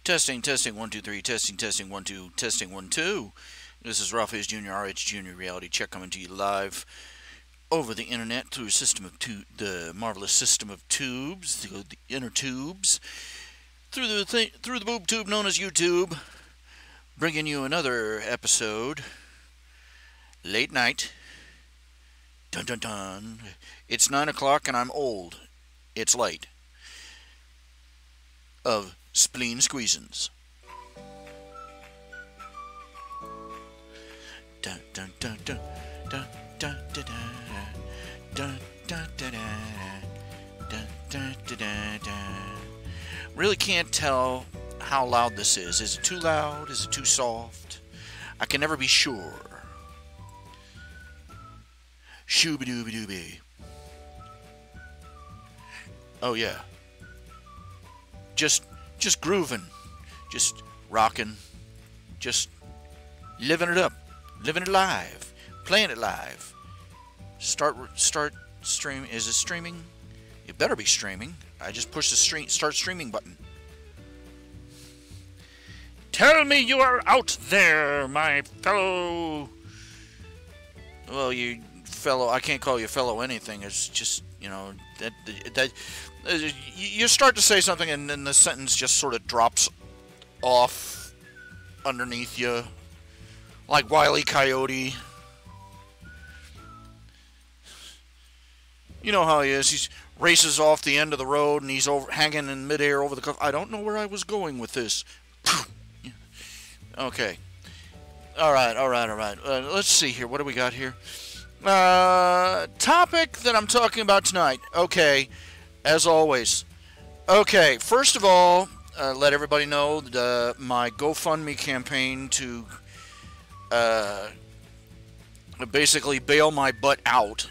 Testing, testing, 1, 2, 3, testing, testing, 1, 2, testing, 1, 2. This is RHJunior, RHJunior Reality Check coming to you live over the internet through a system of the marvelous system of tubes, the inner tubes, through the boob tube known as YouTube, bringing you another episode, late night. Dun dun dun. It's 9 o'clock and I'm old. It's late. Of spleen squeezins. Dun dun dun dun dun dun dun dun dun dun dun dun dun. Really can't tell how loud this is. Is it too loud? Is it too soft? I can never be sure. Shooby-dooby-dooby. Oh yeah. Just grooving, just rocking, just living it up, living it live, playing it live. Start stream. Is it streaming? It better be streaming. I just pushed the start streaming button. Tell me you are out there, my fellow. Well, you fellow. I can't call you fellow anything. It's just, you know, that you start to say something and then the sentence just sort of drops off underneath you, like Wile E. Coyote. You know how he is. He races off the end of the road and he's hanging in midair over the cliff. I don't know where I was going with this. Okay. All right. Let's see here. What do we got here? Topic that I'm talking about tonight. Okay. As always. Okay, first of all, let everybody know that my GoFundMe campaign to basically bail my butt out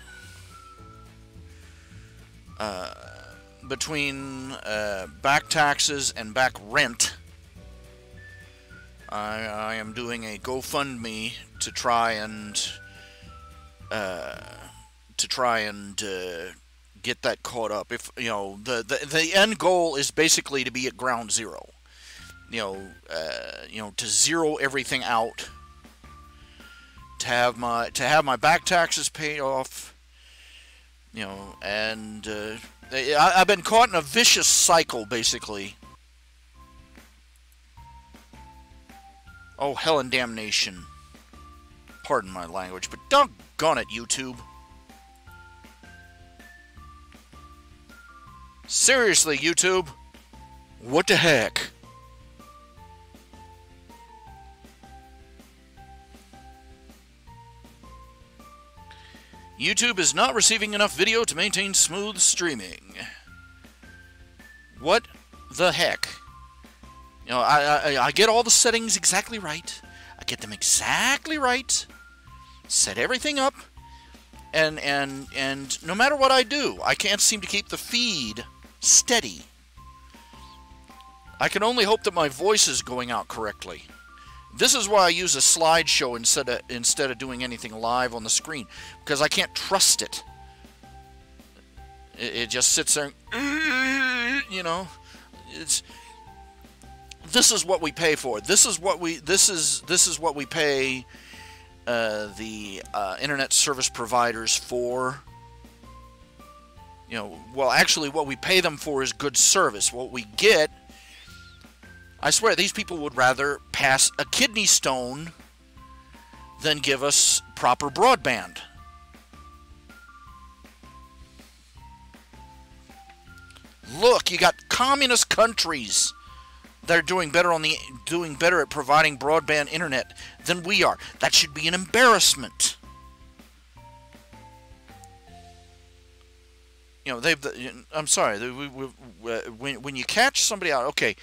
between back taxes and back rent. I am doing a GoFundMe to try and get that caught up. If you know, the end goal is basically to be at ground zero. You know, to zero everything out. To have my back taxes paid off. You know, and I've been caught in a vicious cycle, basically. Oh, hell and damnation. Pardon my language, but doggone it, YouTube. Seriously, YouTube. What the heck? YouTube is not receiving enough video to maintain smooth streaming. What the heck? You know, I get all the settings exactly right. I get them exactly right. Set everything up. And no matter what I do, I can't seem to keep the feed steady. I can only hope that my voice is going out correctly. This is why I use a slideshow instead of doing anything live on the screen, because I can't trust it. It just sits there, you know. This is what we pay for. This is what we pay the internet service providers for. You know, well, actually, what we pay them for is good service. What we get, I swear, these people would rather pass a kidney stone than give us proper broadband. Look, you got communist countries that are doing better at providing broadband internet than we are. That should be an embarrassment. You know, I'm sorry. When you catch somebody out, okay,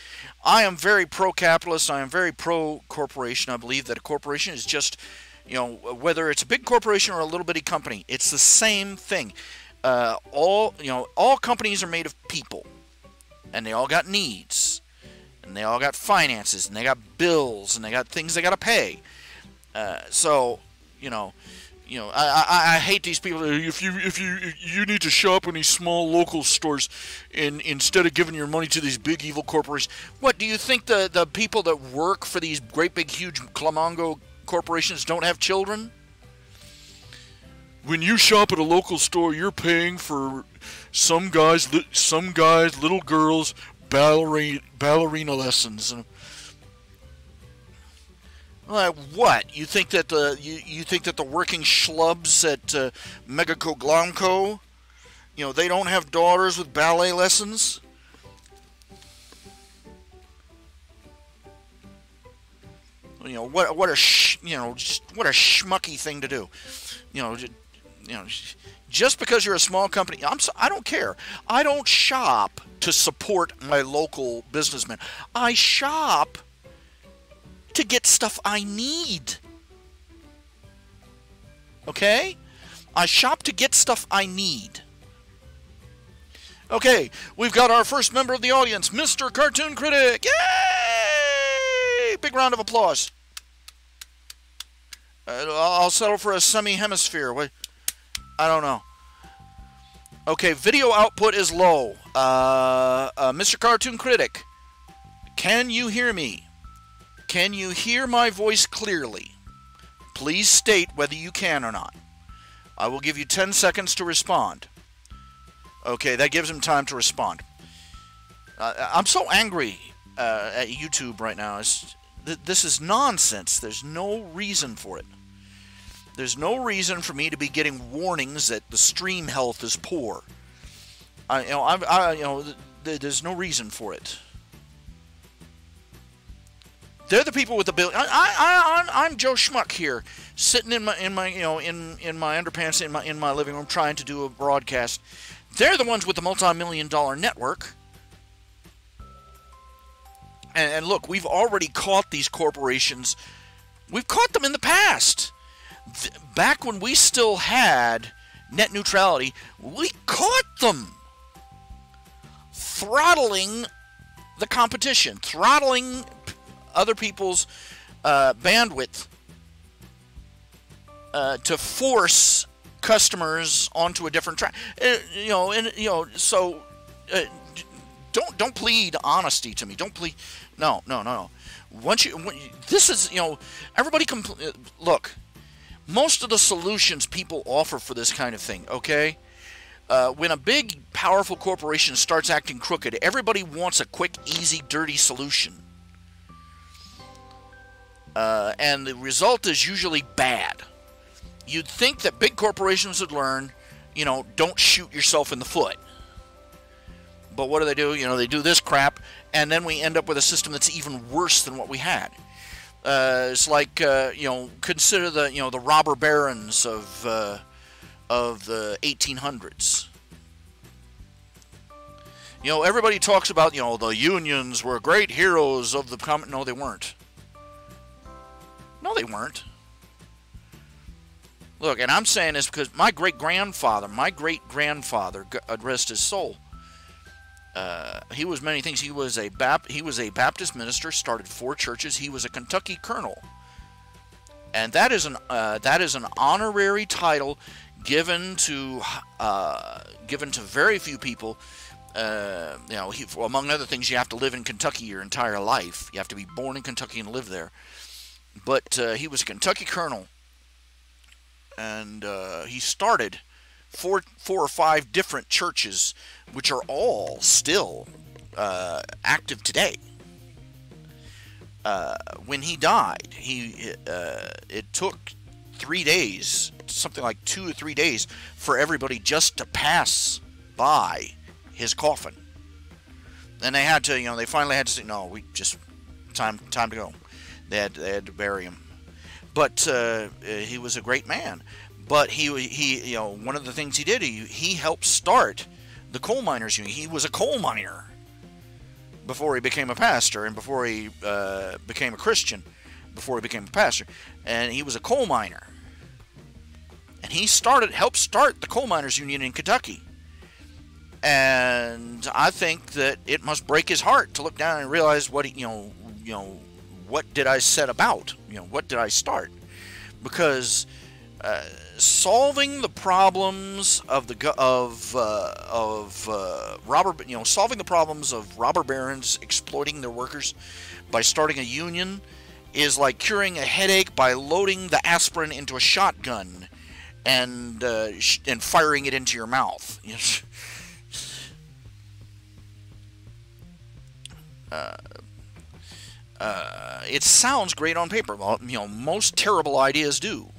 I am very pro-capitalist. I am very pro-corporation. I believe that a corporation is just, you know, whether it's a big corporation or a little bitty company, it's the same thing. All companies are made of people, and they all got needs, and they all got finances, and they got bills, and they got things they got to pay. So, you know, You know, I hate these people. If you need to shop in these small local stores, instead of giving your money to these big evil corporations. What do you think the people that work for these great big huge clamongo corporations don't have children? When you shop at a local store, you're paying for some guys, little girls, ballerina lessons. What? You think that the working schlubs at Mexico Glamco, they don't have daughters with ballet lessons? What a schmucky thing to do. Just because you're a small company, I don't care. I don't shop to support my local businessmen. I shop to get stuff I need. Okay? I shop to get stuff I need. Okay, we've got our first member of the audience, Mr. Cartoon Critic. Yay! Big round of applause. I'll settle for a semi-hemisphere. I don't know. Okay, video output is low. Mr. Cartoon Critic, can you hear me? Can you hear my voice clearly? Please state whether you can or not. I will give you 10 seconds to respond. Okay, that gives him time to respond. I'm so angry at YouTube right now. This is nonsense. There's no reason for it. There's no reason for me to be getting warnings that the stream health is poor. There's no reason for it. They're the people with the bill. I'm Joe Schmuck here, sitting in my underpants in my living room trying to do a broadcast. They're the ones with the multi-million-dollar network. And look, we've already caught these corporations. We've caught them in the past. Back when we still had net neutrality, we caught them throttling the competition, throttling other people's bandwidth to force customers onto a different track. So don't plead honesty to me. Don't plead. No. This is everybody. Look, most of the solutions people offer for this kind of thing. Okay. When a big, powerful corporation starts acting crooked, everybody wants a quick, easy, dirty solution. And the result is usually bad. You'd think that big corporations would learn, don't shoot yourself in the foot. But what do? They do this crap, and then we end up with a system that's even worse than what we had. It's like, consider the robber barons of the 1800s. Everybody talks about, the unions were great heroes of the common. No, they weren't. No, they weren't. Look, and I'm saying this because my great-grandfather, God rest his soul, he was many things. He was a Baptist minister, started 4 churches. He was a Kentucky colonel. And that is an honorary title given to very few people. Among other things, you have to live in Kentucky your entire life. You have to be born in Kentucky and live there. But he was a Kentucky colonel, and he started four or five different churches, which are all still active today. When he died, it took 3 days, something like 2 or 3 days, for everybody just to pass by his coffin. And they had to, they finally had to say, no, we just time to go. They had to bury him. But he was a great man. But he one of the things he did, he helped start the coal miners union. He was a coal miner before he became a pastor, and before he became a Christian, before he became a pastor, and he was a coal miner. And he helped start the coal miners union in Kentucky. And I think that it must break his heart to look down and realize what what did I set about? What did I start? Because solving the problems of solving the problems of robber barons exploiting their workers by starting a union is like curing a headache by loading the aspirin into a shotgun and firing it into your mouth. It sounds great on paper. Well, most terrible ideas do.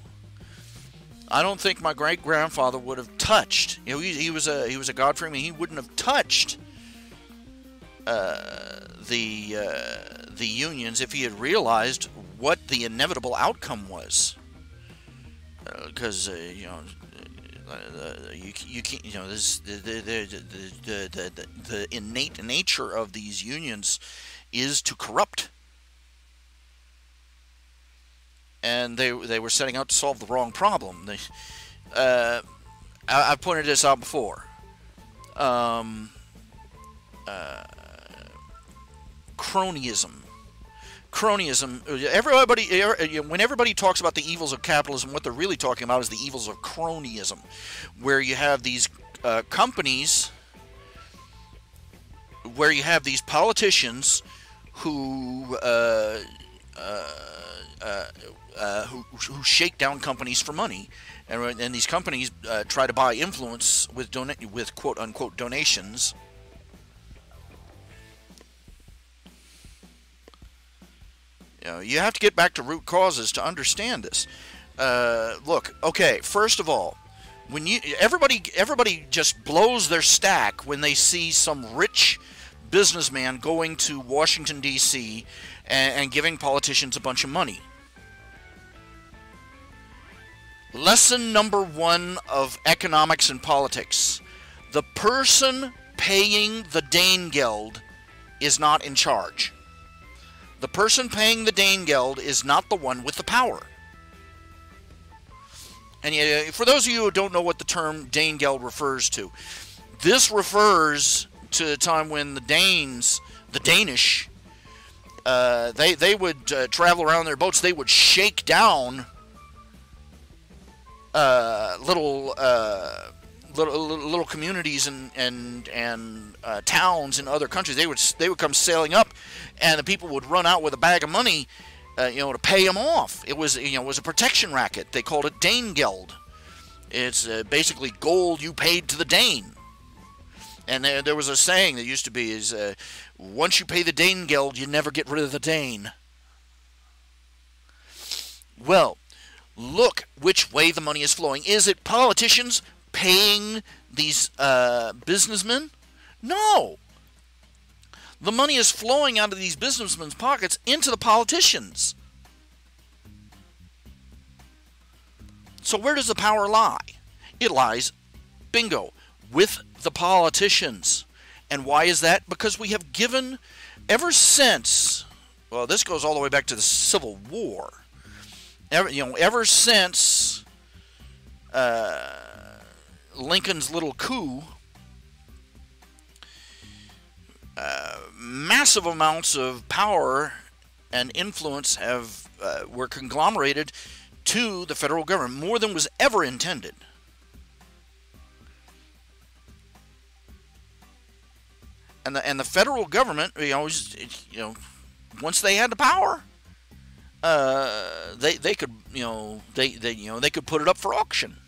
I don't think my great-grandfather would have touched. He was a God-fearing. He wouldn't have touched the unions if he had realized what the inevitable outcome was. Because you can't. This the innate nature of these unions is to corrupt. And they were setting out to solve the wrong problem. I've pointed this out before. Cronyism. When everybody talks about the evils of capitalism, what they're really talking about is the evils of cronyism, where you have these companies, where you have these politicians who shake down companies for money, and these companies try to buy influence with quote unquote donations. You have to get back to root causes to understand this. Look, okay, first of all, when everybody just blows their stack when they see some rich businessman going to Washington D.C. and giving politicians a bunch of money. Lesson number 1 of economics and politics: the person paying the Danegeld is not in charge. The person paying the Danegeld is not the one with the power. And for those of you who don't know what the term Danegeld refers to, this refers to the time when the Danish, they would travel around their boats. They would shake down little communities and towns in other countries. They would come sailing up, and the people would run out with a bag of money, to pay them off. It was a protection racket. They called it Danegeld. It's basically gold you paid to the Dane. And there was a saying that used to be once you pay the Danegeld, you never get rid of the Dane. Well, look which way the money is flowing. Is it politicians paying these businessmen? No. The money is flowing out of these businessmen's pockets into the politicians. So where does the power lie? It lies, bingo, with the politicians. And why is that? Because we have given, ever since, well, this goes all the way back to the Civil War. Ever since Lincoln's little coup, massive amounts of power and influence were conglomerated to the federal government, more than was ever intended. And the federal government, once they had the power, they could they could put it up for auction.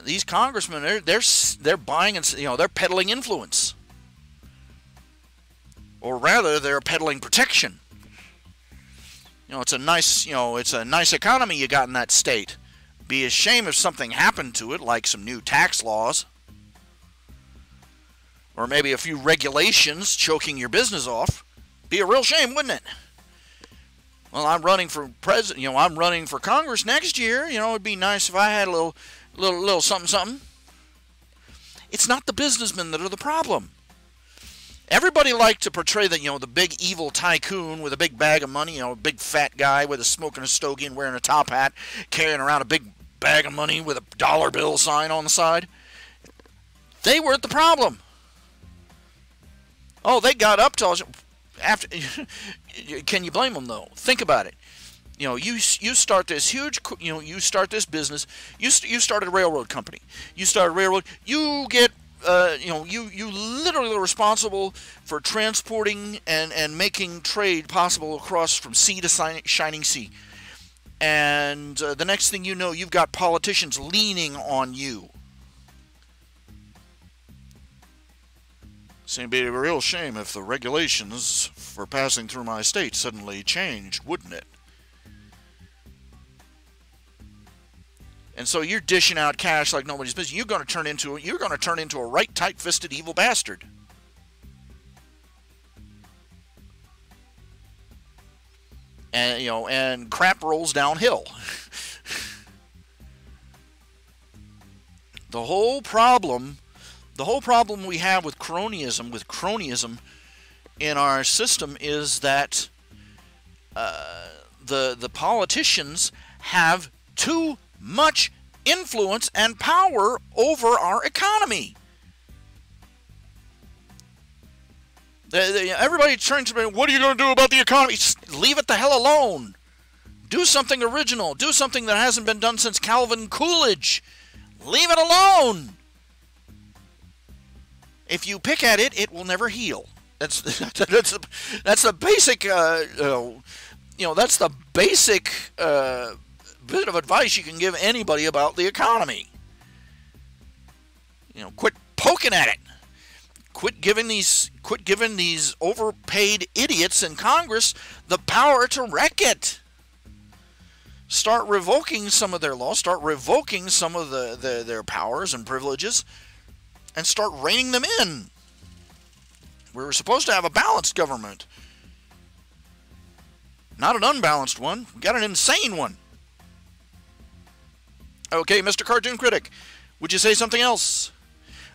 These congressmen, they're buying and they're peddling influence, or rather, they're peddling protection. It's a nice economy you got in that state. Be a shame if something happened to it, like some new tax laws, or maybe a few regulations choking your business off. Be a real shame, wouldn't it? Well, I'm running for president. I'm running for Congress next year. It'd be nice if I had a little something. It's not the businessmen that are the problem. Everybody liked to portray the big evil tycoon with a big bag of money, a big fat guy with a smoking a stogie and wearing a top hat, carrying around a big bag of money with a dollar bill sign on the side. They weren't the problem. Oh, they got up to us after. Can you blame them though? Think about it. You start this huge, you start this business. You start a railroad company. You start a railroad. You get, you literally are responsible for transporting and making trade possible across from sea to shining sea. And the next thing you know, you've got politicians leaning on you. It'd be a real shame if the regulations for passing through my state suddenly changed, wouldn't it? And so you're dishing out cash like nobody's business. You're going to turn into a right tight-fisted evil bastard. And and crap rolls downhill. The whole problem we have with cronyism in our system is that the politicians have too much influence and power over our economy. Everybody turns to me, what are you going to do about the economy? Just leave it the hell alone. Do something original. Do something that hasn't been done since Calvin Coolidge. Leave it alone. If you pick at it, it will never heal. That's the basic that's the basic bit of advice you can give anybody about the economy. Quit poking at it. Quit giving these overpaid idiots in Congress the power to wreck it. Start revoking some of their laws. Start revoking some of their powers and privileges, and start reining them in. We were supposed to have a balanced government, not an unbalanced one. We got an insane one. Okay, Mr. Cartoon Critic, would you say something else?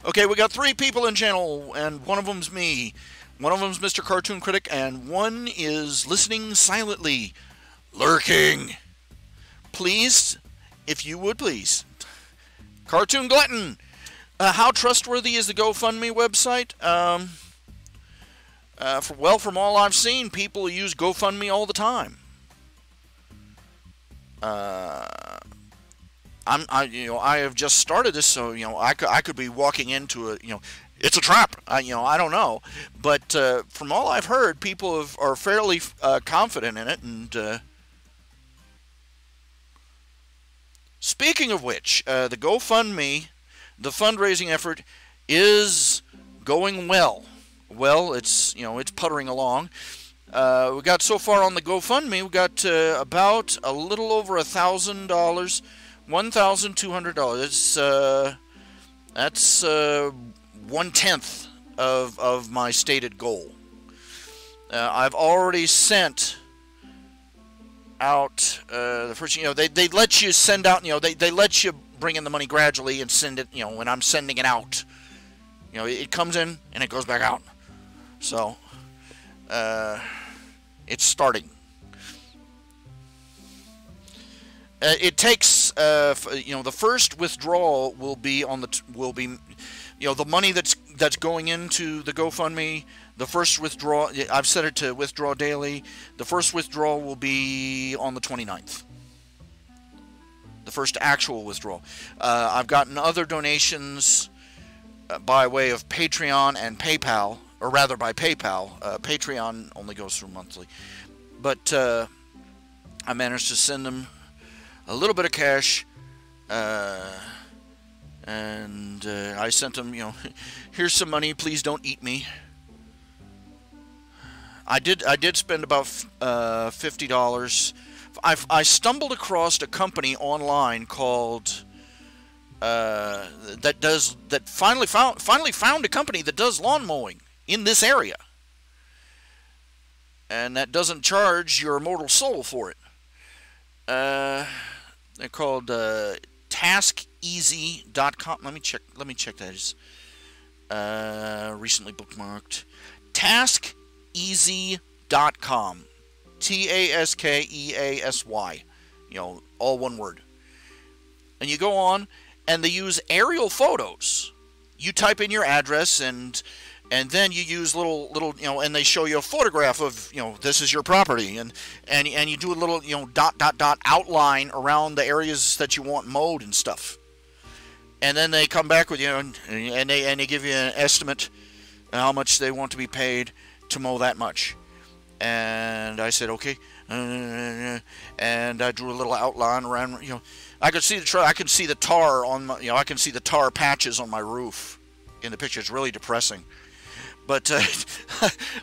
Okay, we got 3 people in channel, and one of them's me. One of them's Mr. Cartoon Critic, and one is listening silently, lurking. Please, if you would please. Cartoon Glutton, how trustworthy is the GoFundMe website? From all I've seen, people use GoFundMe all the time. I have just started this, so I could be walking into a it's a trap. I don't know, but from all I've heard, people are fairly confident in it. And speaking of which, the GoFundMe, the fundraising effort is going well. Well, it's it's puttering along. We got so far on the GoFundMe, we got about a little over $1,000, $1,200. That's 1/10 of my stated goal. I've already sent out the first. They let you send out. They let you bring in the money gradually and send it. When I'm sending it out, it comes in and it goes back out. So it's starting. It takes the first withdrawal will be the money that's going into the GoFundMe. The first withdrawal, I've set it to withdraw daily. The first withdrawal will be on the 29th. The first actual withdrawal. I've gotten other donations by way of Patreon and PayPal, or rather by PayPal. Patreon only goes through monthly, but I managed to send them a little bit of cash, and I sent them, here's some money, please don't eat me. I did spend about $50. I stumbled across a company online called that finally found a company that does lawn mowing in this area, and that doesn't charge your immortal soul for it. They're called TaskEasy.com. Let me check that. It's recently bookmarked. TaskEasy.com. TaskEasy. All one word. And you go on, and they use aerial photos. You type in your address, and And then you use little, and they show you a photograph of, this is your property, and you do a little, dot outline around the areas that you want mowed and stuff. And then they come back with you, and they give you an estimate of how much they want to be paid to mow that much. And I said, okay, and I drew a little outline around, I could see I can see the tar on my, I can see the tar patches on my roof in the picture. It's really depressing. But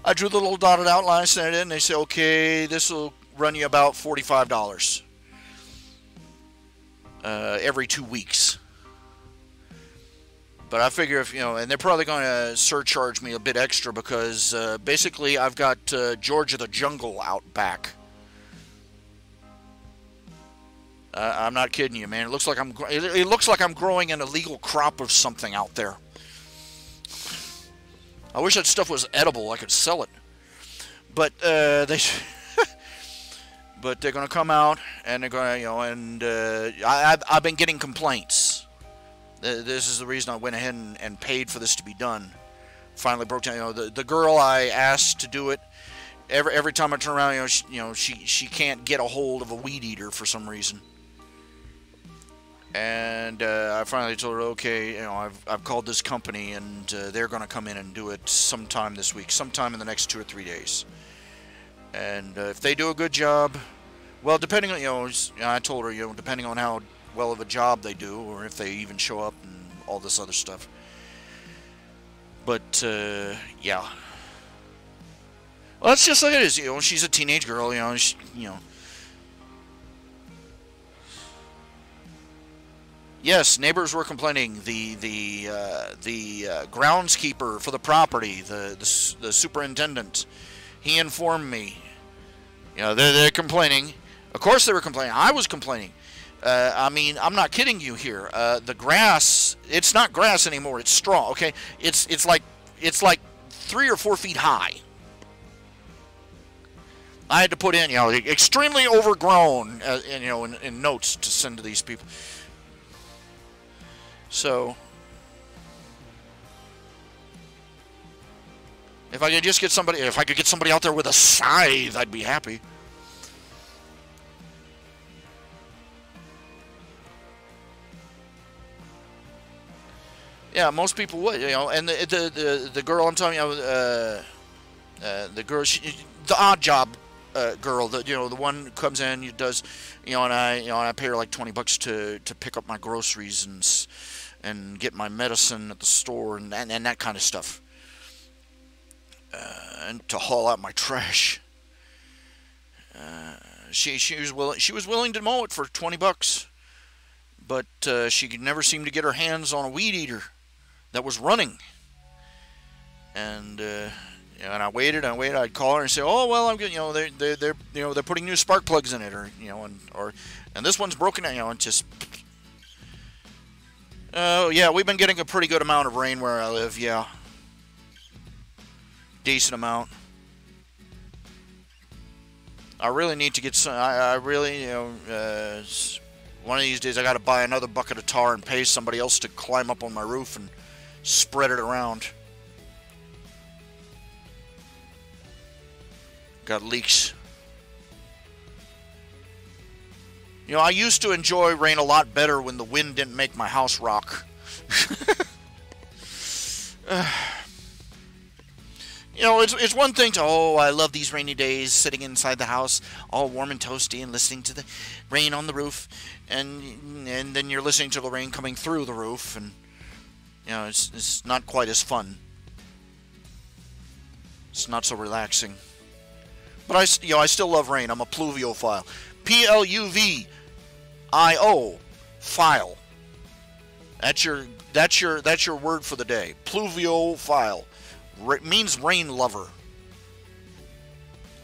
I drew the little dotted outline, sent it in, and they said, okay, this will run you about $45 every 2 weeks. But I figure if, and they're probably going to surcharge me a bit extra because basically I've got George of the Jungle out back. I'm not kidding you, man. It looks like I'm growing an illegal crop of something out there. I wish that stuff was edible. I could sell it. But but they're going to come out and they're going to, and I've been getting complaints. This is the reason I went ahead and paid for this to be done. Finally broke down. The girl I asked to do it. Every time I turn around, she can't get a hold of a weed eater for some reason. And I finally told her, okay, I've called this company, and they're going to come in and do it sometime this week, sometime in the next 2 or 3 days. And if they do a good job, well, depending on, I told her, depending on how well of a job they do, or if they even show up and all this other stuff. But yeah, well, that's just like it is. She's a teenage girl. Yes, neighbors were complaining. The groundskeeper for the property, the superintendent, he informed me. They're complaining. Of course they were complaining. I was complaining. I mean, I'm not kidding you here. The grass, it's not grass anymore. It's straw. Okay, it's like 3 or 4 feet high. I had to put in, extremely overgrown, in notes to send to these people. So, if I could just get somebody, out there with a scythe, I'd be happy. Yeah, most people would, and the girl I'm telling you, the girl, the odd job girl, the one who comes in, who does, and I pay her like $20 to pick up my groceries and get my medicine at the store and that kind of stuff, and to haul out my trash. She was willing to mow it for $20, but she could never seem to get her hands on a weed eater that was running. And and I waited. I'd call her and say, "Oh well, I'm good. They're putting new spark plugs in it, and this one's broken. And just." Oh, yeah, we've been getting a pretty good amount of rain where I live, yeah. Decent amount. I really need to get some, I really, one of these days I got to buy another bucket of tar and pay somebody else to climb up on my roof and spread it around. Got leaks. I used to enjoy rain a lot better when the wind didn't make my house rock. It's one thing to, I love these rainy days, sitting inside the house, all warm and toasty, and listening to the rain on the roof, and then you're listening to the rain coming through the roof, and it's not quite as fun. It's not so relaxing. But I still love rain. I'm a pluviophile. Pluvio file. That's your word for the day. Pluviophile. Means rain lover.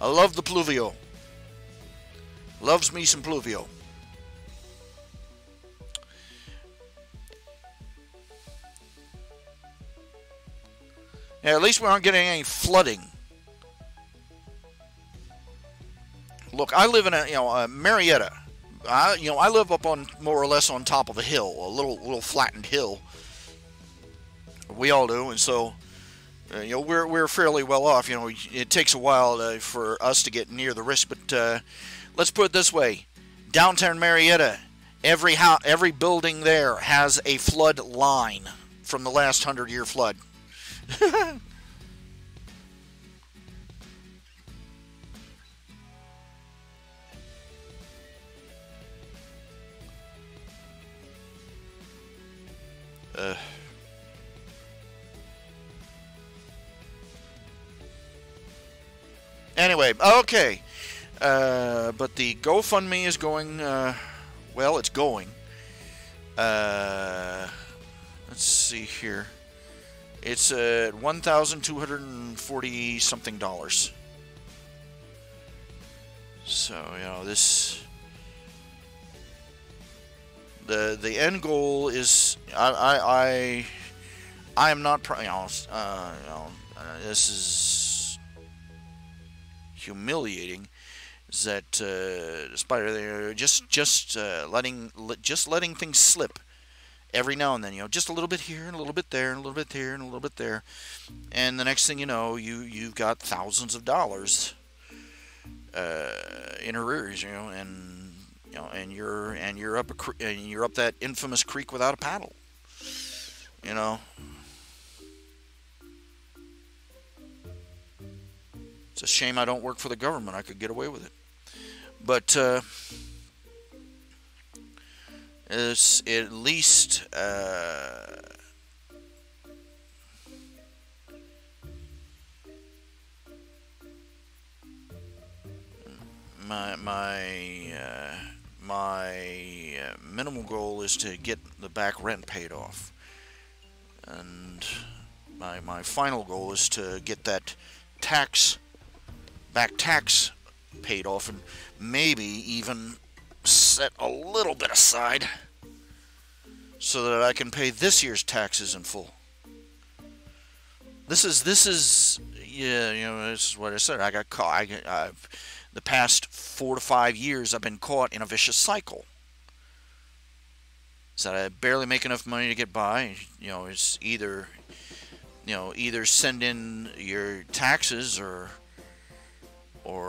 I love the pluvio. Loves me some pluvio. Yeah, at least we aren't getting any flooding. Look, I live in a Marietta. I live up on more or less on top of a hill, a little flattened hill. We all do, and so we're fairly well off. It takes a while for us to get near the risk, but let's put it this way: downtown Marietta, every building there has a flood line from the last 100-year flood. Anyway, okay. But the GoFundMe is going, well, it's going. Let's see here. It's at $1,240 something dollars. So, this... The end goal is I am not this is humiliating. Is that despite just letting things slip every now and then, just a little bit here and a little bit there and a little bit here and a little bit there, and the next thing you know, you've got thousands of dollars in arrears, and you're up that infamous creek without a paddle. It's a shame I don't work for the government. I could get away with it, but it's at least my minimal goal is to get the back rent paid off, and my final goal is to get that back tax paid off, and maybe even set a little bit aside so that I can pay this year's taxes in full. This is this is what I said. I got caught. The past 4 to 5 years, I've been caught in a vicious cycle. So I barely make enough money to get by. It's either send in your taxes or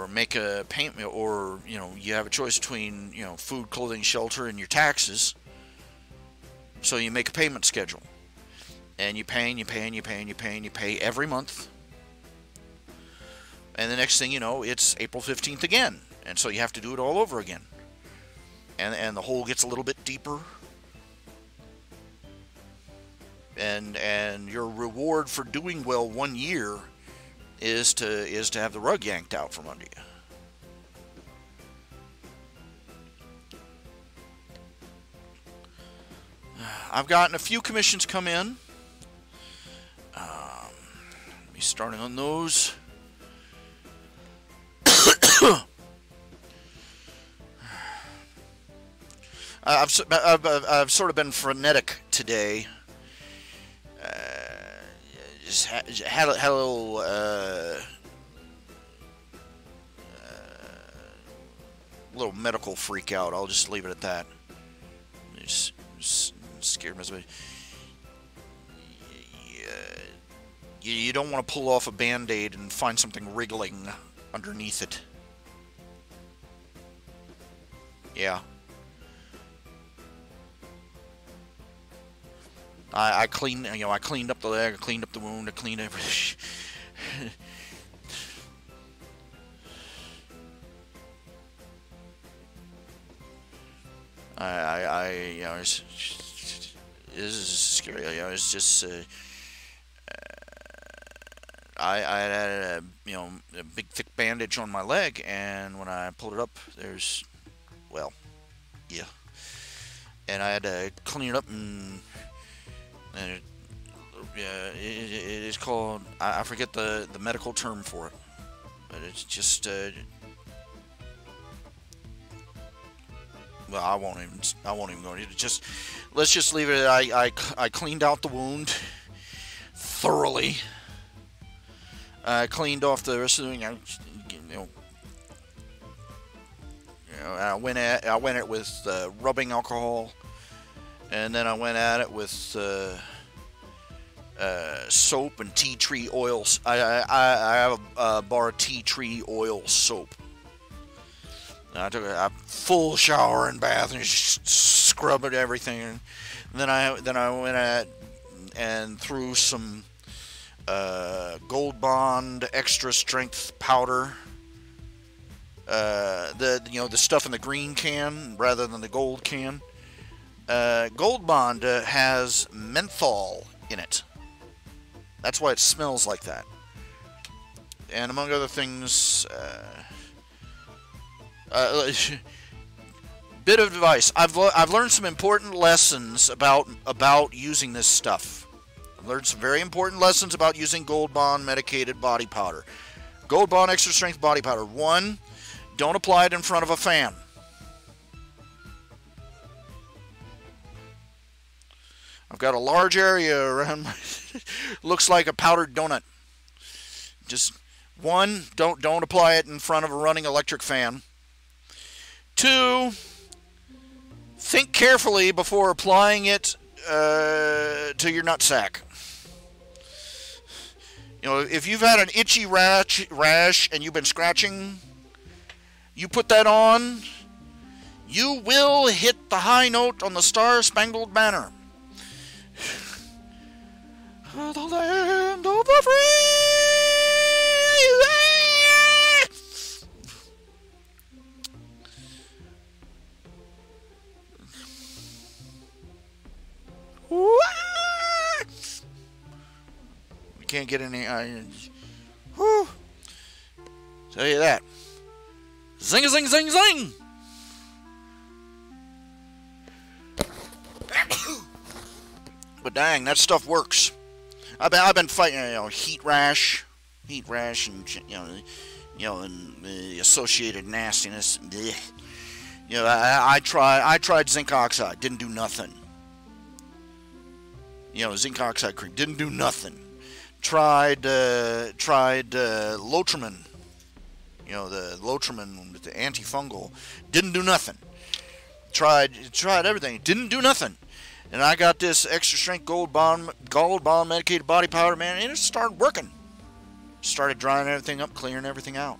make a payment, or you have a choice between food, clothing, shelter, and your taxes. So you make a payment schedule, and you pay and you pay and you pay and you pay and you pay every month. And the next thing you know, it's April 15th again. And so you have to do it all over again. And the hole gets a little bit deeper. And your reward for doing well 1 year is to have the rug yanked out from under you. I've gotten a few commissions come in. Let me starting on those. I've sort of been frenetic today. Just had a little medical freak out. I'll just leave it at that. Just scared me. You don't want to pull off a Band-Aid and find something wriggling underneath it. Yeah. I cleaned up the leg, I cleaned up the wound, I cleaned everything. This is scary. It's just I had a big thick bandage on my leg, and when I pulled it up, there's, well, yeah, and I had to clean it up, and it is called, I forget the medical term for it, but it's just well, I won't even go into it. Just let's just leave it. I cleaned out the wound thoroughly. I cleaned off the rest of the, I went at it with rubbing alcohol, and then I went at it with soap and tea tree oils. I have a bar of tea tree oil soap. I took a full shower and bath and just scrub it everything. And then I went at and threw some Gold Bond extra strength powder. The stuff in the green can rather than the gold can. Gold Bond has menthol in it. That's why it smells like that. And among other things, bit of advice. I've learned some important lessons about using this stuff. I've learned some very important lessons about using Gold Bond medicated body powder. Gold Bond extra strength body powder. 1, don't apply it in front of a fan. I've got a large area around my looks like a powdered donut. Just 1, don't apply it in front of a running electric fan. 2, think carefully before applying it to your nutsack. You know, if you've had an itchy rash and you've been scratching, you put that on, you will hit the high note on the Star-Spangled Banner. The land of the free. We can't get any. Whew. Tell you that. Zing a zing zing zing. But dang, that stuff works. I've been fighting, heat rash, and and the associated nastiness. Blech. I tried zinc oxide, didn't do nothing. Zinc oxide cream didn't do nothing. Tried Lotrimin, the Lotrimin with the antifungal, didn't do nothing. Tried everything, didn't do nothing. And I got this extra strength Gold Bond medicated body powder, man, and it started working. Started drying everything up, clearing everything out.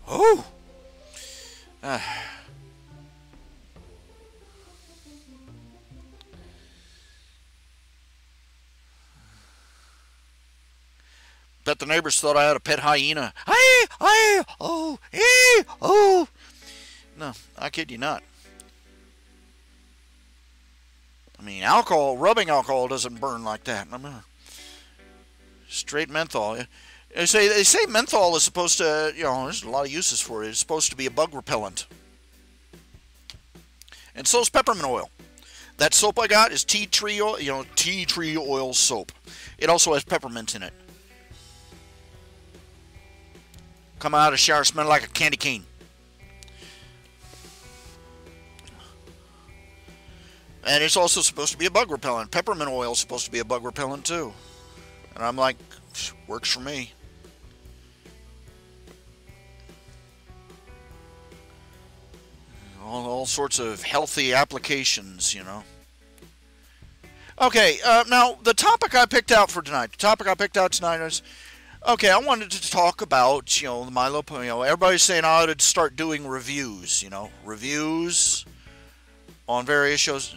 Oh! Bet the neighbors thought I had a pet hyena. Oh. No, I kid you not. I mean, rubbing alcohol doesn't burn like that. Straight menthol. They say menthol is supposed to, there's a lot of uses for it. It's supposed to be a bug repellent. And so is peppermint oil. That soap I got is tea tree oil, tea tree oil soap. It also has peppermint in it. Come out of the shower smelling like a candy cane. And it's also supposed to be a bug repellent. Peppermint oil is supposed to be a bug repellent too. And I'm like, works for me. All sorts of healthy applications, Okay, now the topic I picked out for tonight. The topic I picked out tonight is, okay, I wanted to talk about, the Milo, everybody's saying I ought to start doing reviews, reviews on various shows,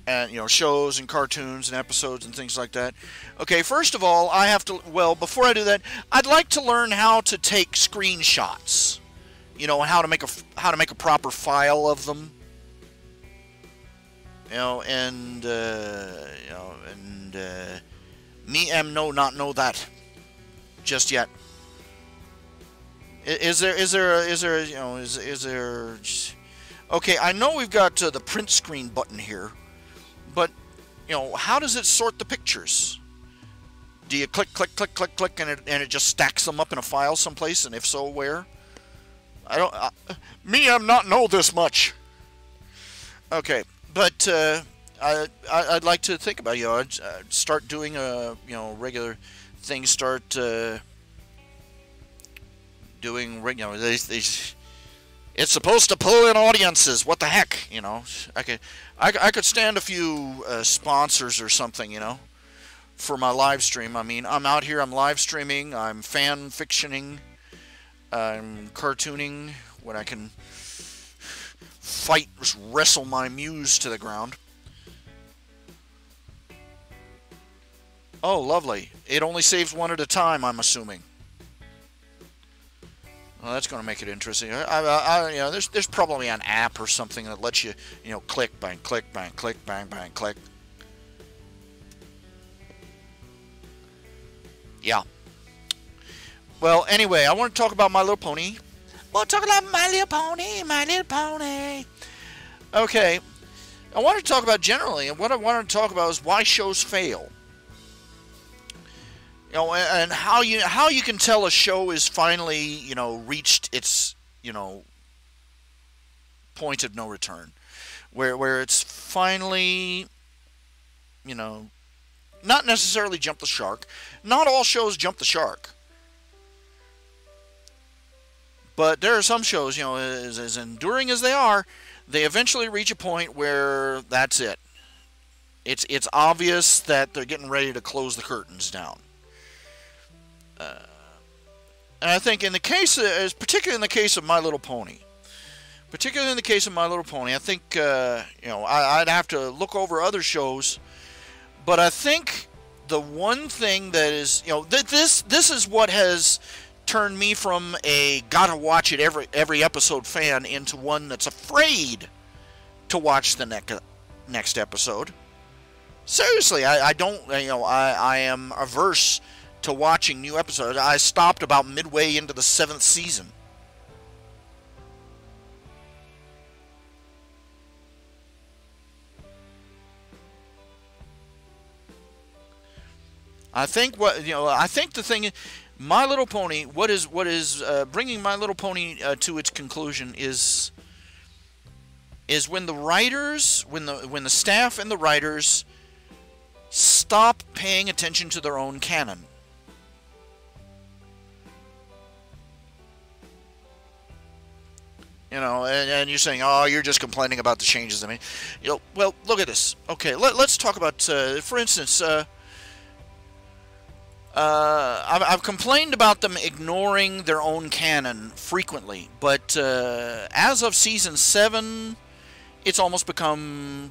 and, shows and cartoons and episodes and things like that. Okay, first of all, I have to, before I do that, I'd like to learn how to take screenshots, how to make a proper file of them, me am not know that just yet. Is there okay, I know we've got the print screen button here, but how does it sort the pictures? Do you click and it just stacks them up in a file someplace, and if so, where? Me am not know this much. Okay, but I'd like to think about, I'd start doing regular things. Start doing it's supposed to pull in audiences. What the heck, I could stand a few sponsors or something, for my live stream. I mean, I'm out here, I'm live streaming, I'm fan fictioning, I'm cartooning when I can wrestle my muse to the ground. Oh, lovely. It only saves one at a time, I'm assuming. Well, that's going to make it interesting. There's probably an app or something that lets you, click, bang, click, bang, click, bang, bang, click. Yeah. Well, anyway, I want to talk about My Little Pony. We'll talk about My Little Pony, My Little Pony. Okay. I want to talk about generally, and what I want to talk about is why shows fail. And how you can tell a show is finally, reached its, point of no return, where it's finally, not necessarily jumped the shark. Not all shows jump the shark, but there are some shows, as enduring as they are, they eventually reach a point where that's it. It's obvious that they're getting ready to close the curtains down. And I think particularly in the case of My Little Pony, I think, I'd have to look over other shows, but I think the one thing that is, this is what has turned me from a gotta watch it every episode fan into one that's afraid to watch the next episode. Seriously, I am averse to watching new episodes. I stopped about midway into the 7th season. I think the thing, My Little Pony, what is bringing My Little Pony to its conclusion is when the writers, when the staff and the writers stop paying attention to their own canon. And you're saying, oh, you're just complaining about the changes. I mean, well, look at this. Okay, let's talk about, for instance, I've complained about them ignoring their own canon frequently, but as of season 7, it's almost become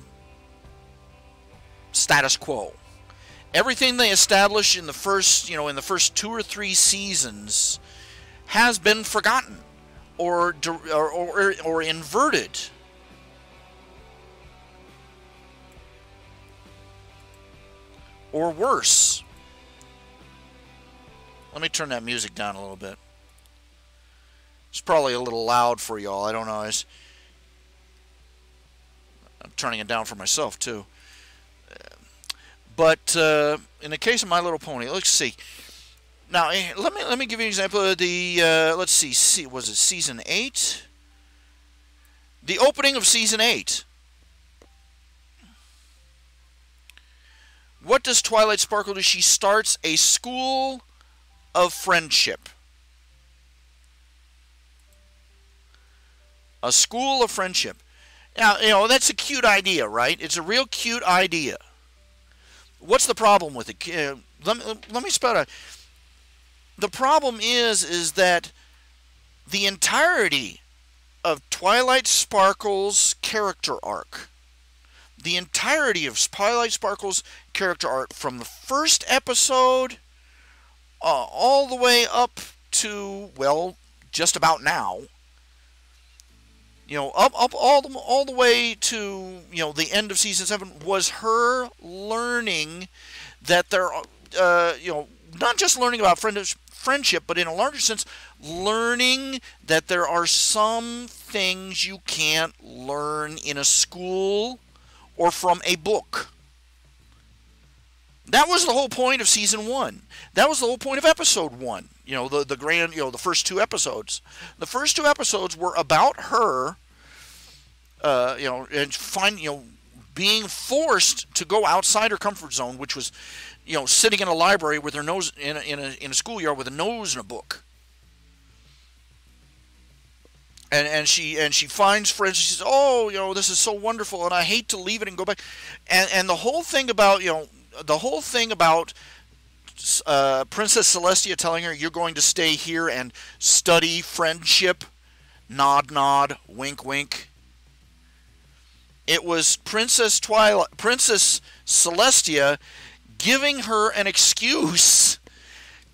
status quo. Everything they established in the first 2 or 3 seasons has been forgotten. Or inverted. Or worse. Let me turn that music down a little bit. It's probably a little loud for y'all. I don't know. I'm turning it down for myself too. But in the case of My Little Pony, let's see. Now, let me give you an example of the, let's see, was it season 8? The opening of season 8. What does Twilight Sparkle do? She starts a school of friendship. A school of friendship. Now, that's a cute idea, right? It's a real cute idea. What's the problem with it? Let me spell it out. The problem is that the entirety of Twilight Sparkle's character arc, from the first episode all the way up to, well, just about now, up all the way to, the end of season 7, was her learning that there, not just learning about friendship, but in a larger sense, learning that there are some things you can't learn in a school or from a book. That was the whole point of season 1. That was the whole point of episode 1. The first 2 episodes. The first 2 episodes were about her, and being forced to go outside her comfort zone, which was, sitting in a library with her nose in a schoolyard with a nose in a book. And she finds friends. She says, "Oh, this is so wonderful, and I hate to leave it and go back." And the whole thing about Princess Celestia telling her, "You're going to stay here and study friendship," nod, nod, wink, wink. It was Princess Celestia giving her an excuse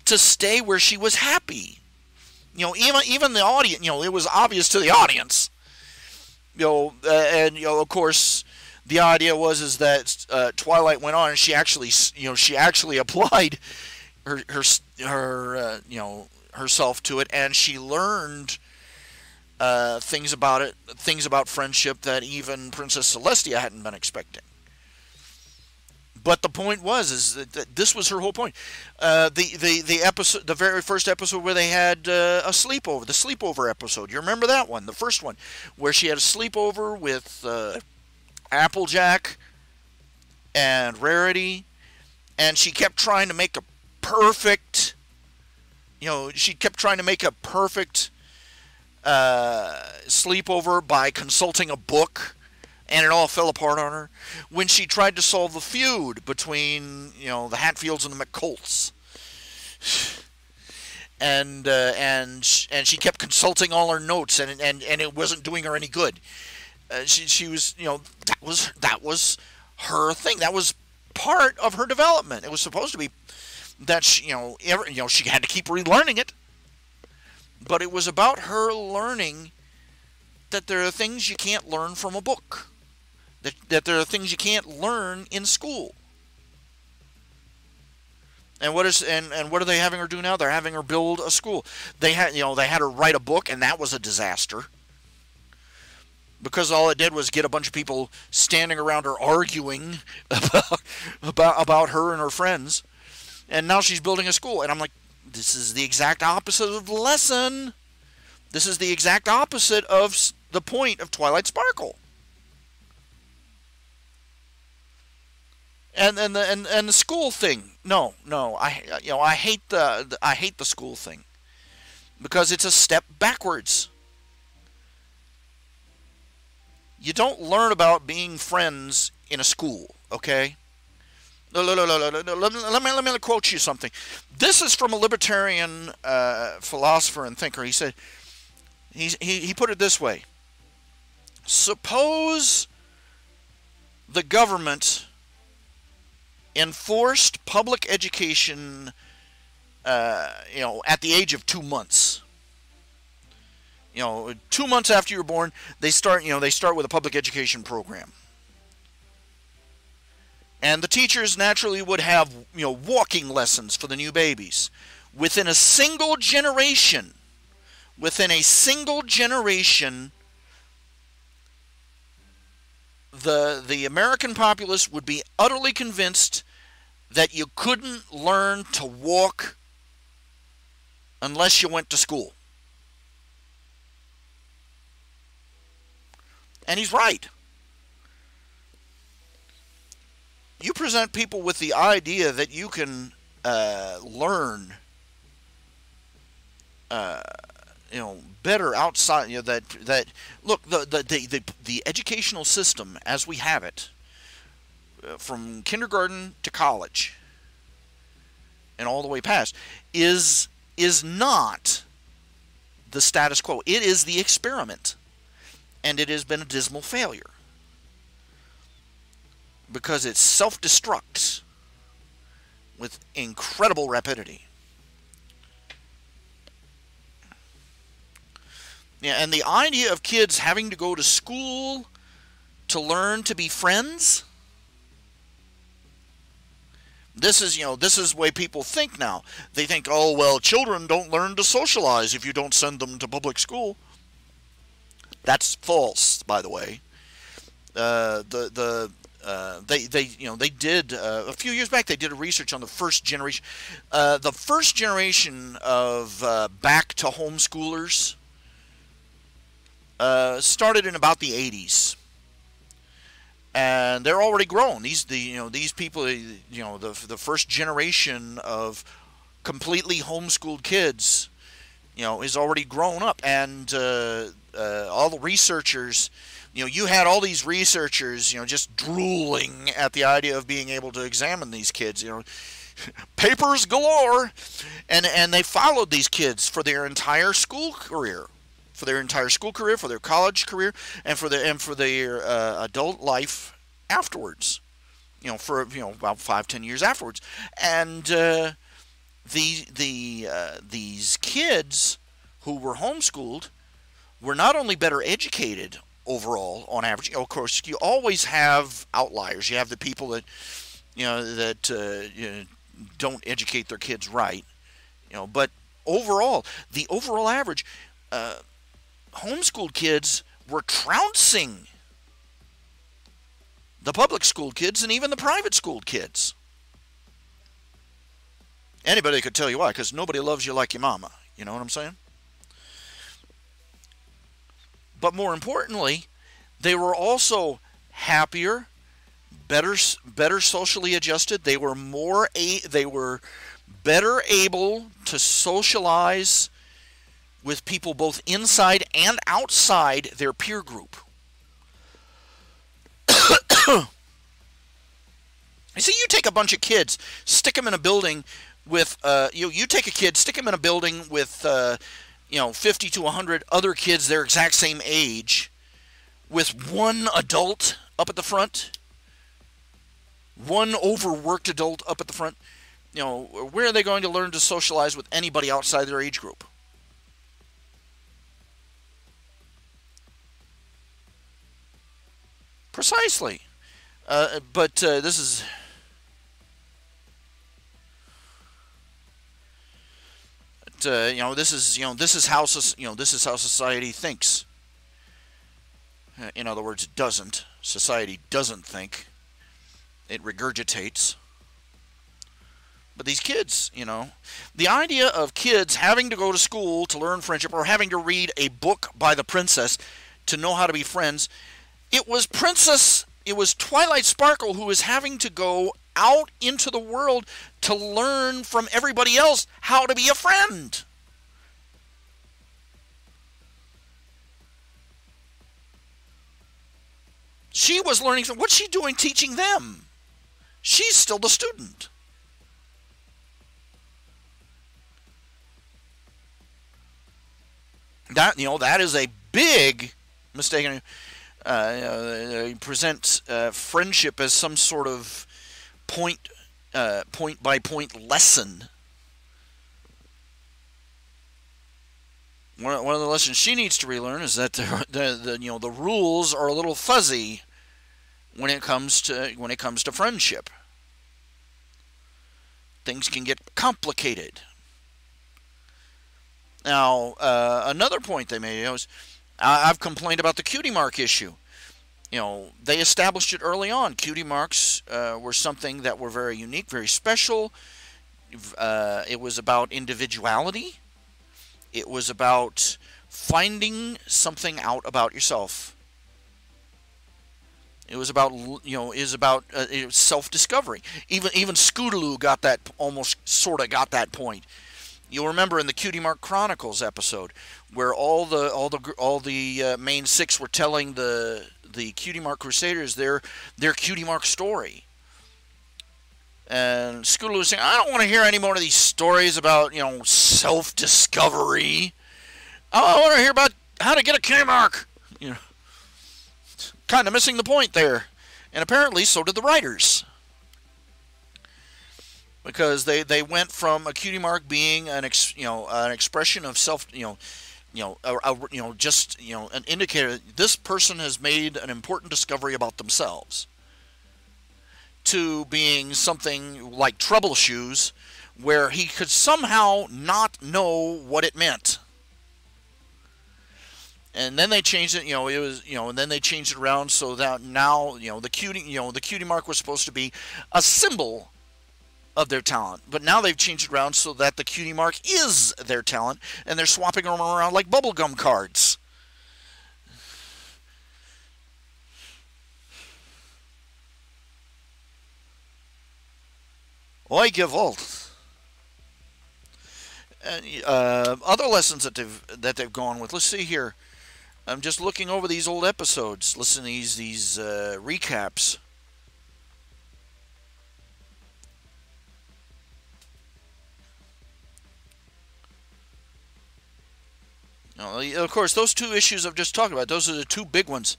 to stay where she was happy. Even the audience, it was obvious to the audience. Of course, the idea was that Twilight went on, and she actually applied herself to it, and she learned things about friendship that even Princess Celestia hadn't been expecting. But the point is that this was her whole point. The very first episode where they had a sleepover, the sleepover episode. You remember that one, the first one, where she had a sleepover with Applejack and Rarity, and she kept trying to make a perfect, sleepover by consulting a book. And it all fell apart on her when she tried to solve the feud between, the Hatfields and the McColts. And she kept consulting all her notes, and it wasn't doing her any good. She was, that was her thing. That was part of her development. It was supposed to be that she had to keep relearning it. But it was about her learning that there are things you can't learn from a book. That there are things you can't learn in school. And what are they having her do now? They're having her build a school. They had her write a book, and that was a disaster. Because all it did was get a bunch of people standing around her arguing about her and her friends. And now she's building a school, and I'm like, this is the exact opposite of the lesson. This is the exact opposite of the point of Twilight Sparkle. And the school thing. No, I hate the school thing because it's a step backwards. You don't learn about being friends in a school, okay? No. Let me quote you something. This is from a libertarian philosopher and thinker. He said, he put it this way: suppose the government enforced public education, at the age of 2 months. 2 months after you're born, they start with a public education program. And the teachers naturally would have, walking lessons for the new babies. Within a single generation, the American populace would be utterly convinced that you couldn't learn to walk unless you went to school. And he's right. You present people with the idea that you can learn, better outside. That look, the educational system as we have it, from kindergarten to college, and all the way past, is not the status quo. It is the experiment, and it has been a dismal failure. Because it self-destructs with incredible rapidity. Yeah, and the idea of kids having to go to school to learn to be friends, this is the way people think now. They think, oh, well, children don't learn to socialize if you don't send them to public school. That's false, by the way. They did a few years back. They did a research on the first generation. The first generation of back to homeschoolers started in about the 80s, and they're already grown. These people, the first generation of completely homeschooled kids, is already grown up, and all the researchers, you had all these researchers, just drooling at the idea of being able to examine these kids, papers galore, and they followed these kids for their entire school career, for their college career, and for their adult life afterwards, for about 5-10 years afterwards, and these kids who were homeschooled were not only better educated overall on average. Of course, you always have outliers. You have the people that don't educate their kids right, but overall, the overall average, homeschooled kids were trouncing the public school kids and even the private school kids. Anybody could tell you why, because nobody loves you like your mama. You know what I'm saying? But more importantly, they were also happier, better socially adjusted. They were better able to socialize with people both inside and outside their peer group. You see, you take a bunch of kids, stick them in a building with you take a kid, stick him in a building with 50 to 100 other kids their exact same age, with one adult up at the front, one overworked adult up at the front. Where are they going to learn to socialize with anybody outside their age group? Precisely. But this is this is how society thinks. In other words, it doesn't. Society doesn't think. It regurgitates. But these kids, the idea of kids having to go to school to learn friendship, or having to read a book by the princess to know how to be friends, it was Twilight Sparkle who was having to go out into the world to learn from everybody else how to be a friend. She was learning. What's she doing teaching them? She's still the student. That is a big mistake. Present friendship as some sort of point by point lesson. One of the lessons she needs to relearn is that the rules are a little fuzzy when it comes to friendship. Things can get complicated. Now, another point they made is, I've complained about the cutie mark issue. They established it early on. Cutie marks were something that were very unique, very special. It was about individuality. It was about finding something out about yourself. It was about self-discovery. Even Scootaloo got that, almost sort of got that point. You'll remember in the Cutie Mark Chronicles episode, where all the main six were telling the Cutie Mark Crusaders their Cutie Mark story. And Scootaloo was saying, I don't want to hear any more of these stories about self-discovery. I want to hear about how to get a Cutie Mark. Kind of missing the point there. And apparently so did the writers. Because they went from a cutie mark being an expression of self, an indicator that this person has made an important discovery about themselves, to being something like Trouble Shoes, where he could somehow not know what it meant. And then they changed it, and then they changed it around so that now, the cutie mark was supposed to be a symbol of their talent. But now they've changed it around so that the cutie mark is their talent, and they're swapping them around like bubblegum cards. Oi gewollt. And other lessons that they've gone with. Let's see here. I'm just looking over these old episodes, listening to these recaps. Now, of course, those two issues I've just talked about, those are the two big ones.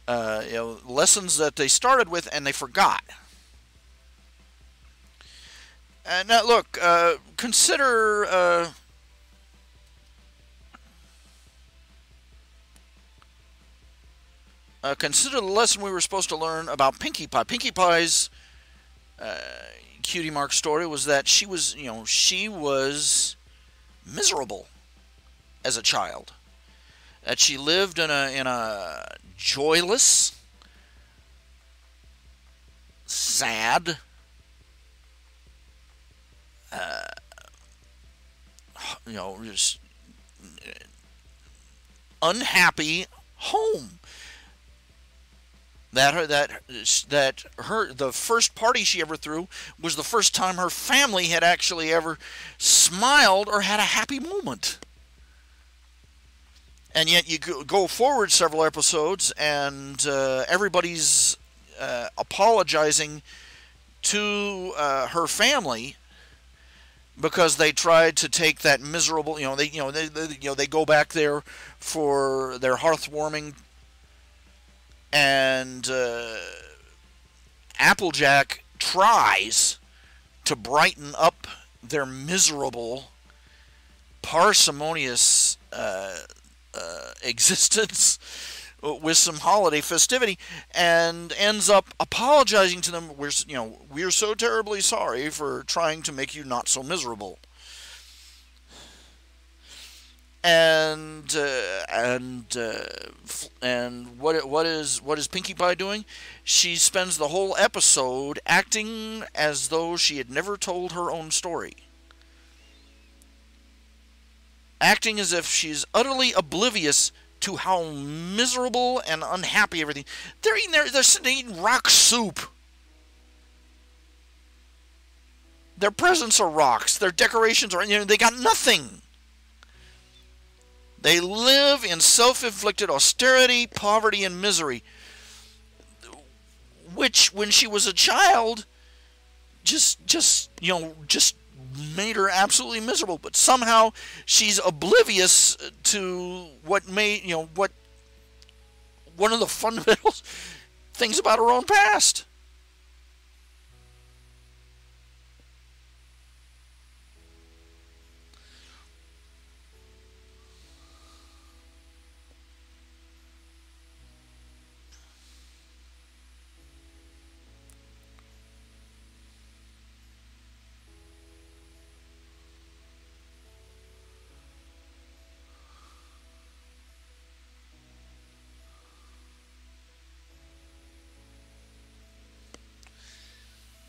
Lessons that they started with and they forgot. Now, look, consider the lesson we were supposed to learn about Pinkie Pie. Pinkie Pie's cutie mark story was that she was miserable as a child. That she lived in a joyless, sad, just unhappy home. The first party she ever threw was the first time her family had actually ever smiled or had a happy moment. And yet you go forward several episodes and everybody's apologizing to her family because they tried to take that miserable, they go back there for their hearthwarming, and Applejack tries to brighten up their miserable, parsimonious existence with some holiday festivity, and ends up apologizing to them. We're so terribly sorry for trying to make you not so miserable. And what is Pinkie Pie doing? She spends the whole episode acting as though she had never told her own story. Acting as if she's utterly oblivious to how miserable and unhappy everything. They're eating rock soup. Their presents are rocks. Their decorations are, they got nothing. They live in self-inflicted austerity, poverty, and misery, which, when she was a child, just made her absolutely miserable. But somehow she's oblivious to what one of the fundamental things about her own past.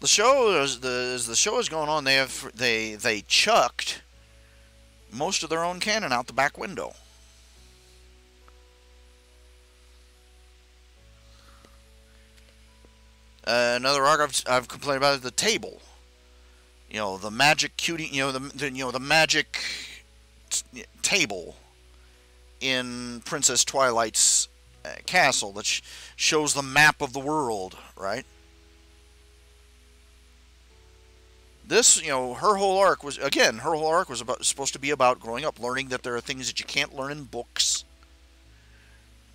The show, as the show is going on, they chucked most of their own canon out the back window. Another arc I've complained about is the table. The magic cutie. The magic table in Princess Twilight's castle that shows the map of the world, right? This, her whole arc was supposed to be about growing up, learning that there are things that you can't learn in books,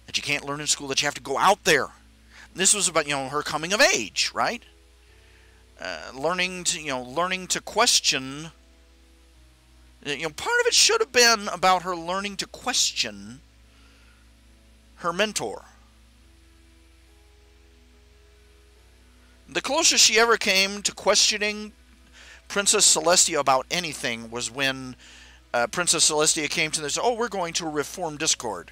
that you can't learn in school, that you have to go out there. This was about, her coming of age, right? Learning to question. Part of it should have been about her learning to question her mentor. The closest she ever came to questioning Princess Celestia about anything was when Princess Celestia came to them and said, "Oh, we're going to reform Discord."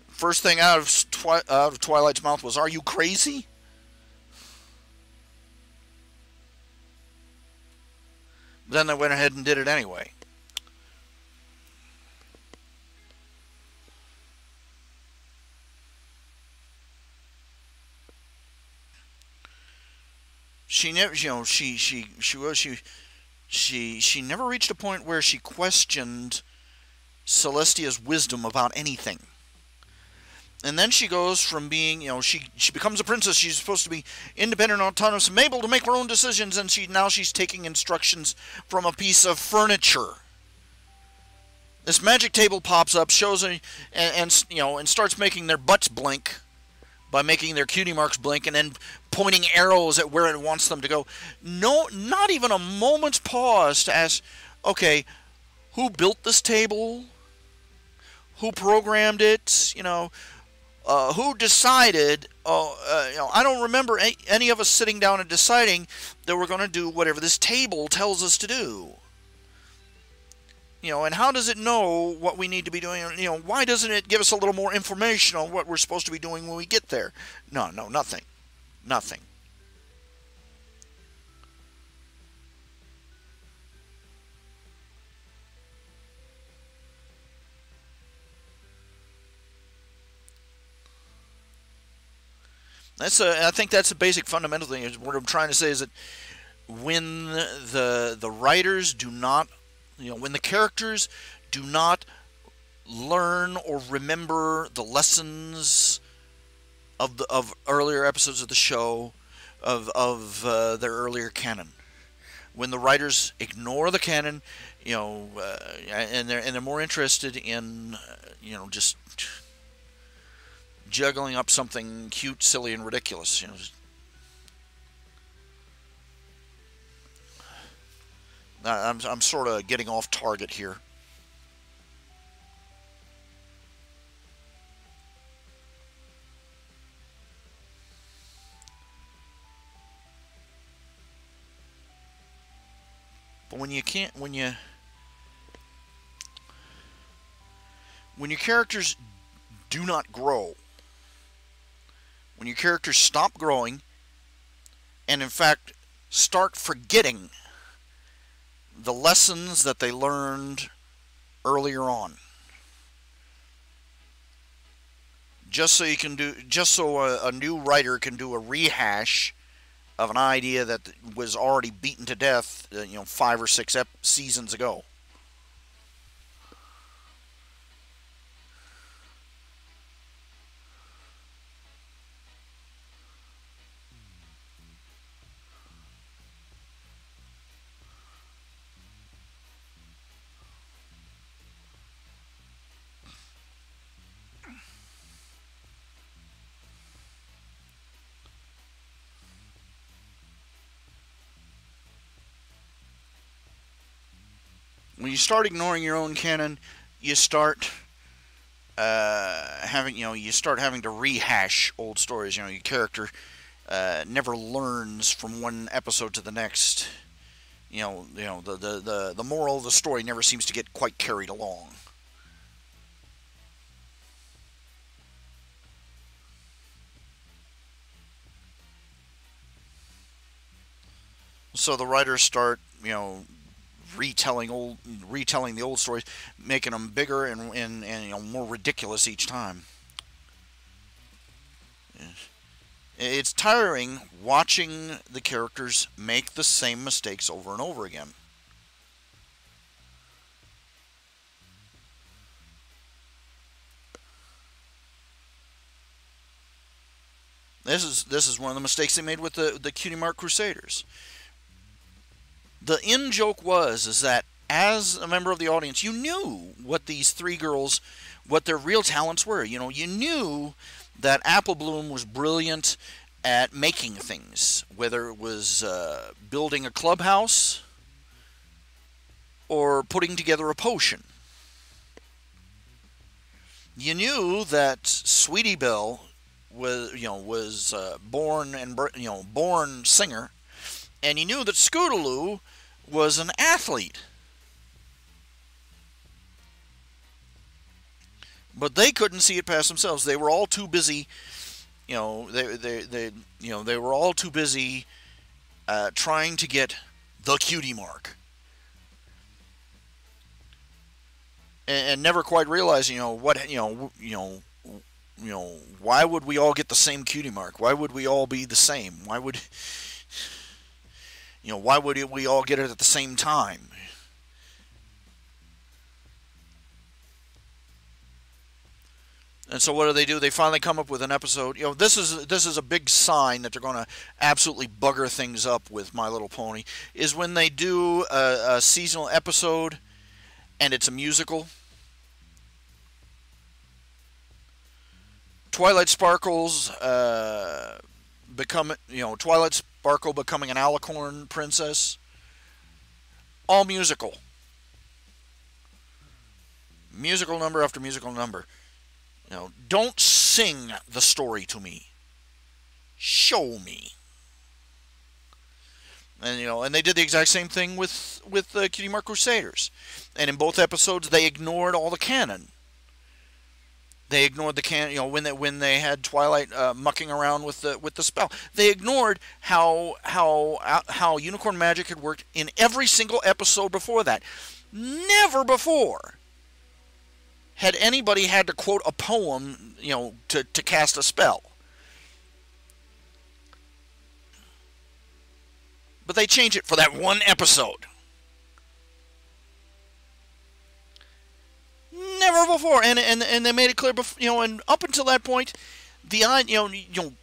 First thing out of Twilight's mouth was, "Are you crazy?" Then they went ahead and did it anyway. she never, she never reached a point where she questioned Celestia's wisdom about anything. And then she goes from being, she becomes a princess. She's supposed to be independent, autonomous, and able to make her own decisions. And she's taking instructions from a piece of furniture. This magic table pops up, shows her, and starts making their butts blink by making their cutie marks blink, and then pointing arrows at where it wants them to go. No, not even a moment's pause to ask, okay, who built this table? Who programmed it? Who decided? I don't remember any of us sitting down and deciding that we're going to do whatever this table tells us to do. And how does it know what we need to be doing? Why doesn't it give us a little more information on what we're supposed to be doing when we get there? No, nothing. Nothing. I think that's the basic fundamental thing. What I'm trying to say is that when the writers do not, when the characters do not learn or remember the lessons of earlier episodes of the show, of their earlier canon, when the writers ignore the canon, and they're more interested in just juggling up something cute, silly, and ridiculous. I'm sort of getting off target here. But when your characters do not grow, when your characters stop growing, and in fact start forgetting the lessons that they learned earlier on, just so a new writer can do a rehash of an idea that was already beaten to death, 5 or 6 seasons ago. When you start ignoring your own canon, you start having to rehash old stories. Your character never learns from one episode to the next. The moral of the story never seems to get quite carried along. So the writers start, retelling the old stories, making them bigger and more ridiculous each time. It's tiring watching the characters make the same mistakes over and over again. This is one of the mistakes they made with the Cutie Mark Crusaders. The in-joke is that as a member of the audience, you knew what these 3 girls, what their real talents were. You knew that Apple Bloom was brilliant at making things, whether it was building a clubhouse or putting together a potion. You knew that Sweetie Belle was born singer, and you knew that Scootaloo was an athlete. But they couldn't see it past themselves. They were all too busy, they were all too busy trying to get the cutie mark, and never quite realizing, why would we all get the same cutie mark? Why would we all be the same? Why would Why would we all get it at the same time? And so what do? They finally come up with an episode. This is a big sign that they're going to absolutely bugger things up with My Little Pony. Is when they do a seasonal episode, and it's a musical. Twilight Sparkle's Twilight Sparkle becoming an alicorn princess. All musical. Musical number after musical number. Don't sing the story to me. Show me. And they did the exact same thing with the Cutie Mark Crusaders. And in both episodes, they ignored all the canon. They ignored the canon. When they had Twilight mucking around with the spell, they ignored how unicorn magic had worked in every single episode before that. Never before had anybody had to quote a poem, to cast a spell. But they changed it for that one episode. Never before, and they made it clear, and up until that point,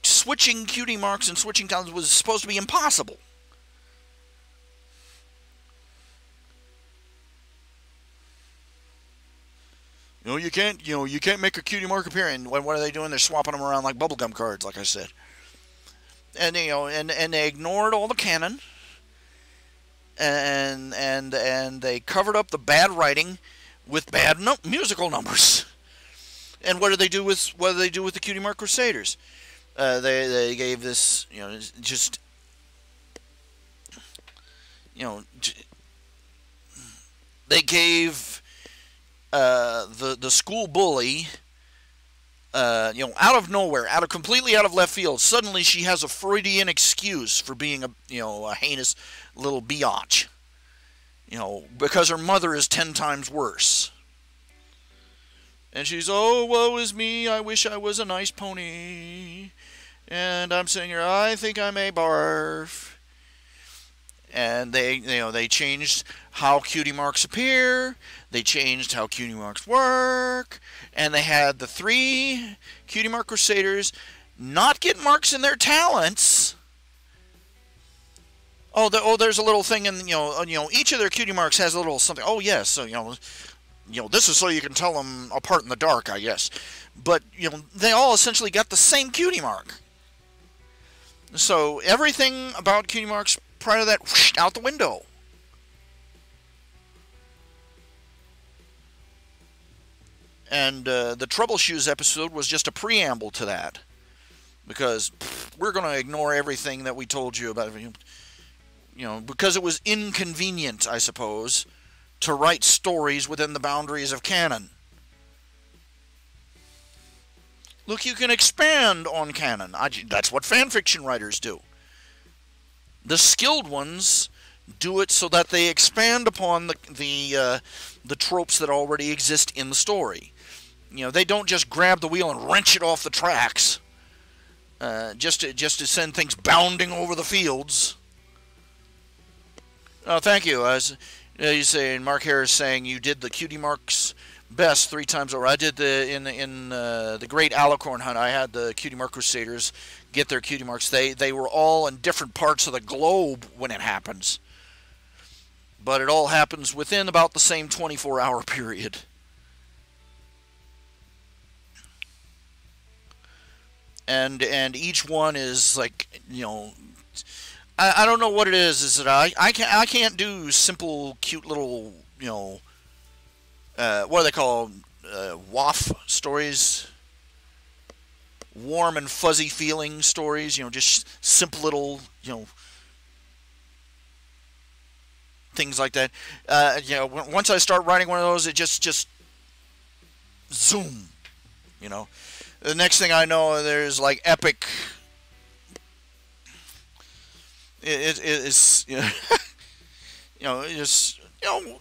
switching cutie marks and switching talents was supposed to be impossible. You can't make a cutie mark appear. And what are they doing? They're swapping them around like bubblegum cards, like I said. And and they ignored all the canon. And they covered up the bad writing with bad musical numbers. And what do they do with the Cutie Mark Crusaders? They gave this, they gave the school bully, out of nowhere, completely out of left field, suddenly she has a Freudian excuse for being a heinous little biatch, because her mother is 10 times worse. And she's, oh, woe is me, I wish I was a nice pony. And I'm sitting here, I think I may barf. And they changed how cutie marks appear. They changed how cutie marks work. And they had the 3 Cutie Mark Crusaders not get marks in their talents. There's a little thing in, each of their cutie marks has a little something. Oh, yes, so, this is so you can tell them apart in the dark, I guess. But, they all essentially got the same cutie mark. So everything about cutie marks prior to that, whoosh, out the window. And the Troubleshoes episode was just a preamble to that. Because we're going to ignore everything that we told you about. Because it was inconvenient, I suppose, to write stories within the boundaries of canon. Look, you can expand on canon. That's what fanfiction writers do. The skilled ones do it so that they expand upon the tropes that already exist in the story. They don't just grab the wheel and wrench it off the tracks, just to send things bounding over the fields. Oh, thank you. You say, Mark Harris saying you did the cutie marks best 3 times over. I did the Great Alicorn Hunt. I had the Cutie Mark Crusaders get their cutie marks. They were all in different parts of the globe when it happens, but it all happens within about the same 24-hour period. And each one is like, I don't know what it is. Is that I can't do simple, cute little, what do they call WAF stories? Warm and fuzzy feeling stories, just simple little, things like that. Once I start writing one of those, it just zoom, The next thing I know, there's like epic. It's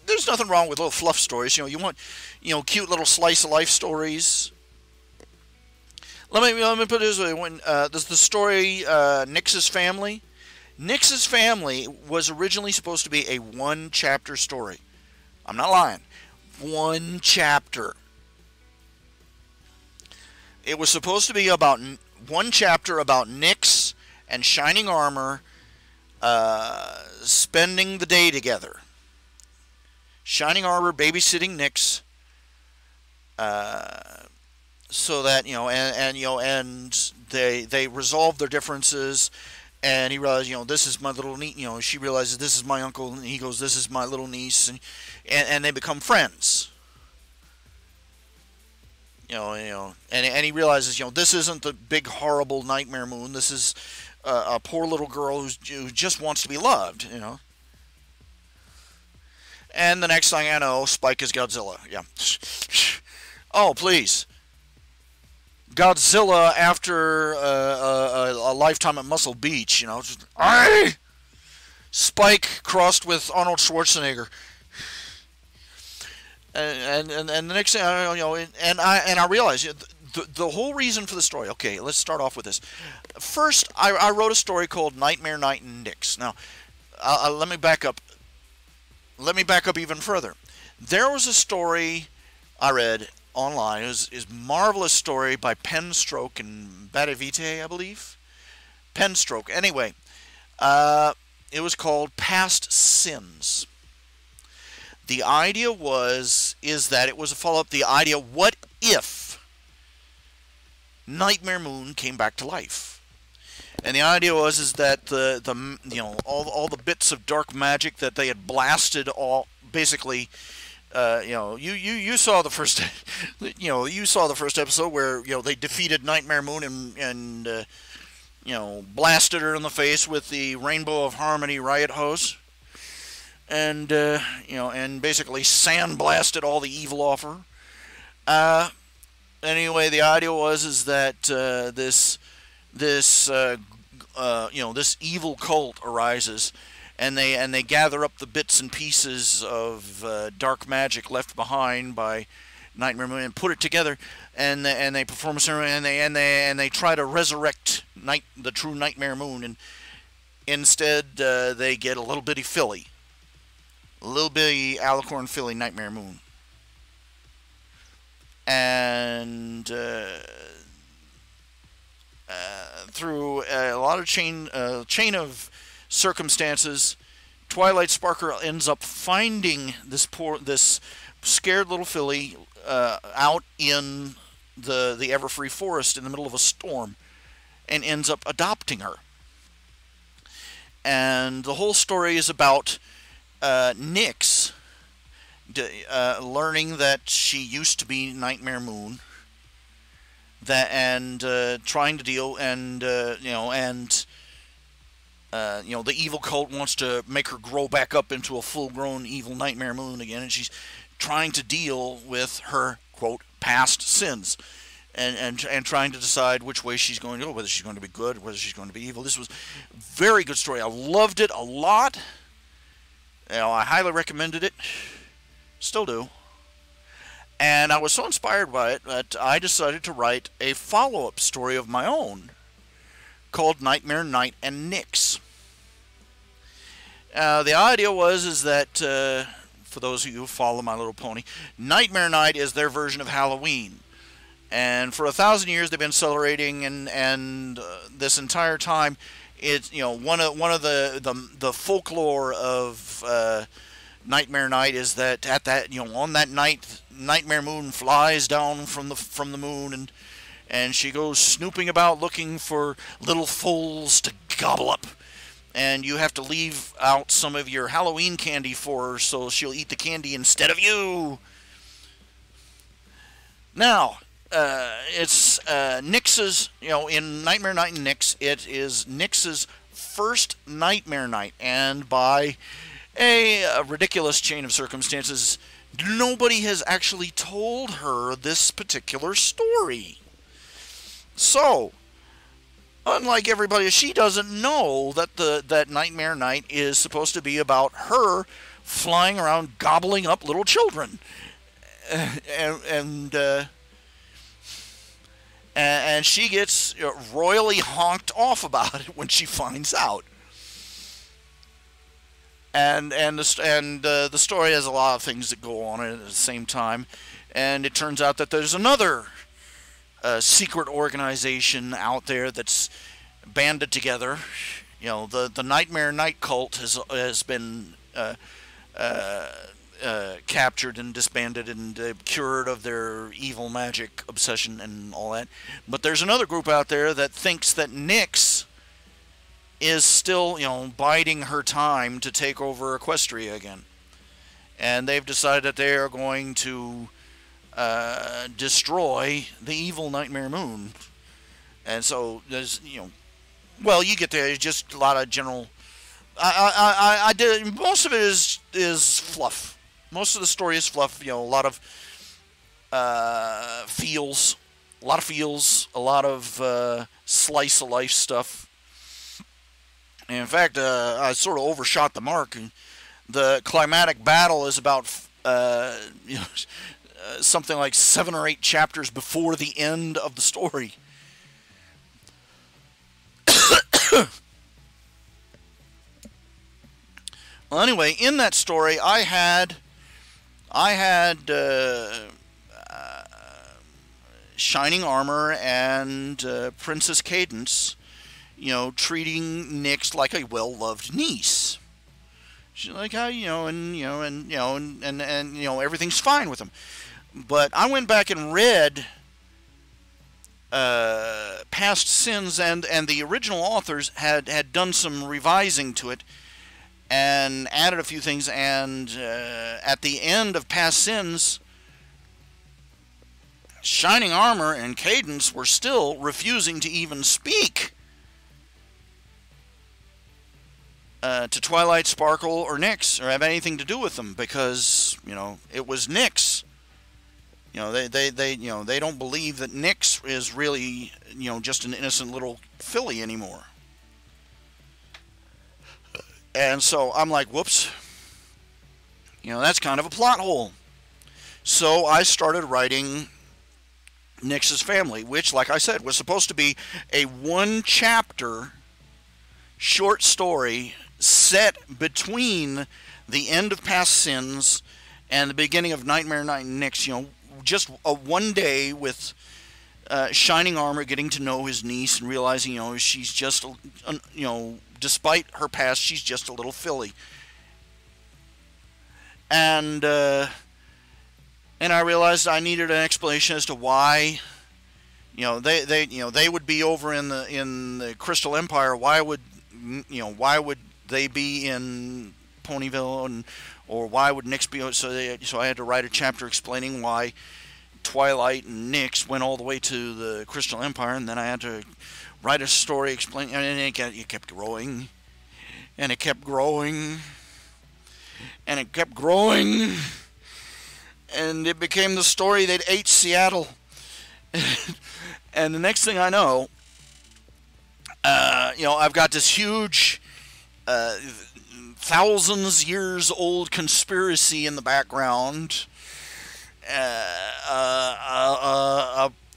there's nothing wrong with little fluff stories. You want, cute little slice of life stories. Let me put it this way: when the story Nix's family, Nix's family was originally supposed to be a one-chapter story. I'm not lying. One chapter. It was supposed to be about one chapter about Nix and Shining Armor spending the day together. Shining Armor babysitting Nix, so that and they resolve their differences. And he realized, this is my little niece. She realizes this is my uncle, and he goes, this is my little niece, and they become friends. And he realizes, this isn't the big horrible Nightmare Moon. This is a poor little girl who just wants to be loved. And the next thing I know, Spike is Godzilla. Yeah. Oh, please. Godzilla after a lifetime at Muscle Beach, just, Spike crossed with Arnold Schwarzenegger, and the next thing I realized the whole reason for the story. Okay, let's start off with this. First, I wrote a story called Nightmare Night and Nix. Now, let me back up. Let me back up even further. There was a story I read online. It was a marvelous story by Penstroke and Batavite, I believe. Penstroke. Anyway, it was called Past Sins. The idea is that it was a follow-up. The idea, what if Nightmare Moon came back to life? And the idea is that all the bits of dark magic that they had blasted all basically. You saw the first, you saw the first episode where they defeated Nightmare Moon and blasted her in the face with the Rainbow of Harmony riot hose, and and basically sandblasted all the evil off her. Anyway, the idea is that this evil cult arises. And they gather up the bits and pieces of dark magic left behind by Nightmare Moon and put it together, and they perform a ceremony, and they try to resurrect the true Nightmare Moon, and instead they get a little bitty filly, alicorn filly Nightmare Moon, and through a lot of chain of circumstances, Twilight Sparkle ends up finding this scared little filly out in the Everfree Forest in the middle of a storm, and ends up adopting her. And the whole story is about Nix learning that she used to be Nightmare Moon, and trying to deal the evil cult wants to make her grow back up into a full-grown evil Nightmare Moon again, and she's trying to deal with her, quote, past sins, and trying to decide which way she's going to go, whether she's going to be good, whether she's going to be evil. This was a very good story. I loved it a lot. I highly recommended it. Still do. And I was so inspired by it that I decided to write a follow-up story of my own called Nightmare Night and Nix. The idea is that, for those of you who follow My Little Pony, Nightmare Night is their version of Halloween. And for 1,000 years they've been celebrating, and this entire time, it's one of the folklore of Nightmare Night is that at that on that night, Nightmare Moon flies down from the moon, and she goes snooping about looking for little foals to gobble up. And you have to leave out some of your Halloween candy for her so she'll eat the candy instead of you. Now, it's Nix's, in Nightmare Night and Nix, it is Nix's first Nightmare Night. And by a ridiculous chain of circumstances, nobody has actually told her this particular story. So, unlike everybody, she doesn't know that that Nightmare Night is supposed to be about her flying around gobbling up little children, and she gets royally honked off about it when she finds out. the story has a lot of things that go on at the same time, and it turns out that there's another secret organization out there that's banded together. You know, the Nightmare Night cult has been captured and disbanded and cured of their evil magic obsession and all that. But there's another group out there that thinks that Nyx is still, you know, biding her time to take over Equestria again. And they've decided that they are going to destroy the evil Nightmare Moon. And so there's, you know, well, you get there. It's just a lot of general. I did most of it is fluff. Most of the story is fluff. You know, a lot of feels, a lot of slice of life stuff. And in fact, I sort of overshot the mark. The climatic battle is about something like 7 or 8 chapters before the end of the story. Well, anyway, in that story, I had Shining Armor and Princess Cadence, you know, treating Nyx like a well-loved niece. She's like, how, and everything's fine with them. But I went back and read Past Sins, and the original authors had done some revising to it and added a few things, and at the end of Past Sins, Shining Armor and Cadence were still refusing to even speak to Twilight Sparkle or Nyx, or have anything to do with them, because, you know, it was Nyx. You know, they don't believe that Nyx is really, you know, just an innocent little filly anymore. And so I'm like, whoops. You know, that's kind of a plot hole. So I started writing Nyx's family, which, like I said, was supposed to be a 1-chapter short story set between the end of Past Sins and the beginning of Nightmare Night and Nyx. You know, just a one day with Shining Armor getting to know his niece and realizing, you know, she's just, you know, despite her past, she's just a little filly. And I realized I needed an explanation as to why, you know, they would be over in the Crystal Empire. Why would they be in Ponyville, or why would Nyx be? So I had to write a chapter explaining why Twilight and Nyx went all the way to the Crystal Empire, and then I had to write a story explaining, and it kept growing, and it kept growing, and it kept growing, and it became the story that ate Seattle. And the next thing I know, you know, I've got this huge, thousands years old conspiracy in the background.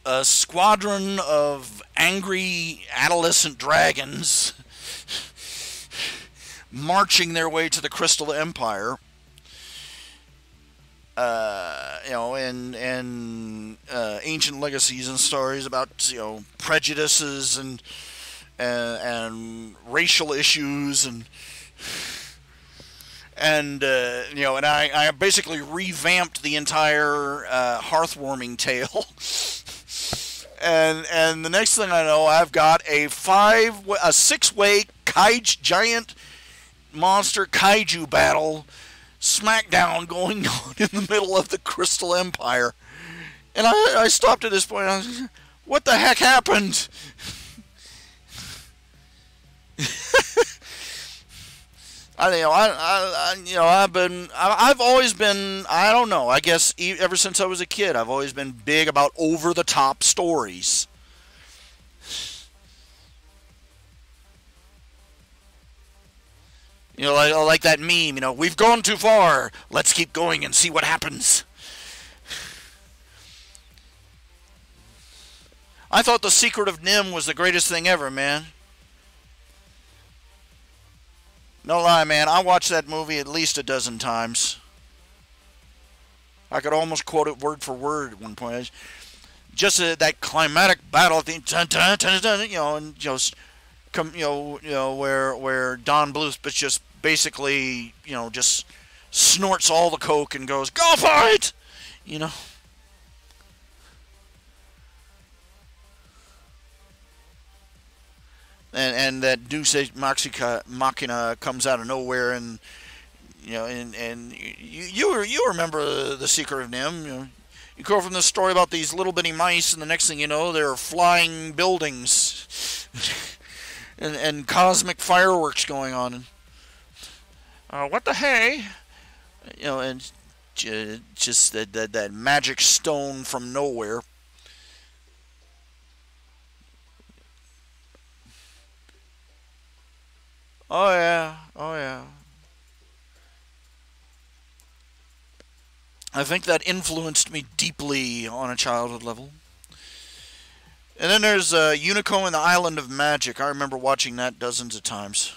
A squadron of angry adolescent dragons marching their way to the Crystal Empire. You know, and ancient legacies and stories about, you know, prejudices and racial issues and you know, and I basically revamped the entire hearthwarming tale. and the next thing I know, I've got a 6-way giant monster kaiju battle smackdown going on in the middle of the Crystal Empire. And I stopped at this point. I was, what the heck happened? I've always been, I don't know, I guess ever since I was a kid, I've always been big about over-the-top stories. You know, like that meme, you know, we've gone too far, let's keep going and see what happens. I thought The Secret of Nim was the greatest thing ever, man. No lie, man. I watched that movie at least a dozen times. I could almost quote it word for word at one point. Just that climatic battle at the and just come, where Don Bluth just basically, just snorts all the coke and goes, "Go for it," you know. And that Deus Machina comes out of nowhere, and you remember the Secret of Nim. You go from the story about these little bitty mice, and the next thing you know, they're flying buildings, and cosmic fireworks going on. And, what the hey? And just that magic stone from nowhere. Oh yeah, oh yeah. I think that influenced me deeply on a childhood level. And then there's Unico and the Island of Magic. I remember watching that dozens of times.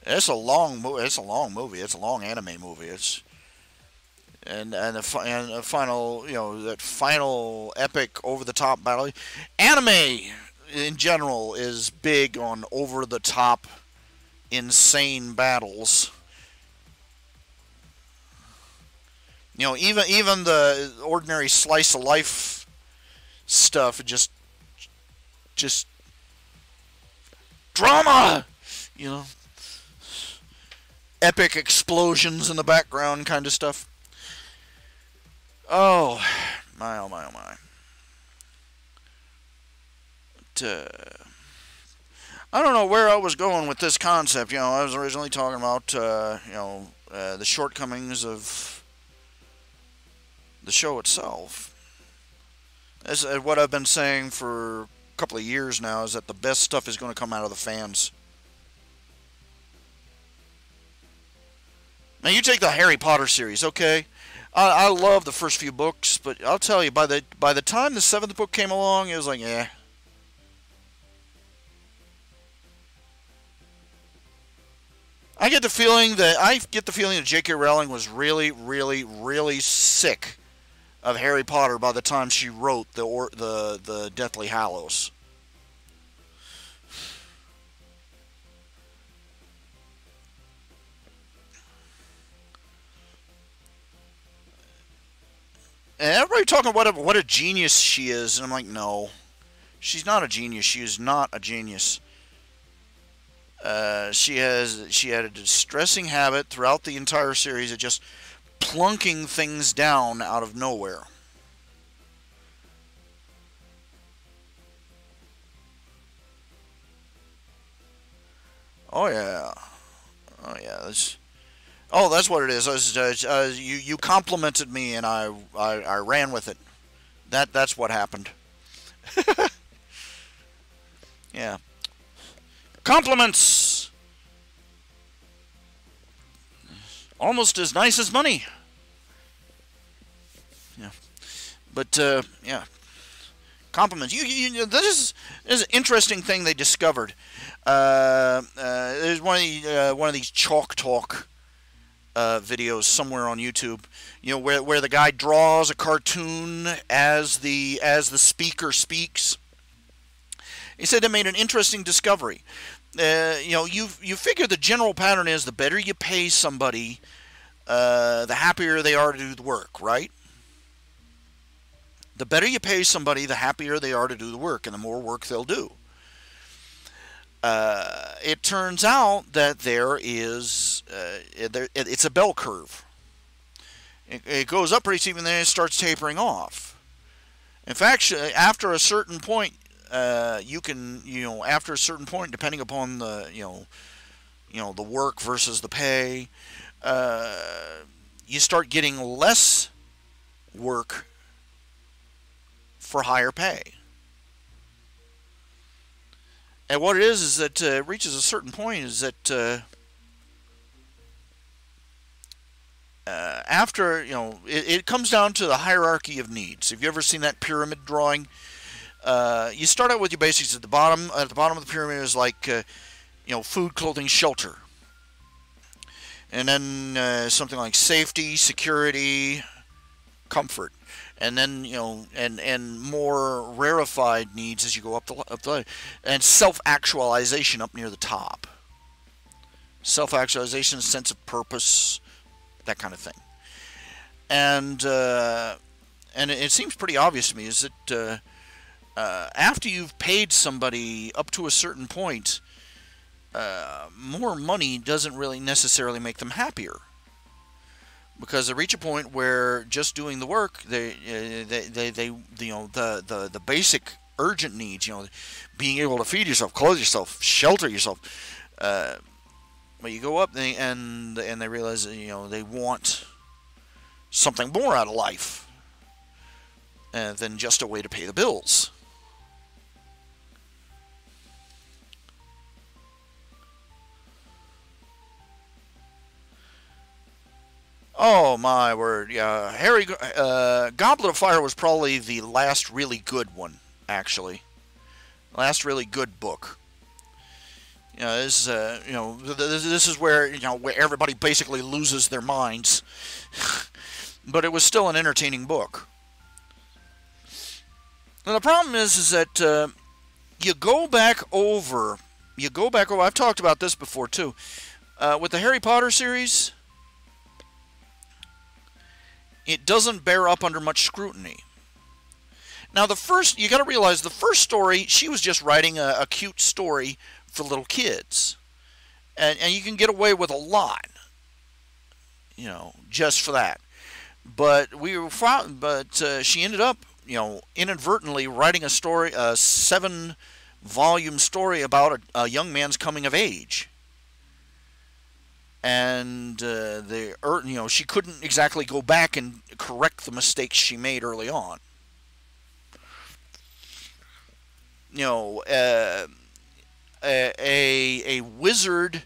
It's a long movie. It's a long movie. It's a long anime movie. And the final, that final epic over the top battle. Anime in general is big on over the top, insane battles. Even the ordinary slice of life stuff, just drama, epic explosions in the background kind of stuff. Oh my, oh my, oh my. I don't know where I was going with this concept. I was originally talking about the shortcomings of the show itself. As what I've been saying for a couple of years now is that the best stuff is going to come out of the fans. Now you take the Harry Potter series, okay? I love the first few books, but I'll tell you, by the time the seventh book came along, it was like, eh. I get the feeling that J.K. Rowling was really, really, really sick of Harry Potter by the time she wrote the Deathly Hallows. And everybody talking what a genius she is, and I'm like, no, she's not a genius. She is not a genius. She had a distressing habit throughout the entire series of just plunking things down out of nowhere. Oh yeah, oh yeah. That's what it is. You complimented me, and I ran with it. That's what happened. Yeah. Compliments! Almost as nice as money. Yeah. But, yeah. Compliments. This is an interesting thing they discovered. There's one of these chalk talk videos somewhere on YouTube. Where the guy draws a cartoon as the speaker speaks. He said they made an interesting discovery. You figure the general pattern is the better you pay somebody, the happier they are to do the work, right? The better you pay somebody, the happier they are to do the work, and the more work they'll do. It turns out that it's a bell curve. It goes up pretty steep, and then it starts tapering off. In fact, after a certain point, after a certain point, depending upon the the work versus the pay, you start getting less work for higher pay. And what it is that it reaches a certain point is that after it comes down to the hierarchy of needs. Have you ever seen that pyramid drawing? You start out with your basics at the bottom. At the bottom of the pyramid is like food, clothing, shelter. And then something like safety, security, comfort. And then, and more rarefied needs as you go up the and self-actualization up near the top. Self-actualization, sense of purpose, that kind of thing. And it seems pretty obvious to me is that after you've paid somebody up to a certain point, more money doesn't really necessarily make them happier, because they reach a point where just doing the work, the basic urgent needs, being able to feed yourself, clothe yourself, shelter yourself. But you go up and they realize that, they want something more out of life than just a way to pay the bills. Oh my word! Yeah, Goblet of Fire was probably the last really good one, actually. Last really good book. This is where where everybody basically loses their minds, but it was still an entertaining book. Now the problem is that you go back over. I've talked about this before too, with the Harry Potter series. It doesn't bear up under much scrutiny. Now, you got to realize the first story, she was just writing a cute story for little kids. And you can get away with a lot, just for that. But she ended up, inadvertently writing a story, a 7-volume story about a young man's coming of age. And she couldn't exactly go back and correct the mistakes she made early on. A wizard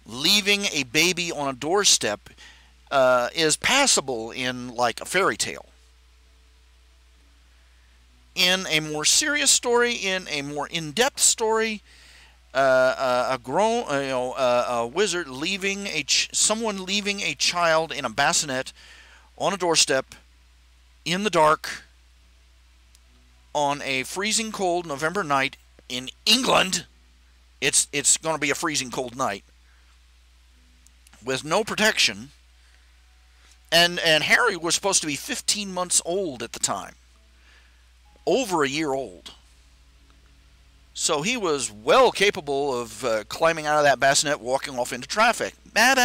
leaving a baby on a doorstep is passable in like a fairy tale. In a more serious story, in a more in-depth story, a wizard leaving someone leaving a child in a bassinet on a doorstep in the dark on a freezing cold November night in England. It's going to be a freezing cold night with no protection, and Harry was supposed to be 15 months old at the time, over a year old. So he was well capable of climbing out of that bassinet, walking off into traffic. That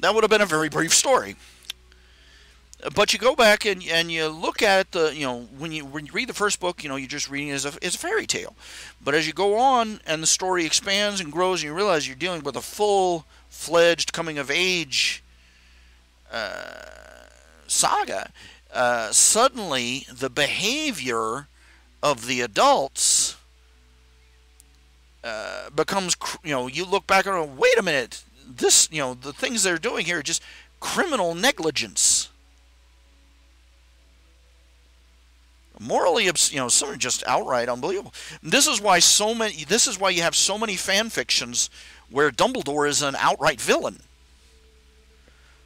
would have been a very brief story. But you go back and you look at it, when you read the first book, you're just reading it as a fairy tale. But as you go on and the story expands and grows, and you realize you're dealing with a full-fledged coming-of-age saga, suddenly the behavior of the adults becomes, you look back and go, wait a minute, this, the things they're doing here are just criminal negligence. Morally, some are just outright unbelievable. This is why you have so many fan fictions where Dumbledore is an outright villain.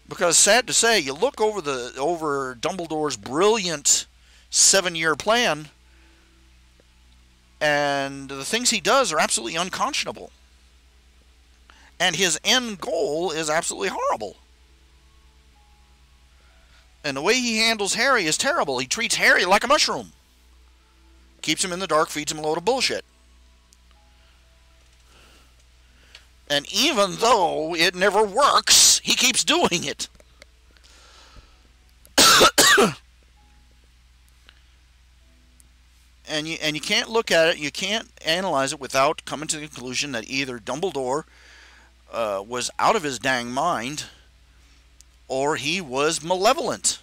Because sad to say, you look over Dumbledore's brilliant 7-year plan, and the things he does are absolutely unconscionable. And his end goal is absolutely horrible. And the way he handles Harry is terrible. He treats Harry like a mushroom. Keeps him in the dark, feeds him a load of bullshit. And even though it never works, he keeps doing it. And you can't look at it, you can't analyze it without coming to the conclusion that either Dumbledore was out of his dang mind, or he was malevolent.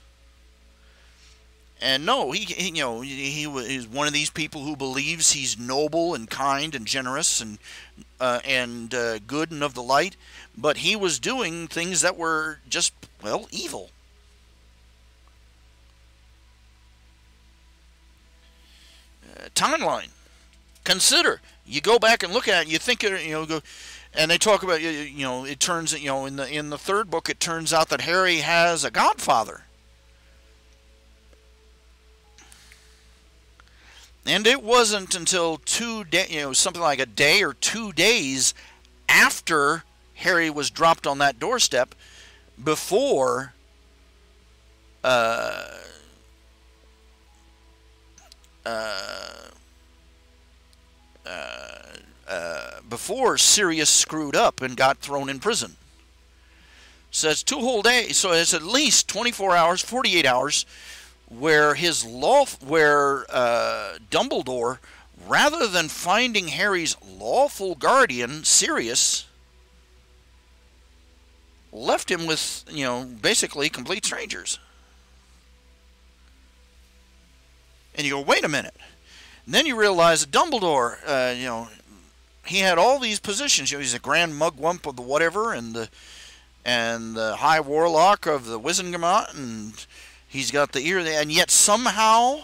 And no, he was one of these people who believes he's noble and kind and generous and good and of the light, but he was doing things that were just, well, evil. timeline. Consider. You go back and look at it, you think, go, and they talk about, it turns, in the third book, it turns out that Harry has a godfather. And it wasn't until something like a day or 2 days after Harry was dropped on that doorstep before before Sirius screwed up and got thrown in prison. So it's 2 whole days. So it's at least 24 hours, 48 hours, where Dumbledore, rather than finding Harry's lawful guardian, Sirius, left him with, basically complete strangers. And you go, wait a minute. And then you realize that Dumbledore, he had all these positions. He's a Grand Mugwump of the whatever, and the High Warlock of the Wizengamot, and he's got the ear, and yet somehow,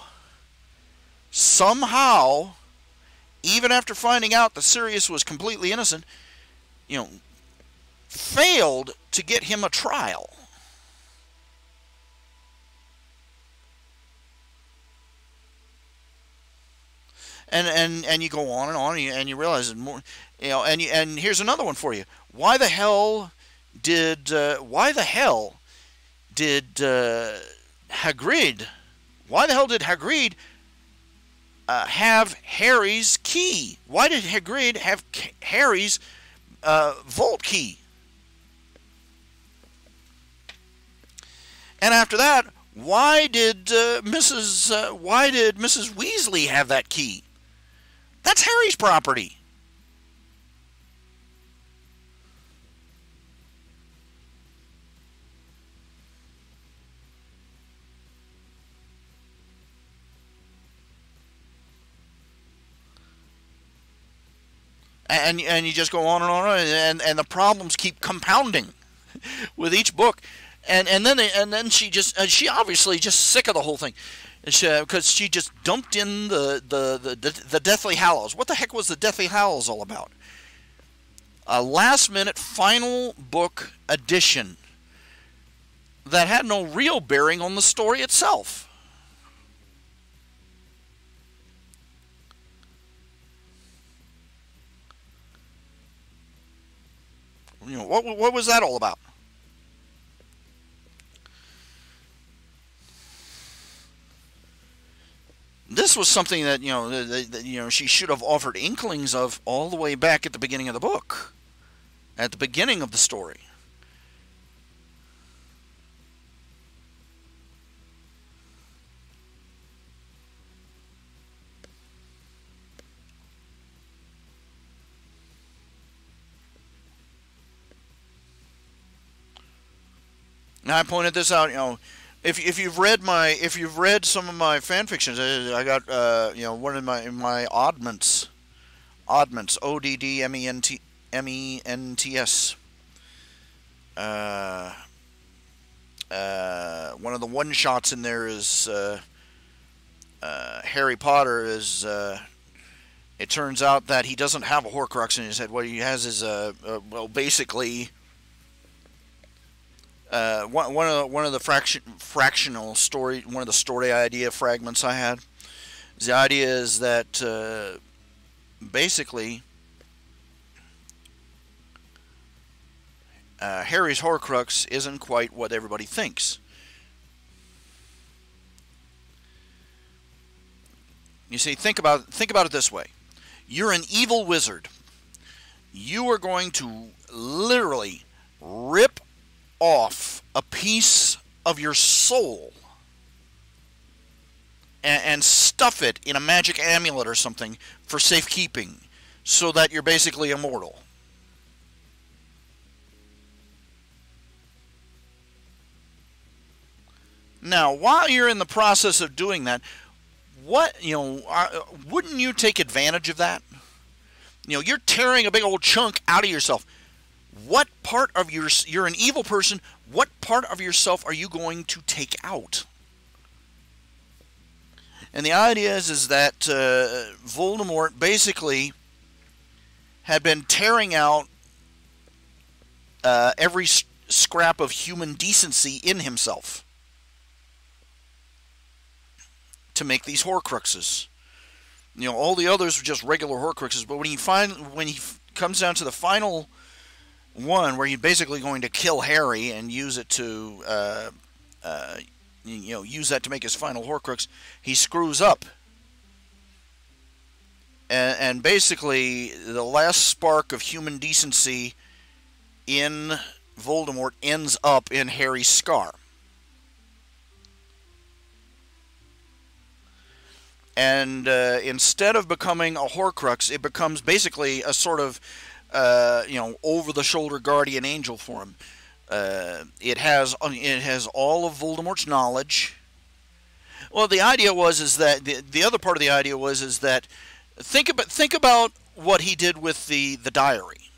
even after finding out that Sirius was completely innocent, failed to get him a trial. And you go on, and you realize more, and here's another one for you. Why the hell did Hagrid have Harry's key? Why did Hagrid have Harry's vault key? And after that, why did Mrs. Weasley have that key? That's Harry's property. And you just go on and on, and the problems keep compounding with each book. And then she obviously just sick of the whole thing, because she just dumped in the Deathly Hallows. What the heck was the Deathly Hallows all about? A last-minute final book addition that had no real bearing on the story itself. What was that all about? This was something that she should have offered inklings of all the way back at the beginning of the book, at the beginning of the story. Now I pointed this out, if you've read some of my fan fictions, I got one of my oddments, ODDMENTS. One of the one shots in there is Harry Potter is. It turns out that he doesn't have a Horcrux in his head. What he has is basically. One of the fractional story, one of the story idea fragments I had, the idea is that basically Harry's Horcrux isn't quite what everybody thinks. You see, think about it this way: you're an evil wizard. You are going to literally rip off a piece of your soul and stuff it in a magic amulet or something for safekeeping, so that you're basically immortal. Now, while you're in the process of doing that, wouldn't you take advantage of that? You're tearing a big old chunk out of yourself. What part of you're an evil person, what part of yourself are you going to take out? And the idea is that Voldemort basically had been tearing out every scrap of human decency in himself to make these Horcruxes. You know, all the others were just regular Horcruxes, but when he comes down to the final one, where he's basically going to kill Harry and use it to, use that to make his final Horcrux, he screws up, and basically the last spark of human decency in Voldemort ends up in Harry's scar. And instead of becoming a Horcrux, it becomes basically a sort of, over-the-shoulder guardian angel for him. It has all of Voldemort's knowledge. Well, the idea is that the other part of the idea is that think about what he did with the diary.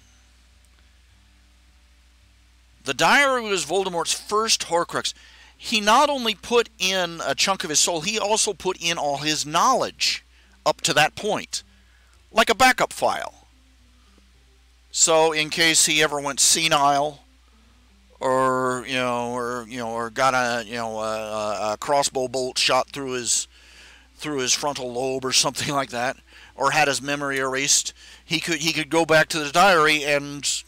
The diary was Voldemort's first Horcrux. He not only put in a chunk of his soul, he also put in all his knowledge up to that point, like a backup file. So in case he ever went senile, or got a crossbow bolt shot through his frontal lobe or something like that, or had his memory erased, he could go back to the diary and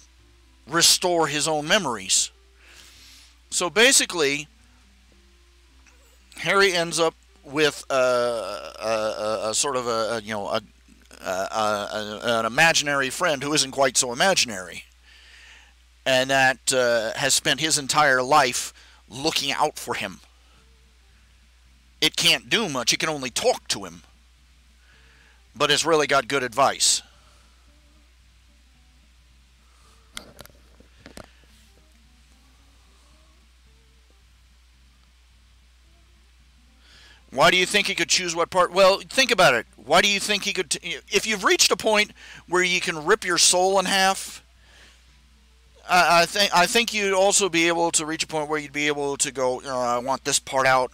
restore his own memories. So basically, Harry ends up with a sort of an imaginary friend who isn't quite so imaginary, and that has spent his entire life looking out for him. It can't do much. It can only talk to him, but it's really got good advice. Why do you think he could choose what part? Well, think about it. Why do you think he could... if you've reached a point where you can rip your soul in half, I think you'd also be able to reach a point where you'd be able to go, I want this part out.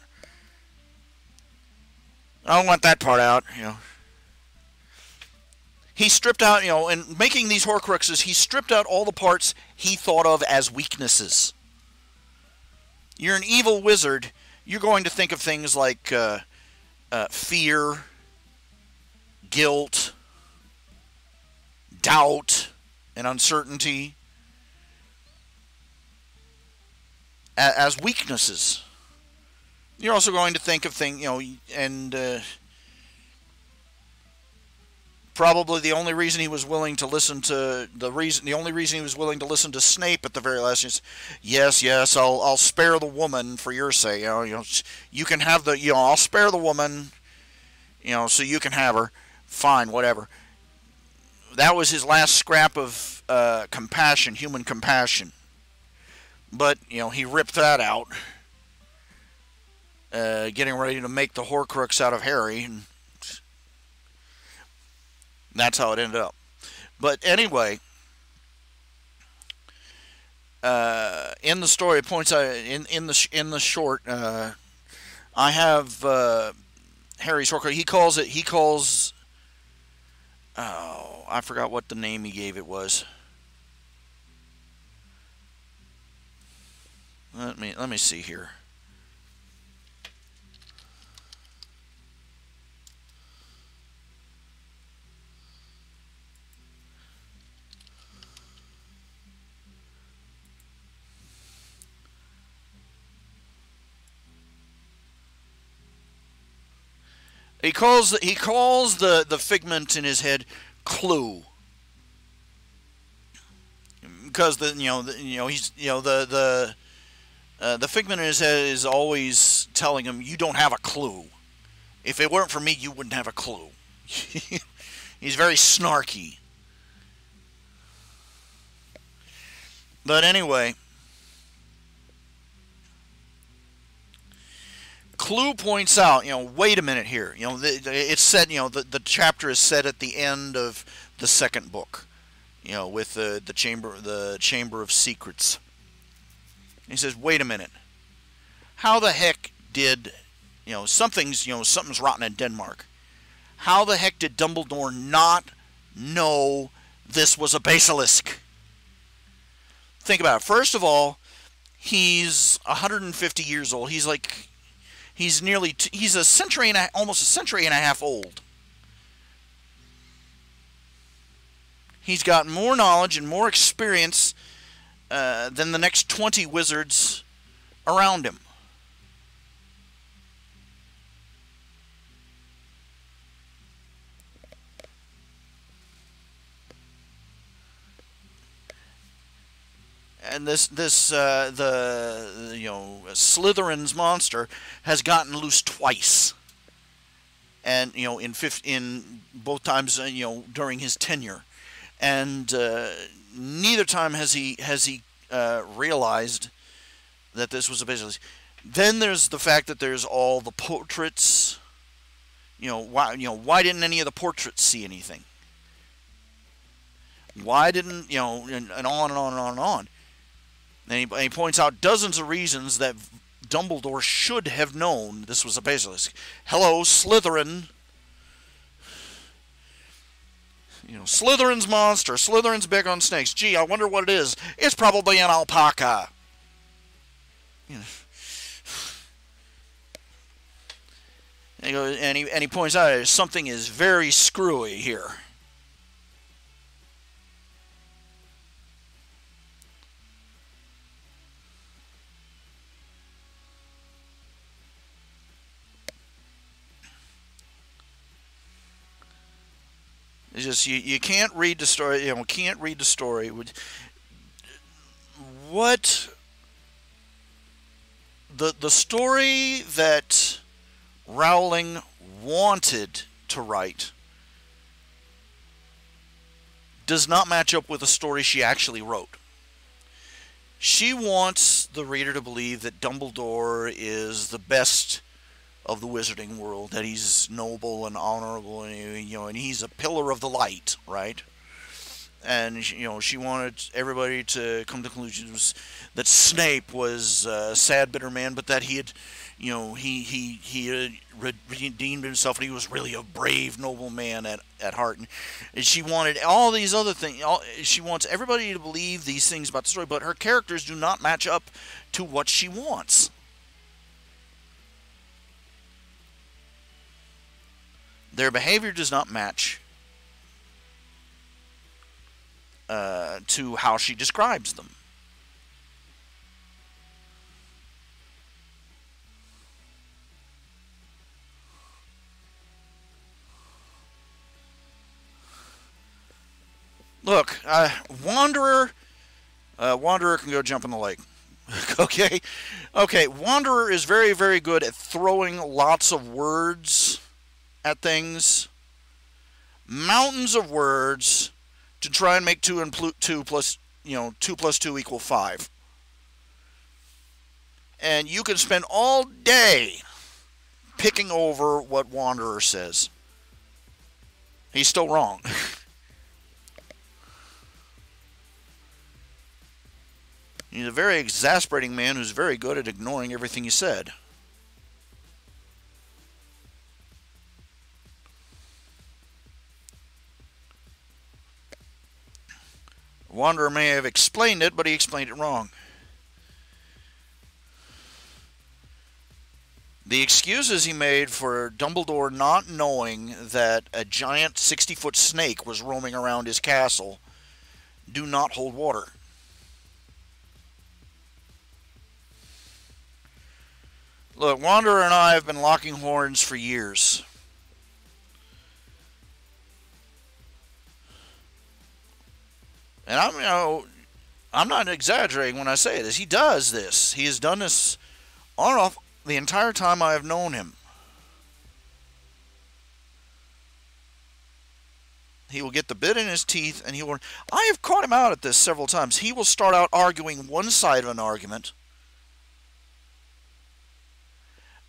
I don't want that part out, He stripped out, in making these Horcruxes, he stripped out all the parts he thought of as weaknesses. You're an evil wizard. You're going to think of things like fear, guilt, doubt, and uncertainty as weaknesses. You're also going to think of things, and probably the only reason he was willing to listen to the only reason he was willing to listen to Snape at the very last is, yes, I'll spare the woman for your sake. You can have the, I'll spare the woman, so you can have her. Fine, whatever. That was his last scrap of compassion, human compassion. But he ripped that out, getting ready to make the Horcrux out of Harry. And that's how it ended up. But anyway, in the story, it points out in the short, I have Harry's Horcrux. He calls. Oh, I forgot what the name he gave it was. Let me see here. He calls the figment in his head Clue, because the figment in his head is always telling him, you don't have a clue. If it weren't for me, you wouldn't have a clue. He's very snarky. But anyway, Clue points out, wait a minute here. It's said, the chapter is set at the end of the second book, with the Chamber of Secrets. He says, wait a minute. How the heck did something's rotten in Denmark. How the heck did Dumbledore not know this was a basilisk? Think about it. First of all, he's 150 years old. He's a century and almost a century and a half old. He's got more knowledge and more experience than the next 20 wizards around him. And Slytherin's monster has gotten loose twice, and in both times during his tenure, and neither time has he realized that this was a basilisk. Then there's the fact that there's all the portraits. Why didn't any of the portraits see anything? Why didn't and on and on and on and on. And he points out dozens of reasons that Dumbledore should have known this was a basilisk. Hello, Slytherin. Slytherin's monster. Slytherin's big on snakes. Gee, I wonder what it is. It's probably an alpaca. And he points out that something is very screwy here. It's just you can't read the story. Can't read the story. What the story that Rowling wanted to write does not match up with the story she actually wrote. She wants the reader to believe that Dumbledore is the best of the wizarding world, that he's noble and honorable, and he's a pillar of the light, right? And she wanted everybody to come to conclusions that Snape was a sad, bitter man, but that he had, he redeemed himself, and he was really a brave, noble man at heart. And she wanted all these other things. She wants everybody to believe these things about the story, but her characters do not match up to what she wants. Their behavior does not match to how she describes them. Look, Wanderer can go jump in the lake. Okay? Okay, Wanderer is very, very good at throwing lots of words at things. Mountains of words to try and make 2 plus 2 equal 5. And you can spend all day picking over what Wanderer says. He's still wrong. He's a very exasperating man who's very good at ignoring everything you said. Wanderer may have explained it, but he explained it wrong. The excuses he made for Dumbledore not knowing that a giant 60-foot snake was roaming around his castle do not hold water. Look, Wanderer and I have been locking horns for years. And I'm not exaggerating when I say this. He does this. He has done this on and off the entire time I have known him. He will get the bit in his teeth, and he will... I have caught him out at this several times. He will start out arguing one side of an argument,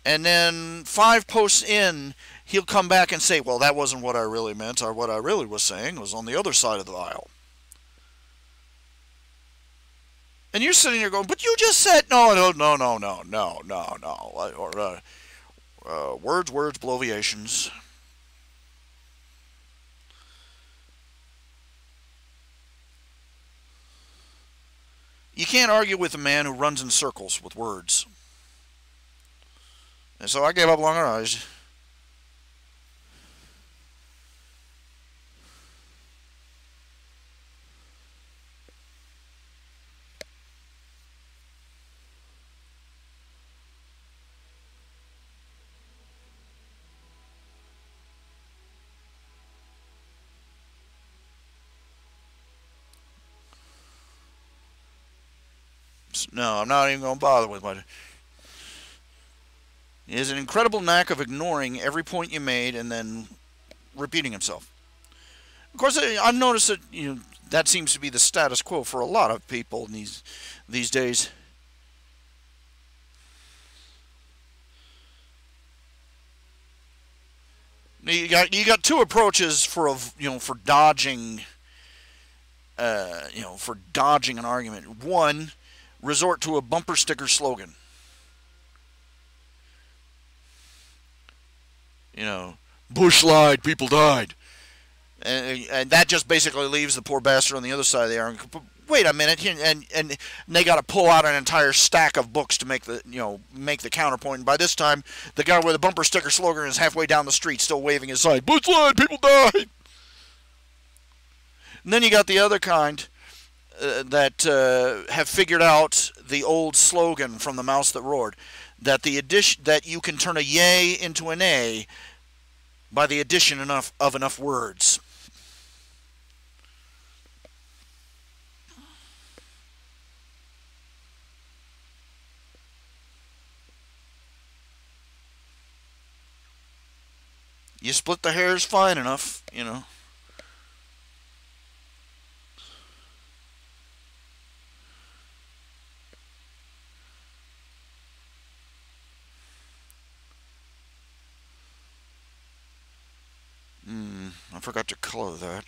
and then 5 posts in, he'll come back and say, well, that wasn't what I really meant, or what I really was saying was on the other side of the aisle. And you're sitting there going, but you just said, no. Words, bloviations. You can't argue with a man who runs in circles with words. And so I gave up long ago. No, I'm not even going to bother with my... He has an incredible knack of ignoring every point you made and then repeating himself. Of course, I've noticed that that seems to be the status quo for a lot of people in these days. You got two approaches for dodging for dodging an argument. One, resort to a bumper sticker slogan. Bush lied, people died. And that just basically leaves the poor bastard on the other side of the argument. Wait a minute, and they got to pull out an entire stack of books to make the counterpoint. And by this time, the guy with the bumper sticker slogan is halfway down the street, still waving his sign. Bush lied, people died. And then you got the other kind that have figured out the old slogan from The Mouse That Roared, that that you can turn a yay into an A by the addition of enough words. You split the hairs fine enough, I forgot to color that.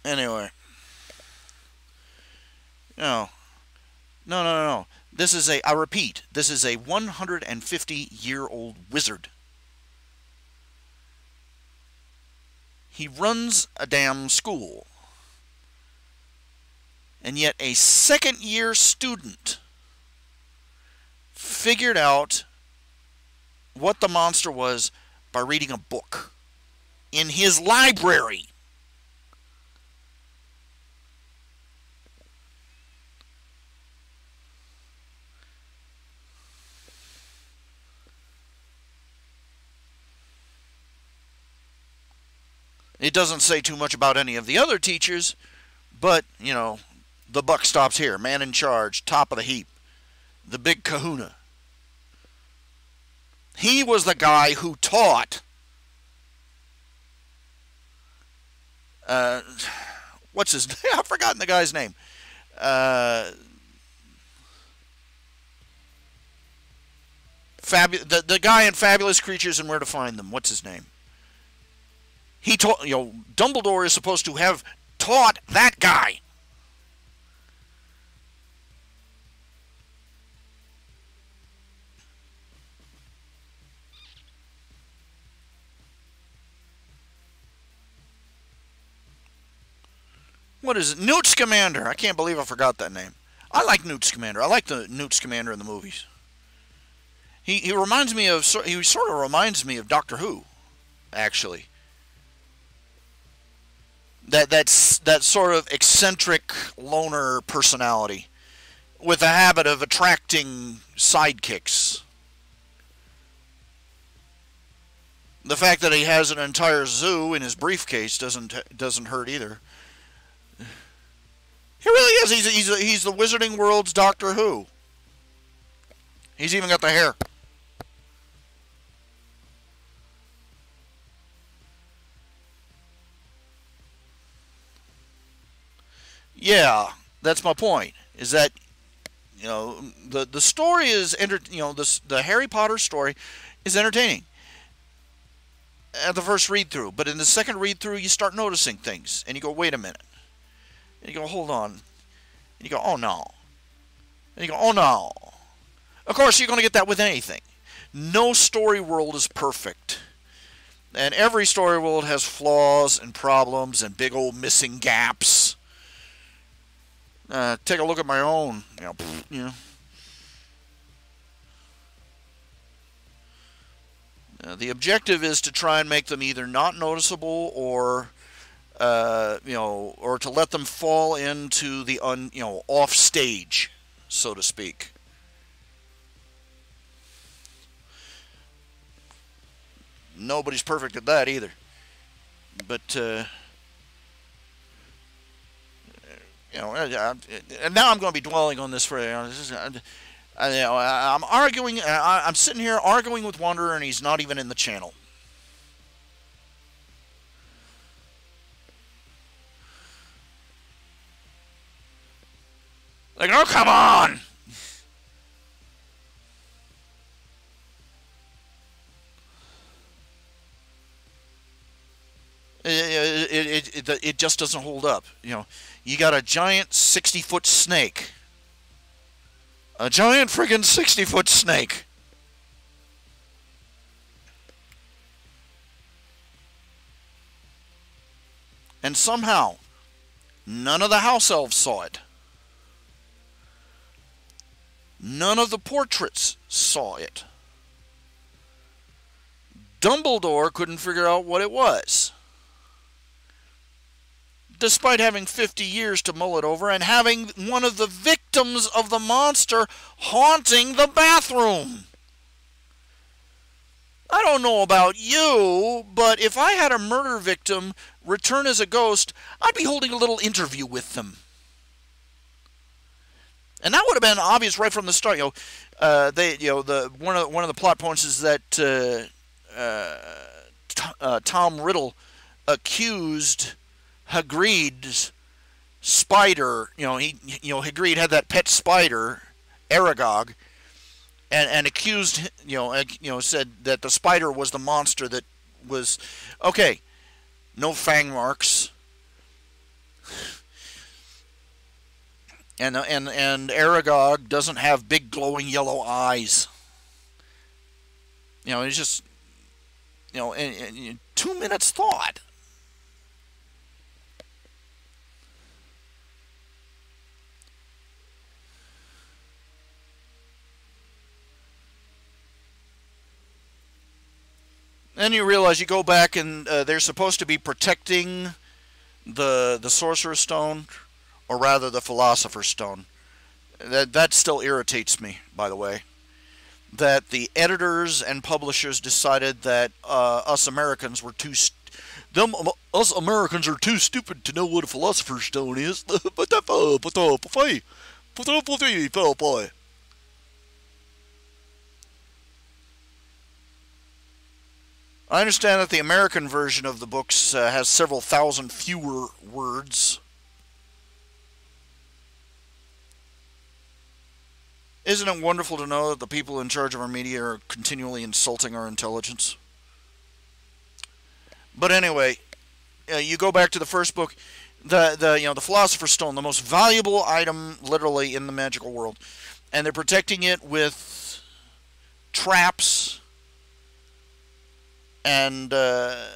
Anyway. No. This is I repeat, this is a 150-year-old wizard. He runs a damn school. And yet a second-year student figured out what the monster was by reading a book in his library. It doesn't say too much about any of the other teachers, but, the buck stops here. Man in charge, top of the heap, the big kahuna. He was the guy who taught what's his name? I've forgotten the guy's name. The guy in Fabulous Creatures and Where to Find Them. What's his name? He taught, Dumbledore is supposed to have taught that guy. What is it? Newt Scamander. I can't believe I forgot that name. I like Newt Scamander. I like the Newt Scamander in the movies. He reminds me of, he sort of reminds me of Doctor Who, actually. That sort of eccentric loner personality with a habit of attracting sidekicks. The fact that he has an entire zoo in his briefcase doesn't hurt either. He really is. He's the Wizarding World's Doctor Who. He's even got the hair. Yeah, that's my point. Is that the story is the Harry Potter story is entertaining at the first read through, but in the second read through you start noticing things and you go, wait a minute. And you go, hold on. And you go, oh no. And you go, oh no. Of course, you're going to get that with anything. No story world is perfect. And every story world has flaws and problems and big old missing gaps. Take a look at my own. The objective is to try and make them either not noticeable or, or to let them fall into the off stage, so to speak. Nobody's perfect at that either. But and now I'm going to be dwelling on this for. I'm arguing. I'm sitting here arguing with Wanderer, and he's not even in the channel. Like, oh, come on! It just doesn't hold up. You got a giant 60-foot snake. A giant friggin' 60-foot snake. And somehow, none of the house elves saw it. None of the portraits saw it. Dumbledore couldn't figure out what it was, despite having 50 years to mull it over and having one of the victims of the monster haunting the bathroom. I don't know about you, but if I had a murder victim return as a ghost, I'd be holding a little interview with them. And that would have been obvious right from the start. One of the plot points is that Tom Riddle accused Hagrid's spider. Hagrid had that pet spider, Aragog, and accused said that the spider was the monster that was okay. No fang marks. And Aragog doesn't have big glowing yellow eyes. It's just in 2 minutes thought. Then you realize you go back and they're supposed to be protecting the Sorcerer's Stone, or rather the Philosopher's Stone. That still irritates me, by the way. That the editors and publishers decided that us Americans are too stupid to know what a Philosopher's Stone is. I understand that the American version of the books has several thousand fewer words. Isn't it wonderful to know that the people in charge of our media are continually insulting our intelligence? But anyway, you go back to the first book, the Philosopher's Stone, the most valuable item literally in the magical world, and they're protecting it with traps. And that's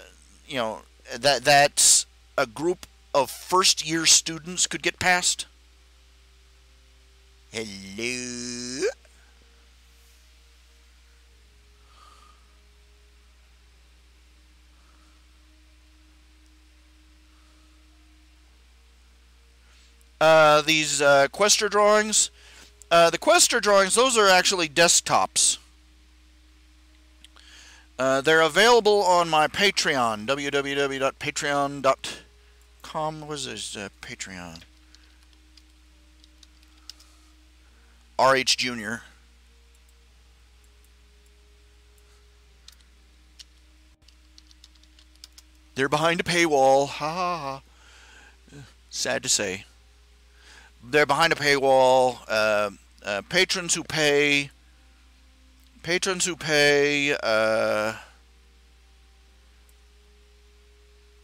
a group of first-year students could get past. Hello. These Quester drawings. The Quester drawings, those are actually desktops. They're available on my Patreon, www.patreon.com. What is this? Patreon. RHJunior. They're behind a paywall. Ha ha ha. Sad to say. They're behind a paywall. Patrons who pay.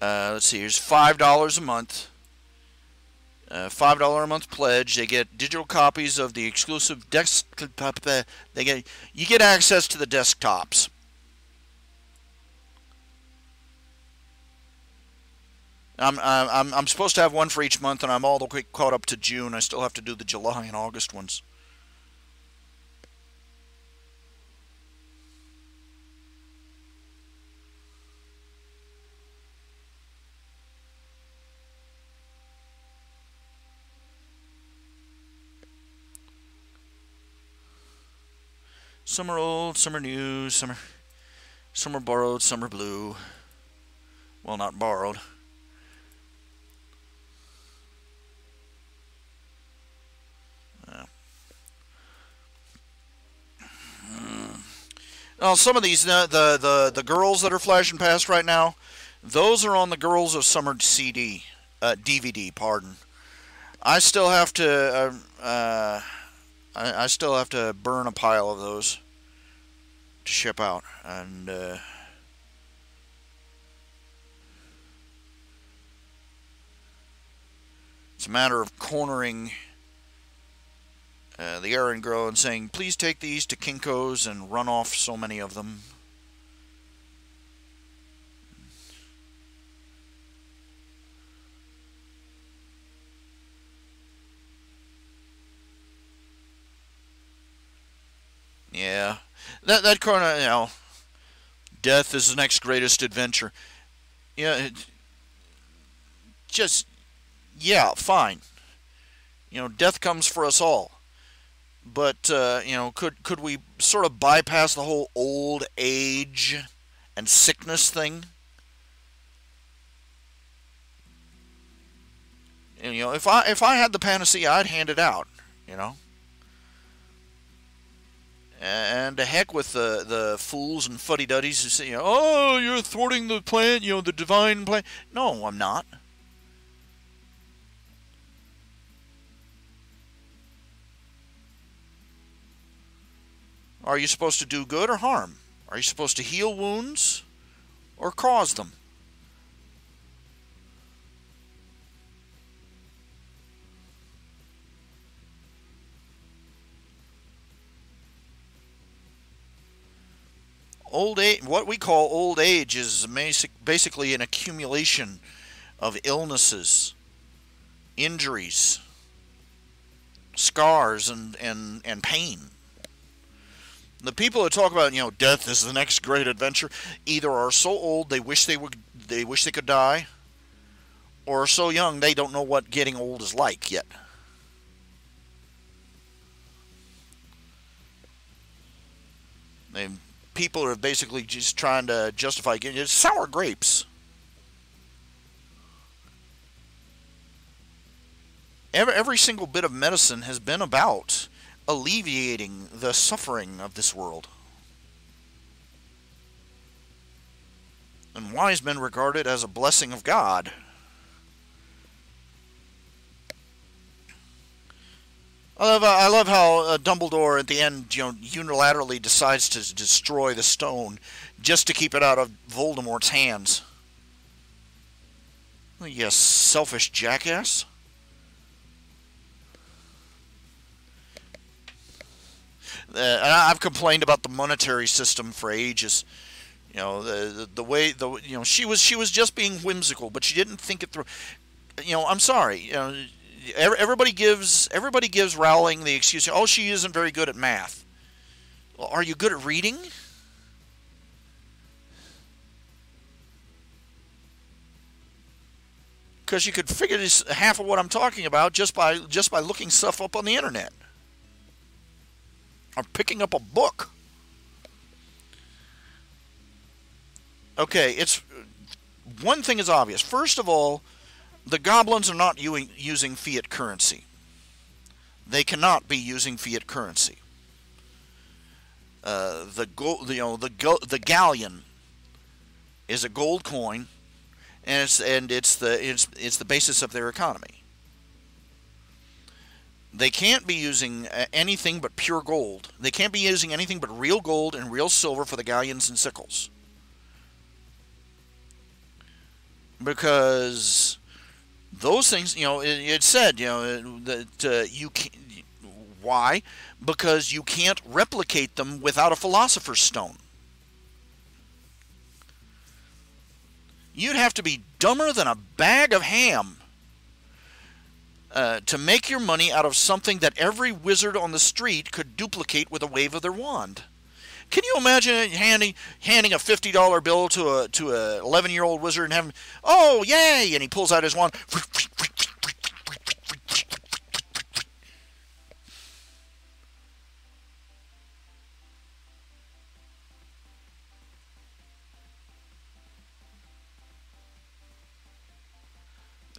Let's see, here's $5 a month. $5 a month pledge. They get digital copies of the exclusive desktop. You get access to the desktops. I'm supposed to have one for each month, and I'm all the way caught up to June. I still have to do the July and August ones. Some are old, some are new, some are borrowed, some are blue. Well, not borrowed. Now, some of these, the girls that are flashing past right now, those are on the Girls of Summer DVD. Pardon. I still have to. I still have to burn a pile of those to ship out, and it's a matter of cornering the errand girl and saying, please take these to Kinko's and run off so many of them. Yeah, that corner, you know, death is the next greatest adventure. Yeah, yeah, fine. You know, death comes for us all. But you know, could we sort of bypass the whole old age and sickness thing? And, you know, if I had the panacea, I'd hand it out. You know. And to heck with the fools and fuddy-duddies who say, you know, oh, you're thwarting the plan, you know, the divine plan. No, I'm not. Are you supposed to do good or harm? Are you supposed to heal wounds or cause them? Old age, what we call old age, is basically an accumulation of illnesses, injuries, scars, and pain. The people that talk about, you know, death is the next great adventure, either are so old they wish they could die, or are so young they don't know what getting old is like yet. People are basically just trying to justify getting sour grapes. Every single bit of medicine has been about alleviating the suffering of this world. And wise men regard it as a blessing of God. I love how Dumbledore at the end, you know, unilaterally decides to destroy the stone just to keep it out of Voldemort's hands. You selfish jackass. I've complained about the monetary system for ages. You know, the way you know, she was just being whimsical, but she didn't think it through. You know, I'm sorry. You know, everybody gives Rowling the excuse, oh, she isn't very good at math. Well, are you good at reading? Because you could figure this half of what I'm talking about just by looking stuff up on the internet. Or picking up a book. Okay, it's one thing is obvious. First of all, the goblins are not using fiat currency. They cannot be using fiat currency. The galleon is a gold coin, and it's the basis of their economy. They can't be using anything but pure gold. They can't be using anything but real gold and real silver for the galleons and sickles. Because Those things, it said, that you can. Why? Because you can't replicate them without a philosopher's stone. You'd have to be dumber than a bag of ham to make your money out of something that every wizard on the street could duplicate with a wave of their wand. Can you imagine handing a $50 bill to a 11-year-old wizard and having, oh yay, and he pulls out his wand.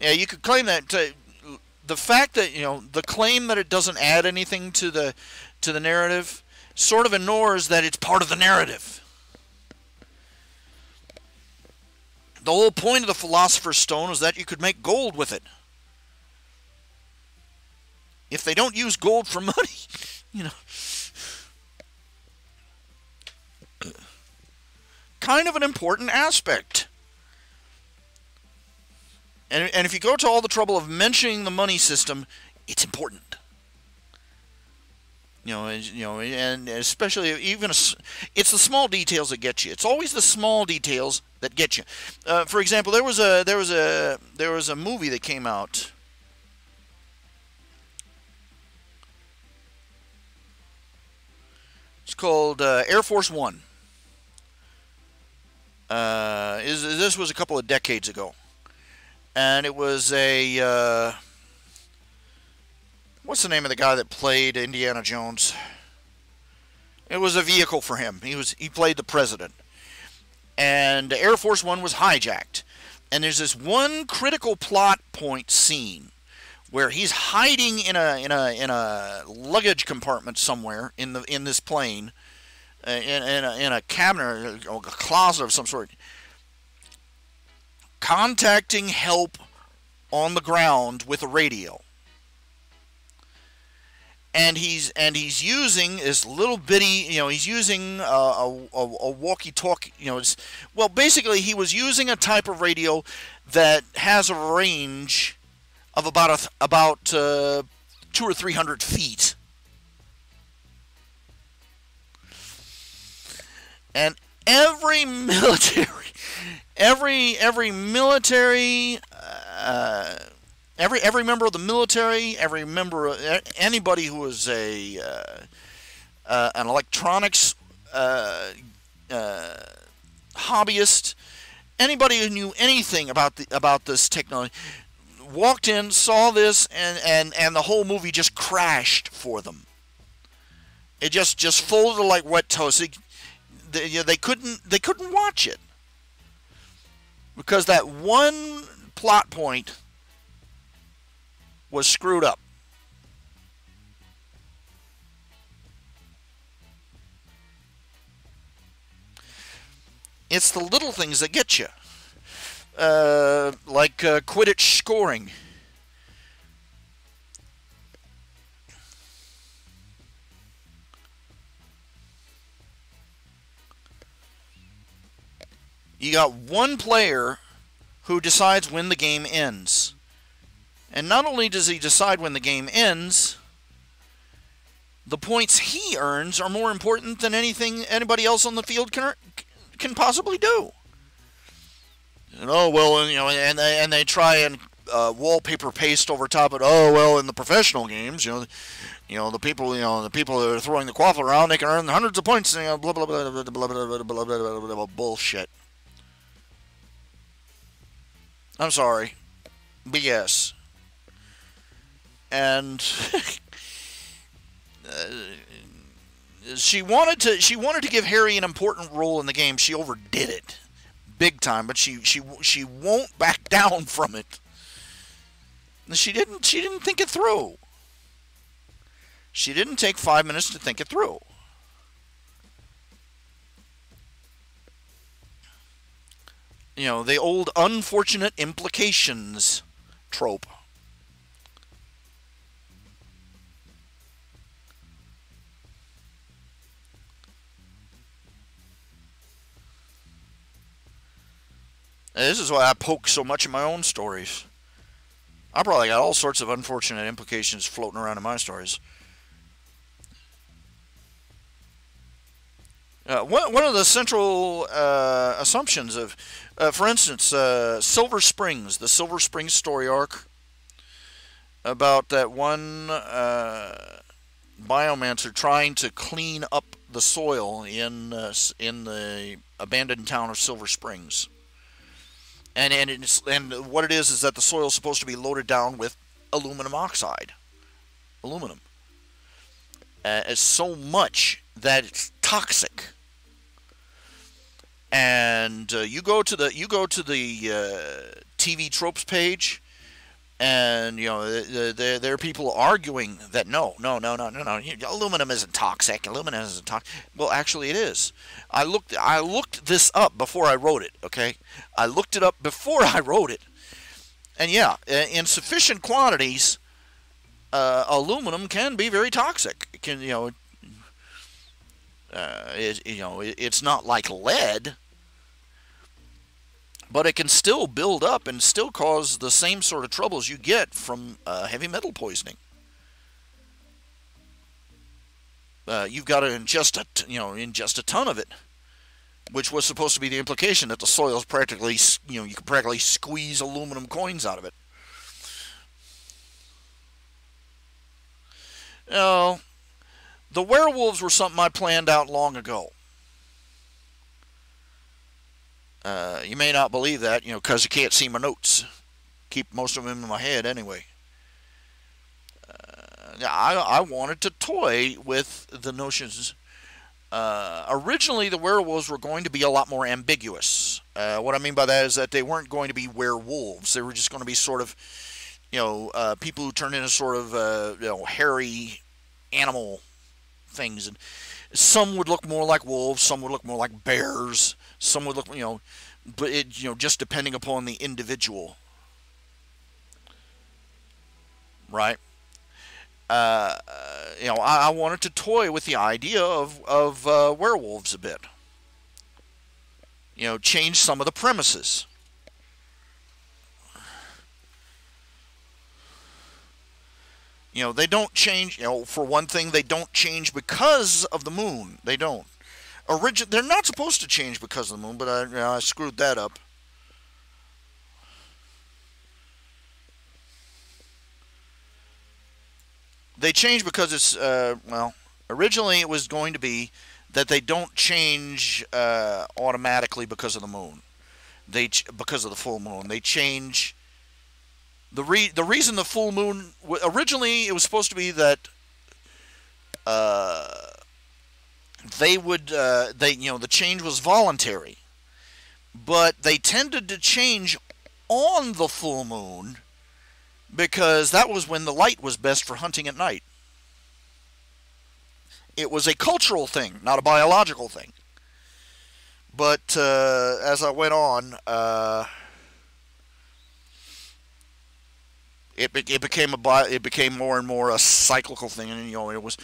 Yeah, you could claim that. The fact that the claim that it doesn't add anything to the narrative sort of ignores that it's part of the narrative. The whole point of the Philosopher's Stone is that you could make gold with it. If they don't use gold for money, kind of an important aspect. And if you go to all the trouble of mentioning the money system, it's important. And especially it's the small details that get you. It's always the small details that get you. For example, there was a movie that came out. It's called Air Force One. This was a couple of decades ago. And it was what's the name of the guy that played Indiana Jones? It was a vehicle for him. He played the president. And Air Force One was hijacked. And there's this one critical plot point scene where he's hiding in a luggage compartment somewhere in this plane, in a cabinet or a closet of some sort, contacting help on the ground with a radio. And he's using this little bitty, he's using a walkie-talkie, well, basically he was using a type of radio that has a range of about 200 or 300 feet. And every military, every member of the military, every member of anybody who was an electronics hobbyist, anybody who knew anything about this technology, walked in, saw this, and the whole movie just crashed for them. It just folded like wet toast. They couldn't watch it because that one plot point was screwed up. It's the little things that get you, like Quidditch scoring. You got one player who decides when the game ends. And not only does he decide when the game ends, the points he earns are more important than anything anybody else on the field can possibly do. And they try and wallpaper paste over top of it. Oh well, in the professional games, the people that are throwing the quaffle around, they can earn hundreds of points. Blah blah blah blah blah blah blah blah blah blah bullshit. I'm sorry, BS. And she wanted to give Harry an important role in the game. She overdid it, big time. But she won't back down from it. She didn't think it through. She didn't take 5 minutes to think it through. The old unfortunate implications trope. This is why I poke so much in my own stories. I probably got all sorts of unfortunate implications floating around in my stories. One of the central assumptions of, for instance, Silver Springs, the Silver Springs story arc about that one biomancer trying to clean up the soil in the abandoned town of Silver Springs, and what it is that the soil is supposed to be loaded down with aluminum oxide, aluminum, so much that it's toxic. And you go to the TV tropes page, and there are people arguing that no, aluminum isn't toxic. Aluminum isn't toxic. Well, actually, it is. I looked this up before I wrote it. Okay, I looked it up before I wrote it, and yeah, in sufficient quantities, aluminum can be very toxic. It can, it's not like lead, but it can still build up and still cause the same sort of troubles you get from heavy metal poisoning. You've got to ingest a ton of it, which was supposed to be the implication that the soil is practically, you can practically squeeze aluminum coins out of it. The werewolves were something I planned out long ago. You may not believe that, because you can't see my notes. Keep most of them in my head anyway. I wanted to toy with the notions. Originally, the werewolves were going to be a lot more ambiguous. What I mean by that is that they weren't going to be werewolves. They were just going to be sort of, people who turn into sort of, hairy animal things. And some would look more like wolves, some would look more like bears, some would look, but it, just depending upon the individual, right? I wanted to toy with the idea of werewolves a bit. Change some of the premises. They don't change. For one thing, they don't change because of the moon. They don't. They're not supposed to change because of the moon, but I screwed that up. They change because it's, originally it was going to be that they don't change automatically because of the moon. Because of the full moon. They change. The reason the full moon, originally it was supposed to be that the change was voluntary, but they tended to change on the full moon because that was when the light was best for hunting at night. It was a cultural thing, not a biological thing. But as I went on, it became more and more a cyclical thing, and it was,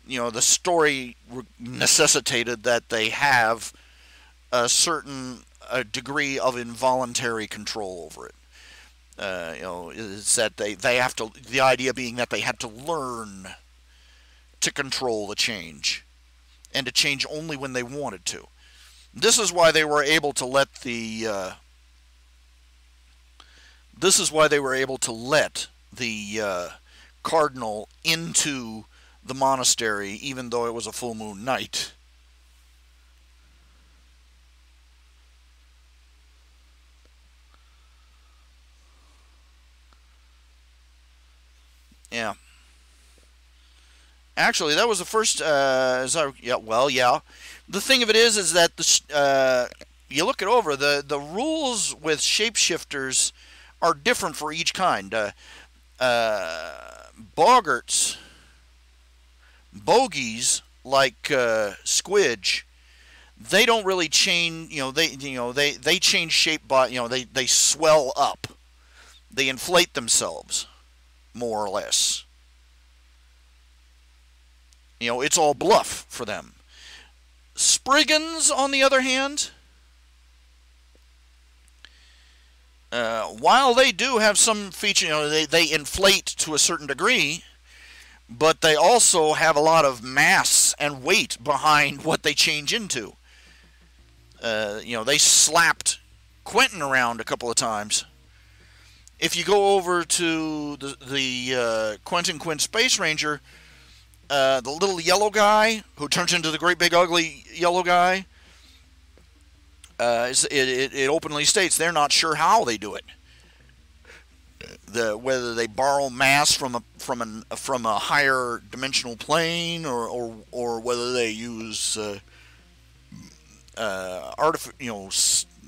the story necessitated that they have a certain degree of involuntary control over it. Is that they have to, the idea being that they had to learn to control the change, and to change only when they wanted to. This is why they were able to let the cardinal into the monastery, even though it was a full moon night. Yeah. Actually, that was the first. The thing of it is that you look it over. The rules with shapeshifters are different for each kind. Boggarts, bogies like squidge, they don't really change. They change shape by they swell up, they inflate themselves, more or less. It's all bluff for them. Spriggans, on the other hand, while they do have some feature, they inflate to a certain degree, but they also have a lot of mass and weight behind what they change into. They slapped Quentin around a couple of times. If you go over to the Quentin Quinn Space Ranger, the little yellow guy who turns into the great big ugly yellow guy, it openly states they're not sure how they do it. Whether they borrow mass from a higher dimensional plane, or whether they use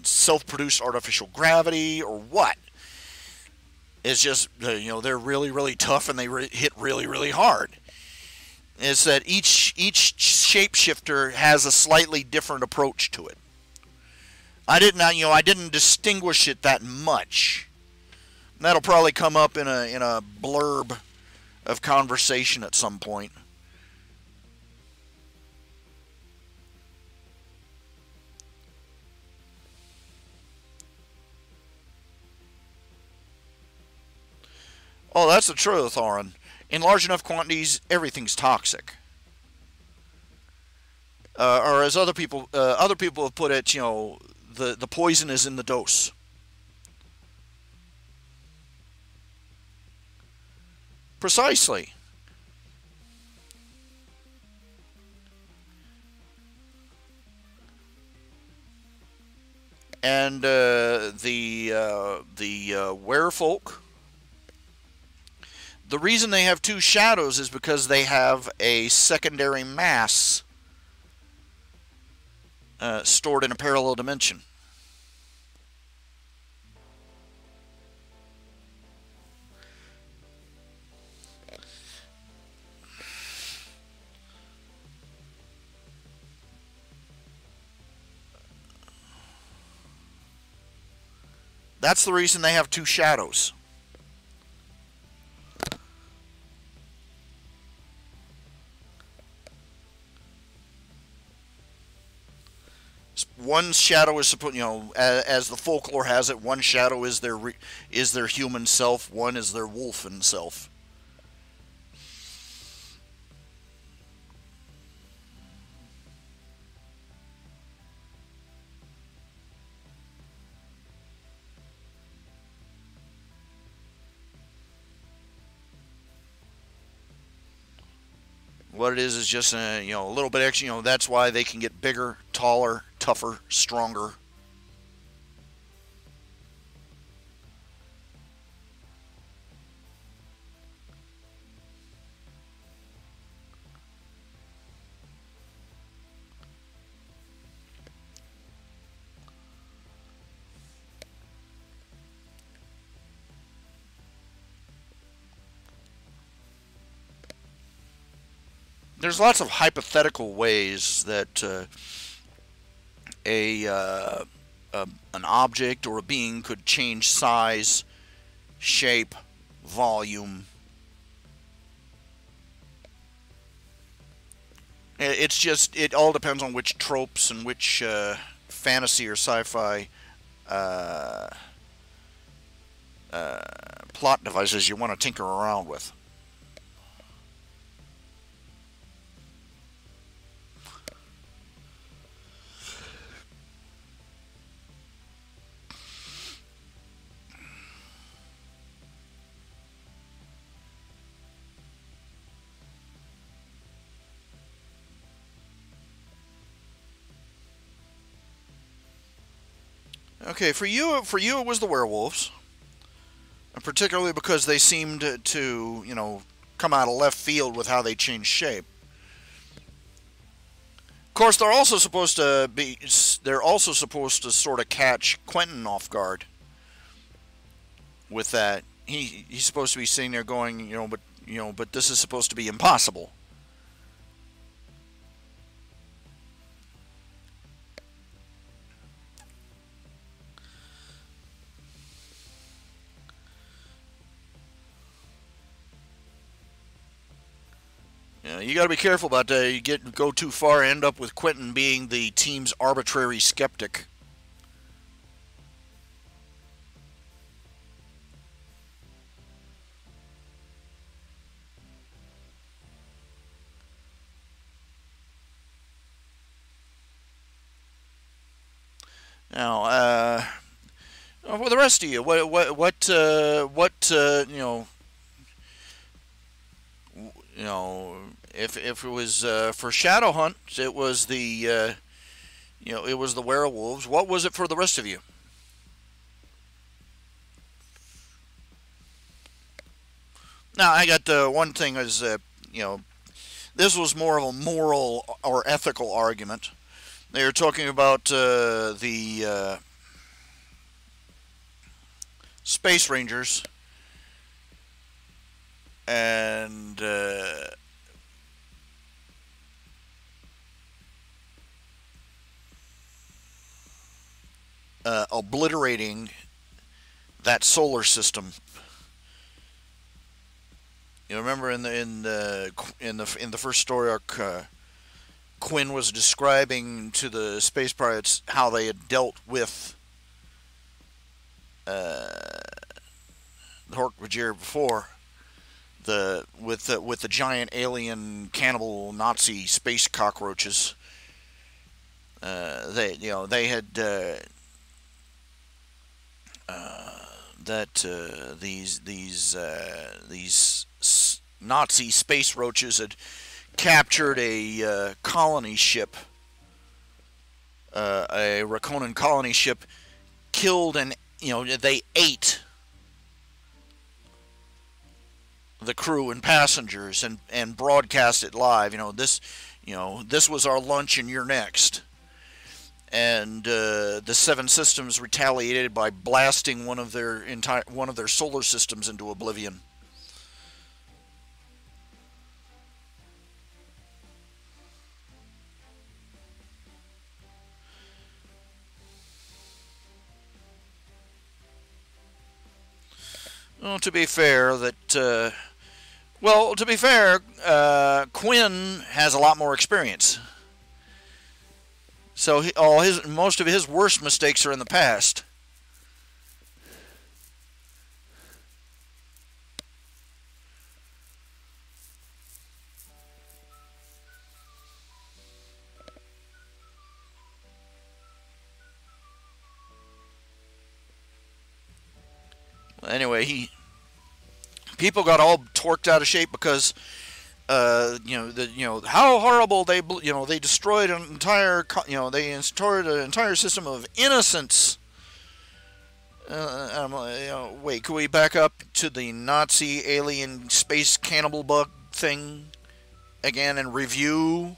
self-produced artificial gravity, or what. It's just they're really, really tough, and they hit really, really hard. It's that each shapeshifter has a slightly different approach to it. I didn't distinguish it that much. That'll probably come up in a blurb of conversation at some point. Oh, that's the truth, Oren. In large enough quantities, everything's toxic. Or as other people have put it, the poison is in the dose. Precisely. And the werefolk, the reason they have two shadows is because they have a secondary mass stored in a parallel dimension. That's the reason they have two shadows. One shadow is supposed, as the folklore has it, one shadow is their human self, one is their wolfen self. What it is just a little bit extra. That's why they can get bigger, taller, tougher, stronger. There's lots of hypothetical ways that an object or a being could change size, shape, volume. It all depends on which tropes and which fantasy or sci-fi plot devices you want to tinker around with. Okay, for you it was the werewolves, and particularly because they seemed to, come out of left field with how they changed shape. Of course, they're also supposed to sort of catch Quentin off guard with that. He's supposed to be sitting there going, but this is supposed to be impossible. You got to be careful about that. You go too far, end up with Quentin being the team's arbitrary skeptic. Now, for the rest of you, you know, if it was for Shadow Hunt, it was it was the werewolves. What was it for the rest of you? Now, I got one thing is, this was more of a moral or ethical argument. They were talking about the Space Rangers and obliterating that solar system. You remember in the first story arc, Quinn was describing to the space pirates how they had dealt with the Hork-Bajir before with the giant alien cannibal Nazi space cockroaches. They had that these Nazi space roaches had captured a colony ship, a Rakonan colony ship, killed and they ate the crew and passengers and broadcast it live. This was our lunch and you're next. And the Seven Systems retaliated by blasting one of their solar systems into oblivion. Well, to be fair, Quinn has a lot more experience. So most of his worst mistakes are in the past. Anyway, people got all torqued out of shape because how horrible they destroyed an entire system of innocents. Wait, could we back up to the Nazi alien space cannibal bug thing again and review?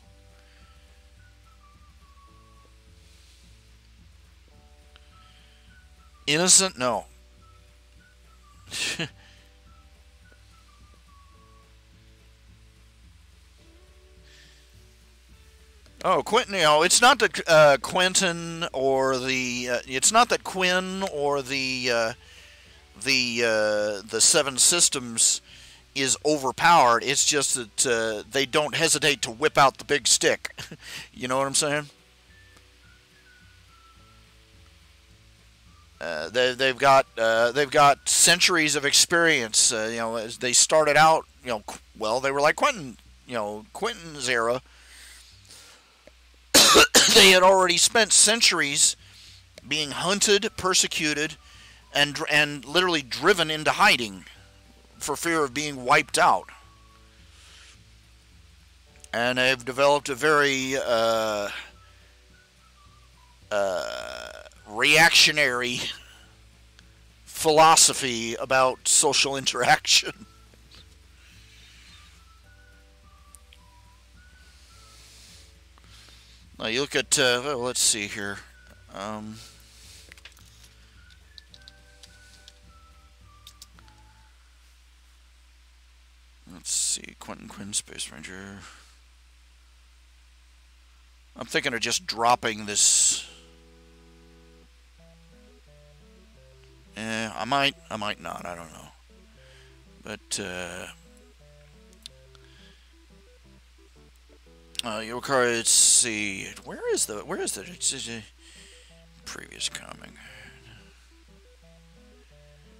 Innocent? No. Oh, Quentin. It's not that Quentin or it's not that Quinn or the Seven Systems is overpowered. It's just that they don't hesitate to whip out the big stick. You know what I'm saying? They've got centuries of experience. As they started out, they were like Quentin. Quentin's era. They had already spent centuries being hunted, persecuted, and literally driven into hiding for fear of being wiped out. And they've developed a very reactionary philosophy about social interaction. Now you look at, let's see here. Let's see, Quinn, Space Ranger. I'm thinking of just dropping this. I might not, I don't know. But, let's see. Where is the previous comic?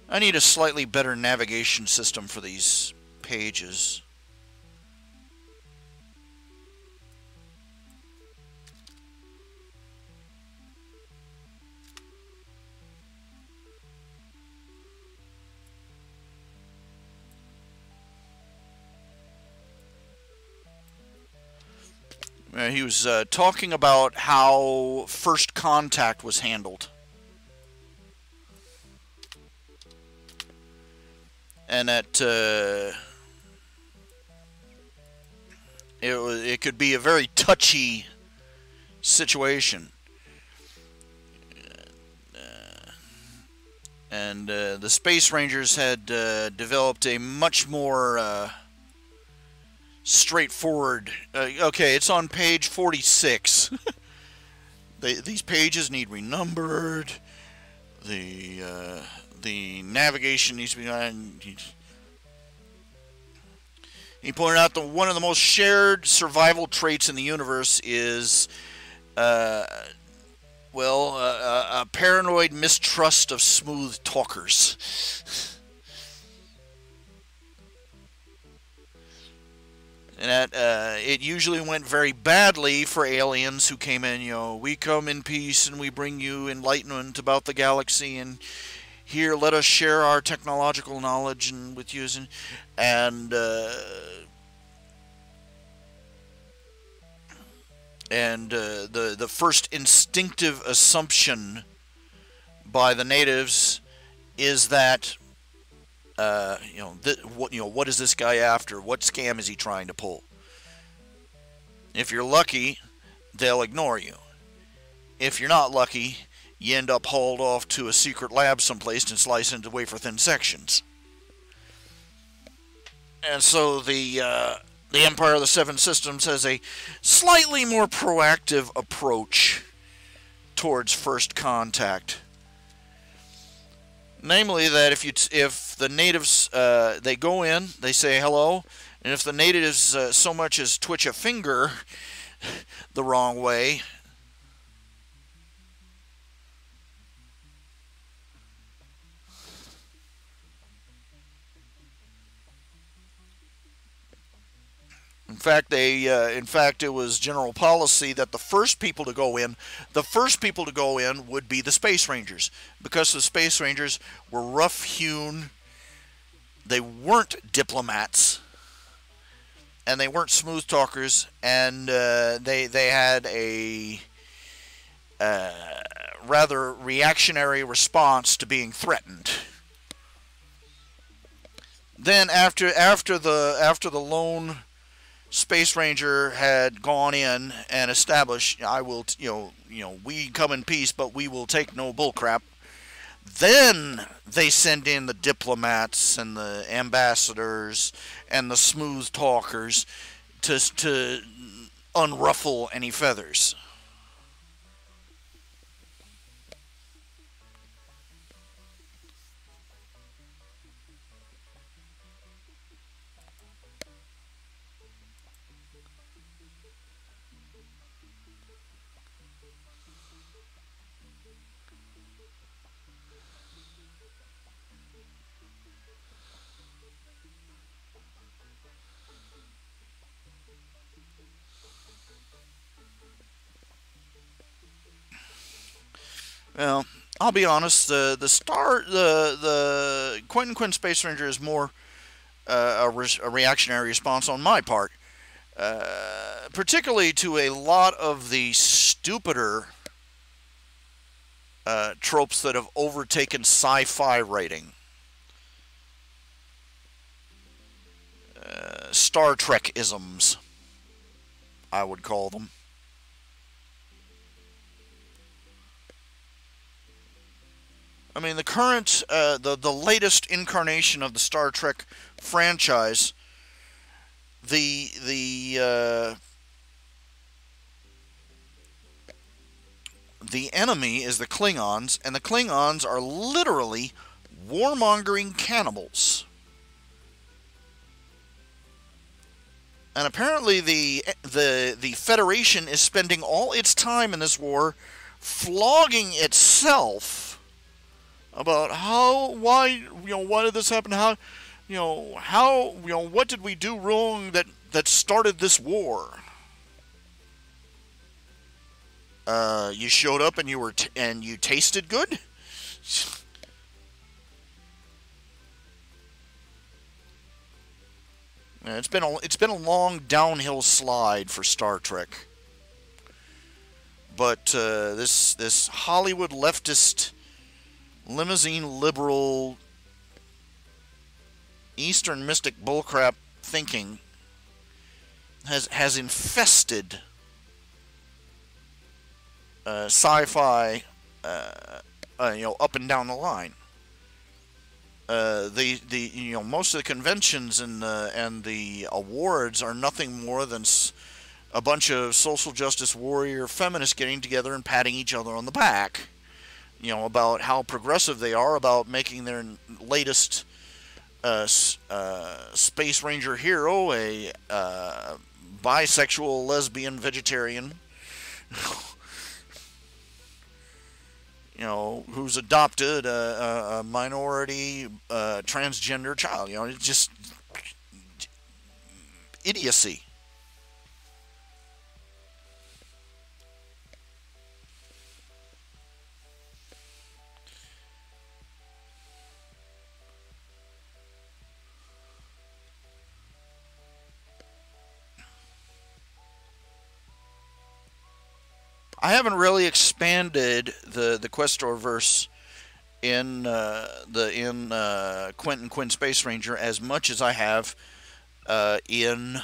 I need a slightly better navigation system for these pages. He was talking about how first contact was handled. And that it could be a very touchy situation. And the Space Rangers had developed a much more straightforward... okay, it's on page 46. These pages need renumbered. The navigation needs to be... He pointed out that one of the most shared survival traits in the universe is... a paranoid mistrust of smooth talkers. And that it usually went very badly for aliens who came in, we come in peace and we bring you enlightenment about the galaxy, and here let us share our technological knowledge and with you. And the first instinctive assumption by the natives is that what is this guy after? What scam is he trying to pull? If you're lucky, they'll ignore you. If you're not lucky, you end up hauled off to a secret lab someplace and sliced into wafer-thin sections. And so the Empire of the Seven Systems has a slightly more proactive approach towards first contact. Namely, that if the natives they go in, they say hello, and if the natives so much as twitch a finger the wrong way, in fact, it was general policy that the first people to go in would be the Space Rangers, because the Space Rangers were rough-hewn. They weren't diplomats, and they weren't smooth talkers, and they had a rather reactionary response to being threatened. Then after the lone Space Ranger had gone in and established, we come in peace, but we will take no bullcrap. Then they send in the diplomats and the ambassadors and the smooth talkers to unruffle any feathers. Well, I'll be honest. The Quentin Space Ranger is more a reactionary response on my part, particularly to a lot of the stupider tropes that have overtaken sci-fi writing. Star Trek isms, I would call them. I mean, the current, the latest incarnation of the Star Trek franchise, the enemy is the Klingons, and the Klingons are literally warmongering cannibals. And apparently the Federation is spending all its time in this war flogging itself about why did this happen? What did we do wrong that started this war? You showed up and you tasted good. It's been a long downhill slide for Star Trek. but this Hollywood leftist limousine liberal Eastern mystic bullcrap thinking has infested sci-fi, up and down the line. Most of the conventions and the awards are nothing more than a bunch of social justice warrior feminists getting together and patting each other on the back, about how progressive they are, about making their latest Space Ranger hero a bisexual, lesbian, vegetarian, who's adopted a minority transgender child. It's just idiocy. I haven't really expanded the Questor verse in Quentin Quinn Space Ranger as much as I have in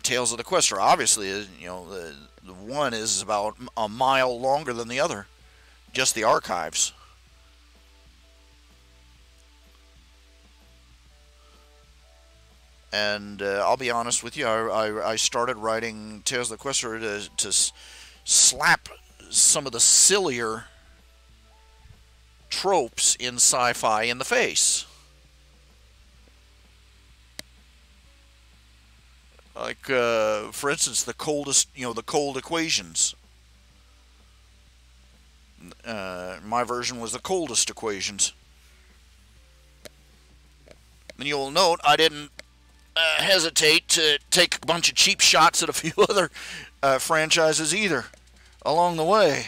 Tales of the Questor. Obviously, the one is about a mile longer than the other, just the archives. And I'll be honest with you, I started writing Tales of the Questor to slap some of the sillier tropes in sci-fi in the face. Like, for instance, the cold equations. My version was the coldest equations. And you'll note I didn't hesitate to take a bunch of cheap shots at a few other franchises either along the way.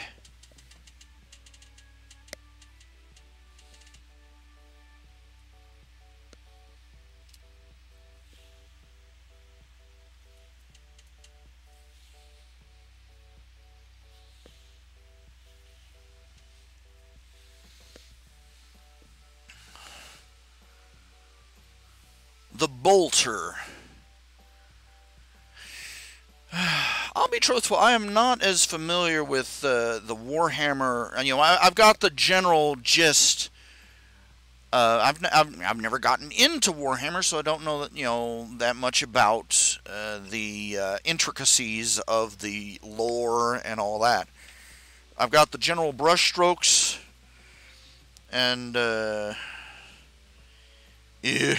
The Bolter. I'll be truthful, I am not as familiar with the Warhammer. I've got the general gist. I've never gotten into Warhammer, so I don't know that much about the intricacies of the lore and all that. I've got the general brushstrokes, and yeah.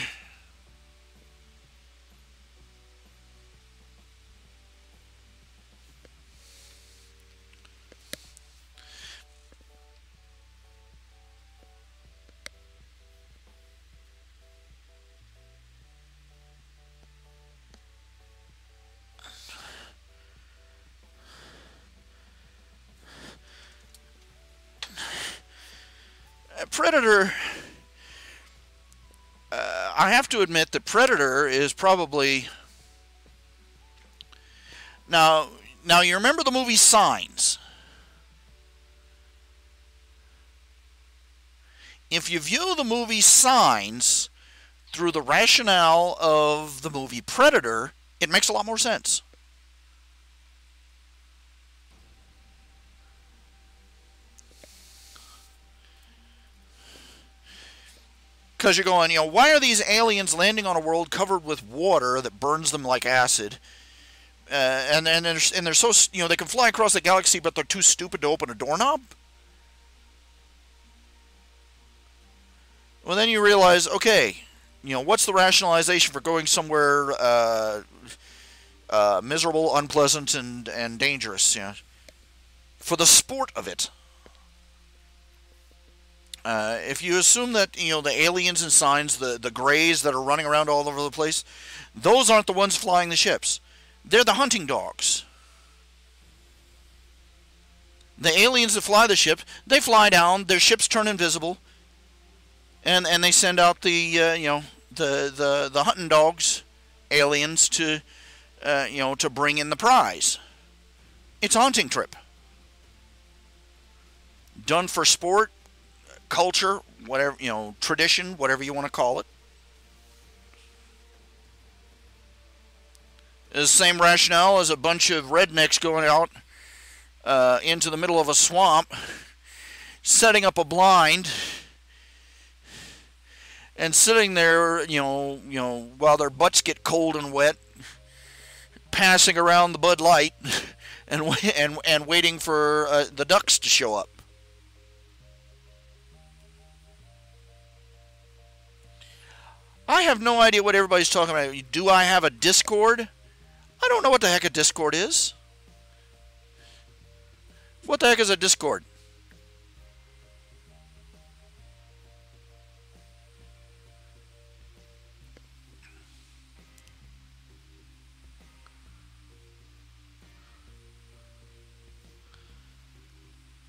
Predator, I have to admit that Predator is probably... Now you remember the movie Signs? If you view the movie Signs through the rationale of the movie Predator, it makes a lot more sense. Because you're going, why are these aliens landing on a world covered with water that burns them like acid? And they're so, they can fly across the galaxy, but they're too stupid to open a doorknob? Well, then you realize, okay, what's the rationalization for going somewhere miserable, unpleasant, and dangerous? For the sport of it. If you assume that, the aliens and Signs, the Greys that are running around all over the place, those aren't the ones flying the ships. They're the hunting dogs. The aliens that fly the ship, they fly down, their ships turn invisible, and they send out the hunting dogs, aliens, to bring in the prize. It's a hunting trip. Done for sport, culture, whatever, tradition, whatever you want to call it. It's the same rationale as a bunch of rednecks going out into the middle of a swamp, setting up a blind, and sitting there, while their butts get cold and wet, passing around the Bud Light, and waiting for the ducks to show up. I have no idea what everybody's talking about. Do I have a Discord? I don't know what the heck a Discord is. What the heck is a Discord?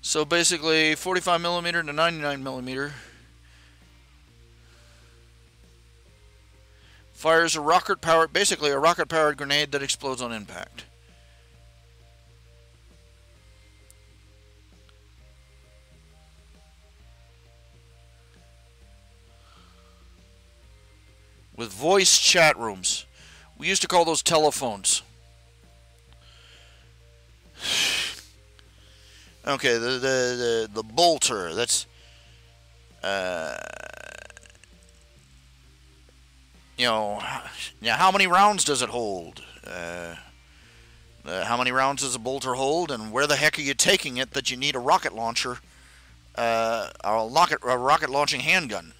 So basically 45 millimeter to 99 millimeter. Fires a rocket-powered, basically a rocket-powered grenade that explodes on impact. With voice chat rooms. We used to call those telephones. Okay, the bolter. That's how many rounds does it hold? How many rounds does a bolter hold, and where the heck are you taking it that you need a rocket launcher, a rocket launching handgun?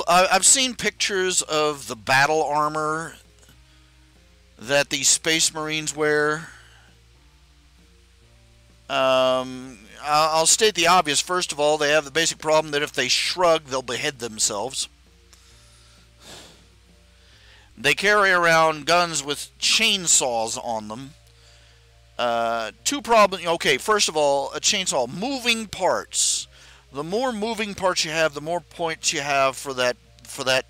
I've seen pictures of the battle armor that the Space Marines wear. I'll state the obvious. First of all, they have the basic problem that if they shrug, they'll behead themselves. They carry around guns with chainsaws on them. Two problems. Okay, first of all, a chainsaw, moving parts. The more moving parts you have, the more points you have for that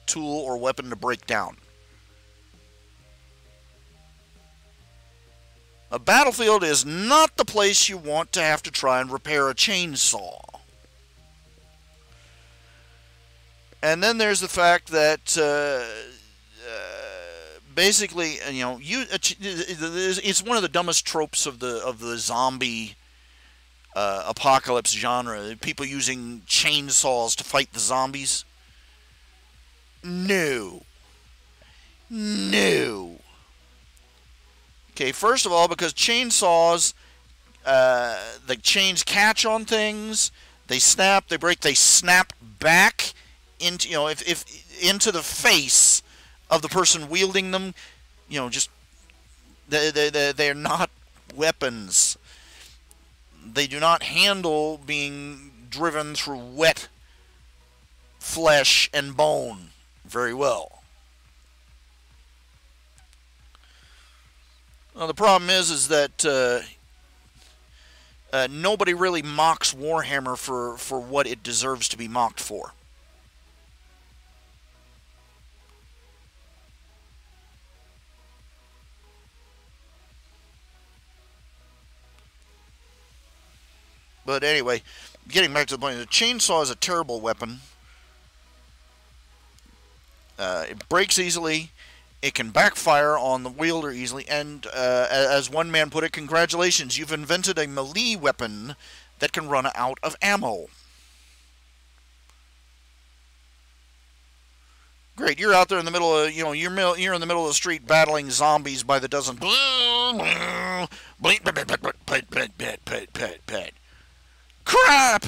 tool or weapon to break down. A battlefield is not the place you want to have to try and repair a chainsaw. And then there's the fact that basically, it's one of the dumbest tropes of the zombie apocalypse genre. People using chainsaws to fight the zombies. No. Okay, first of all, because chainsaws, the chains catch on things, they snap, they break, they snap back into, if into the face of the person wielding them. Just they're not weapons. They do not handle being driven through wet flesh and bone very well. Well, the problem is that nobody really mocks Warhammer for what it deserves to be mocked for. But anyway, getting back to the point, the chainsaw is a terrible weapon. It breaks easily. It can backfire on the wielder easily. And as one man put it, congratulations, you've invented a melee weapon that can run out of ammo. Great, you're out there in the middle of, you're in the middle of the street battling zombies by the dozen. Crap!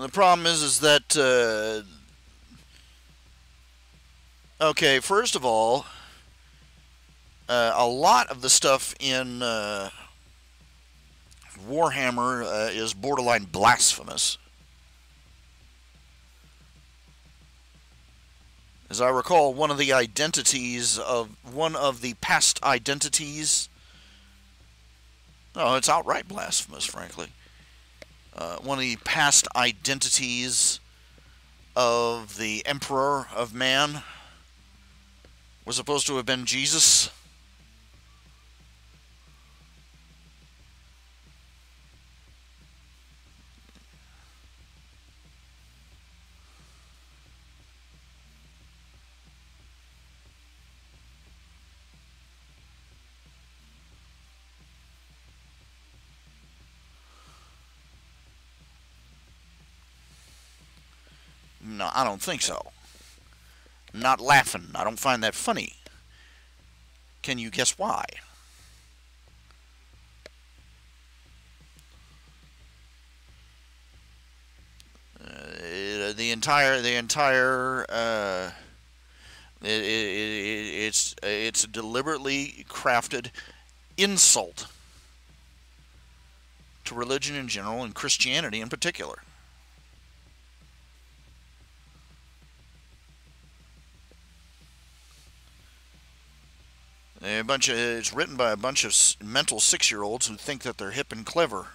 The problem is that okay, first of all, a lot of the stuff in Warhammer is borderline blasphemous. As I recall, one of the past identities. No, it's outright blasphemous, frankly. One of the past identities of the Emperor of Man was supposed to have been Jesus. No, I don't think so. I'm not laughing. I don't find that funny. Can you guess why? It's a deliberately crafted insult to religion in general and Christianity in particular. It's written by a bunch of mental 6-year-olds who think that they're hip and clever.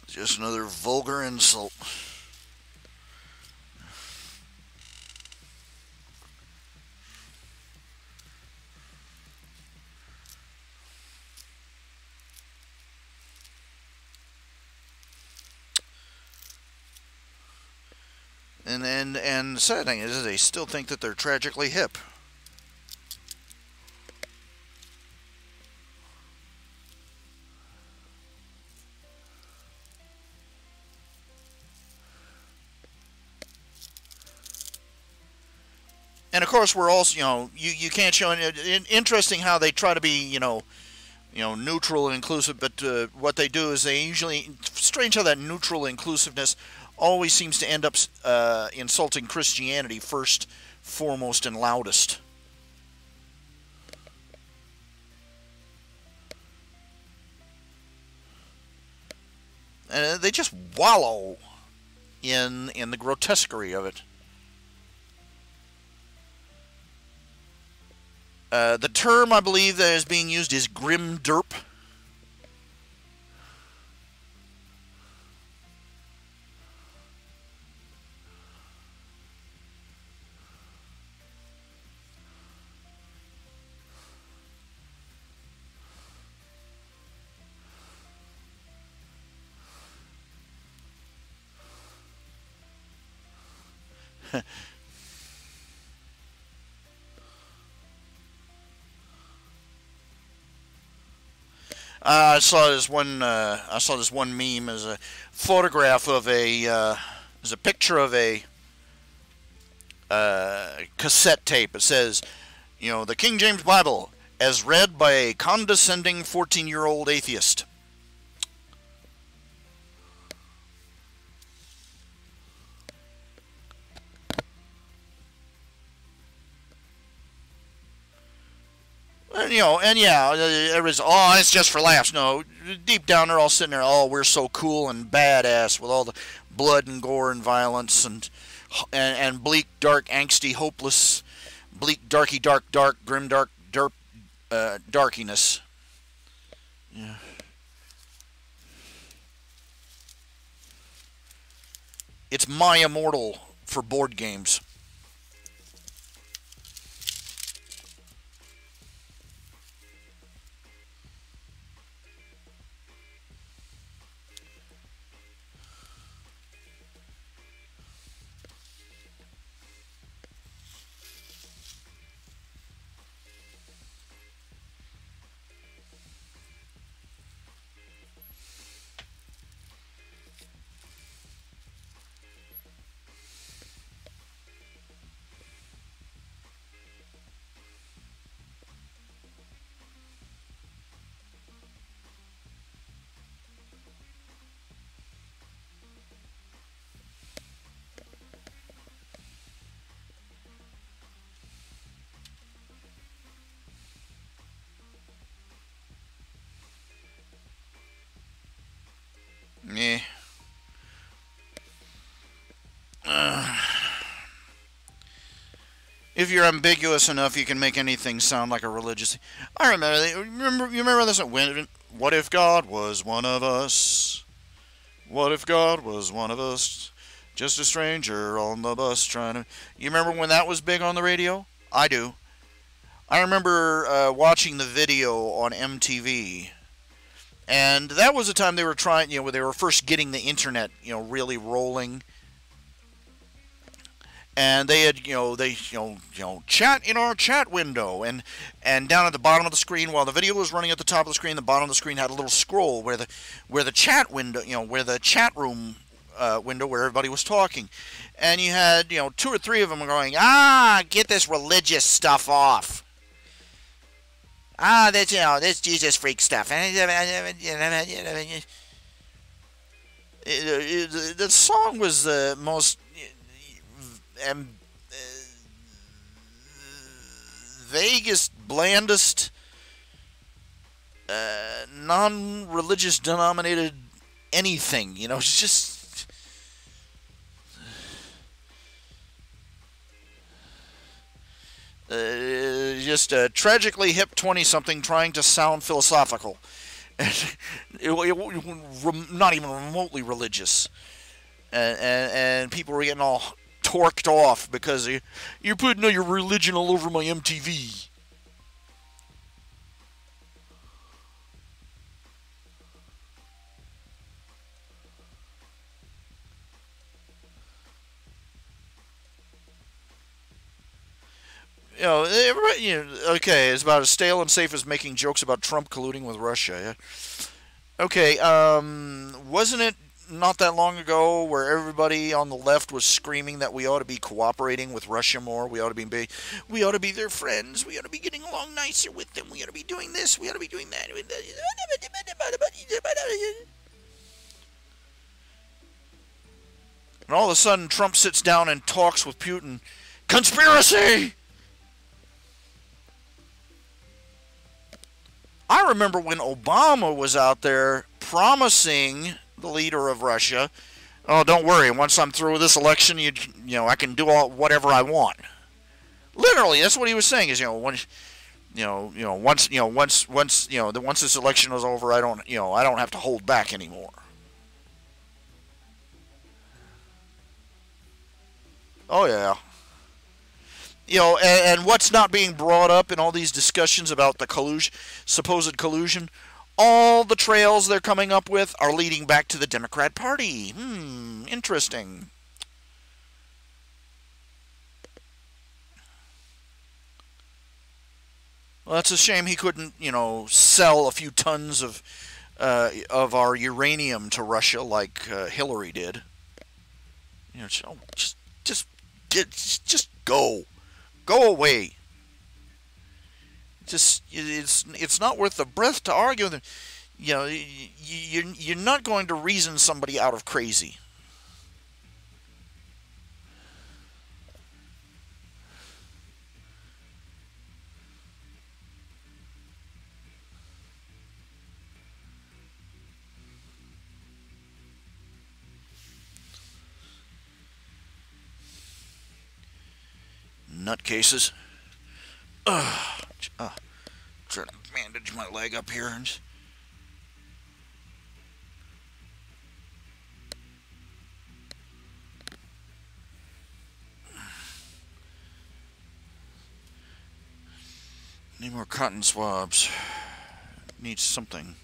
Just another vulgar insult. And the sad thing is they still think that they're tragically hip. And of course, we're also, you can't show any. Interesting how they try to be, neutral and inclusive, but what they do is they usually, strange how that neutral inclusiveness always seems to end up insulting Christianity first, foremost, and loudest. And they just wallow in the grotesquerie of it. The term I believe that is being used is grim derp. I saw this one. I saw this one meme as a photograph of as a picture of a cassette tape. It says, the King James Bible as read by a condescending 14-year-old atheist. And yeah, everybody's, it's just for laughs. No, deep down they're all sitting there, we're so cool and badass with all the blood and gore and violence and bleak, dark, angsty, hopeless, bleak, darky, dark, grim, dark, derp, darkiness. Yeah. It's My Immortal for board games. If you're ambiguous enough, you can make anything sound like a religious. I remember. You remember this? What if God was one of us? What if God was one of us? Just a stranger on the bus trying to. You remember when that was big on the radio? I do. I remember watching the video on MTV, and that was the time they were trying. Where they were first getting the internet, really rolling. And they had, chat in our chat window, and down at the bottom of the screen, while the video was running at the top of the screen, the bottom of the screen had a little scroll where the chat window, where the chat room window where everybody was talking, and you had, 2 or 3 of them going, get this religious stuff off. This Jesus freak stuff. The song was the most vaguest, blandest, non-religious denominated anything. It's just a tragically hip 20-something trying to sound philosophical. Not even remotely religious. And people were getting all torqued off because you're putting your religion all over my MTV. Okay, it's about as stale and safe as making jokes about Trump colluding with Russia. Yeah? Okay, wasn't it not that long ago where everybody on the left was screaming that we ought to be cooperating with Russia more? We ought to be their friends. We ought to be getting along nicer with them. We ought to be doing this. We ought to be doing that. And all of a sudden, Trump sits down and talks with Putin. Conspiracy! I remember when Obama was out there promising the leader of Russia, "Oh, don't worry. Once I'm through with this election, I can do whatever I want." Literally, that's what he was saying. Is once this election is over, I don't have to hold back anymore. Oh yeah. And what's not being brought up in all these discussions about the supposed collusion? All the trails they're coming up with are leading back to the Democrat Party. Interesting. Well, that's a shame he couldn't, sell a few tons of our uranium to Russia like Hillary did. Just go. Go away. It's not worth the breath to argue with them. You're not going to reason somebody out of crazy. Nutcases. Trying to bandage my leg up here. Need more cotton swabs. Needs something.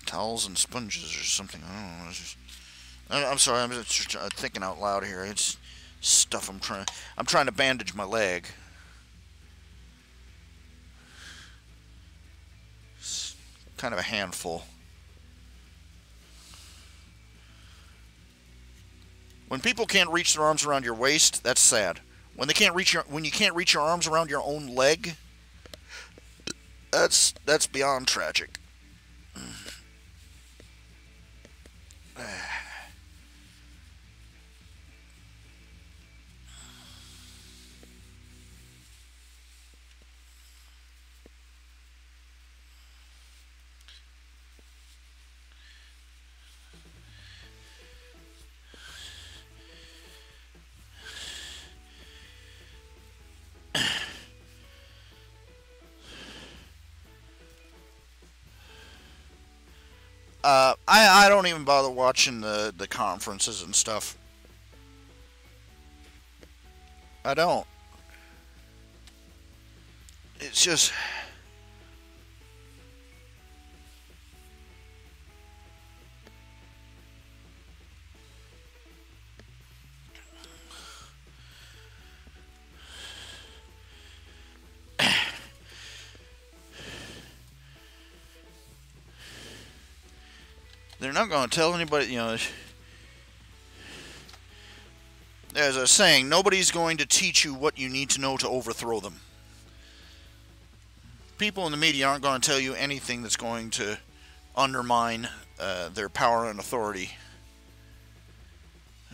Towels and sponges or something. I don't know. I'm sorry. I'm just thinking out loud here. It's stuff I'm trying to bandage my leg. It's kind of a handful. When people can't reach their arms around your waist, that's sad. When you can't reach your arms around your own leg, that's beyond tragic. I don't even bother watching the conferences and stuff. I don't. It's just... They're not going to tell anybody, you know. As I was saying, nobody's going to teach you what you need to know to overthrow them. People in the media aren't going to tell you anything that's going to undermine their power and authority.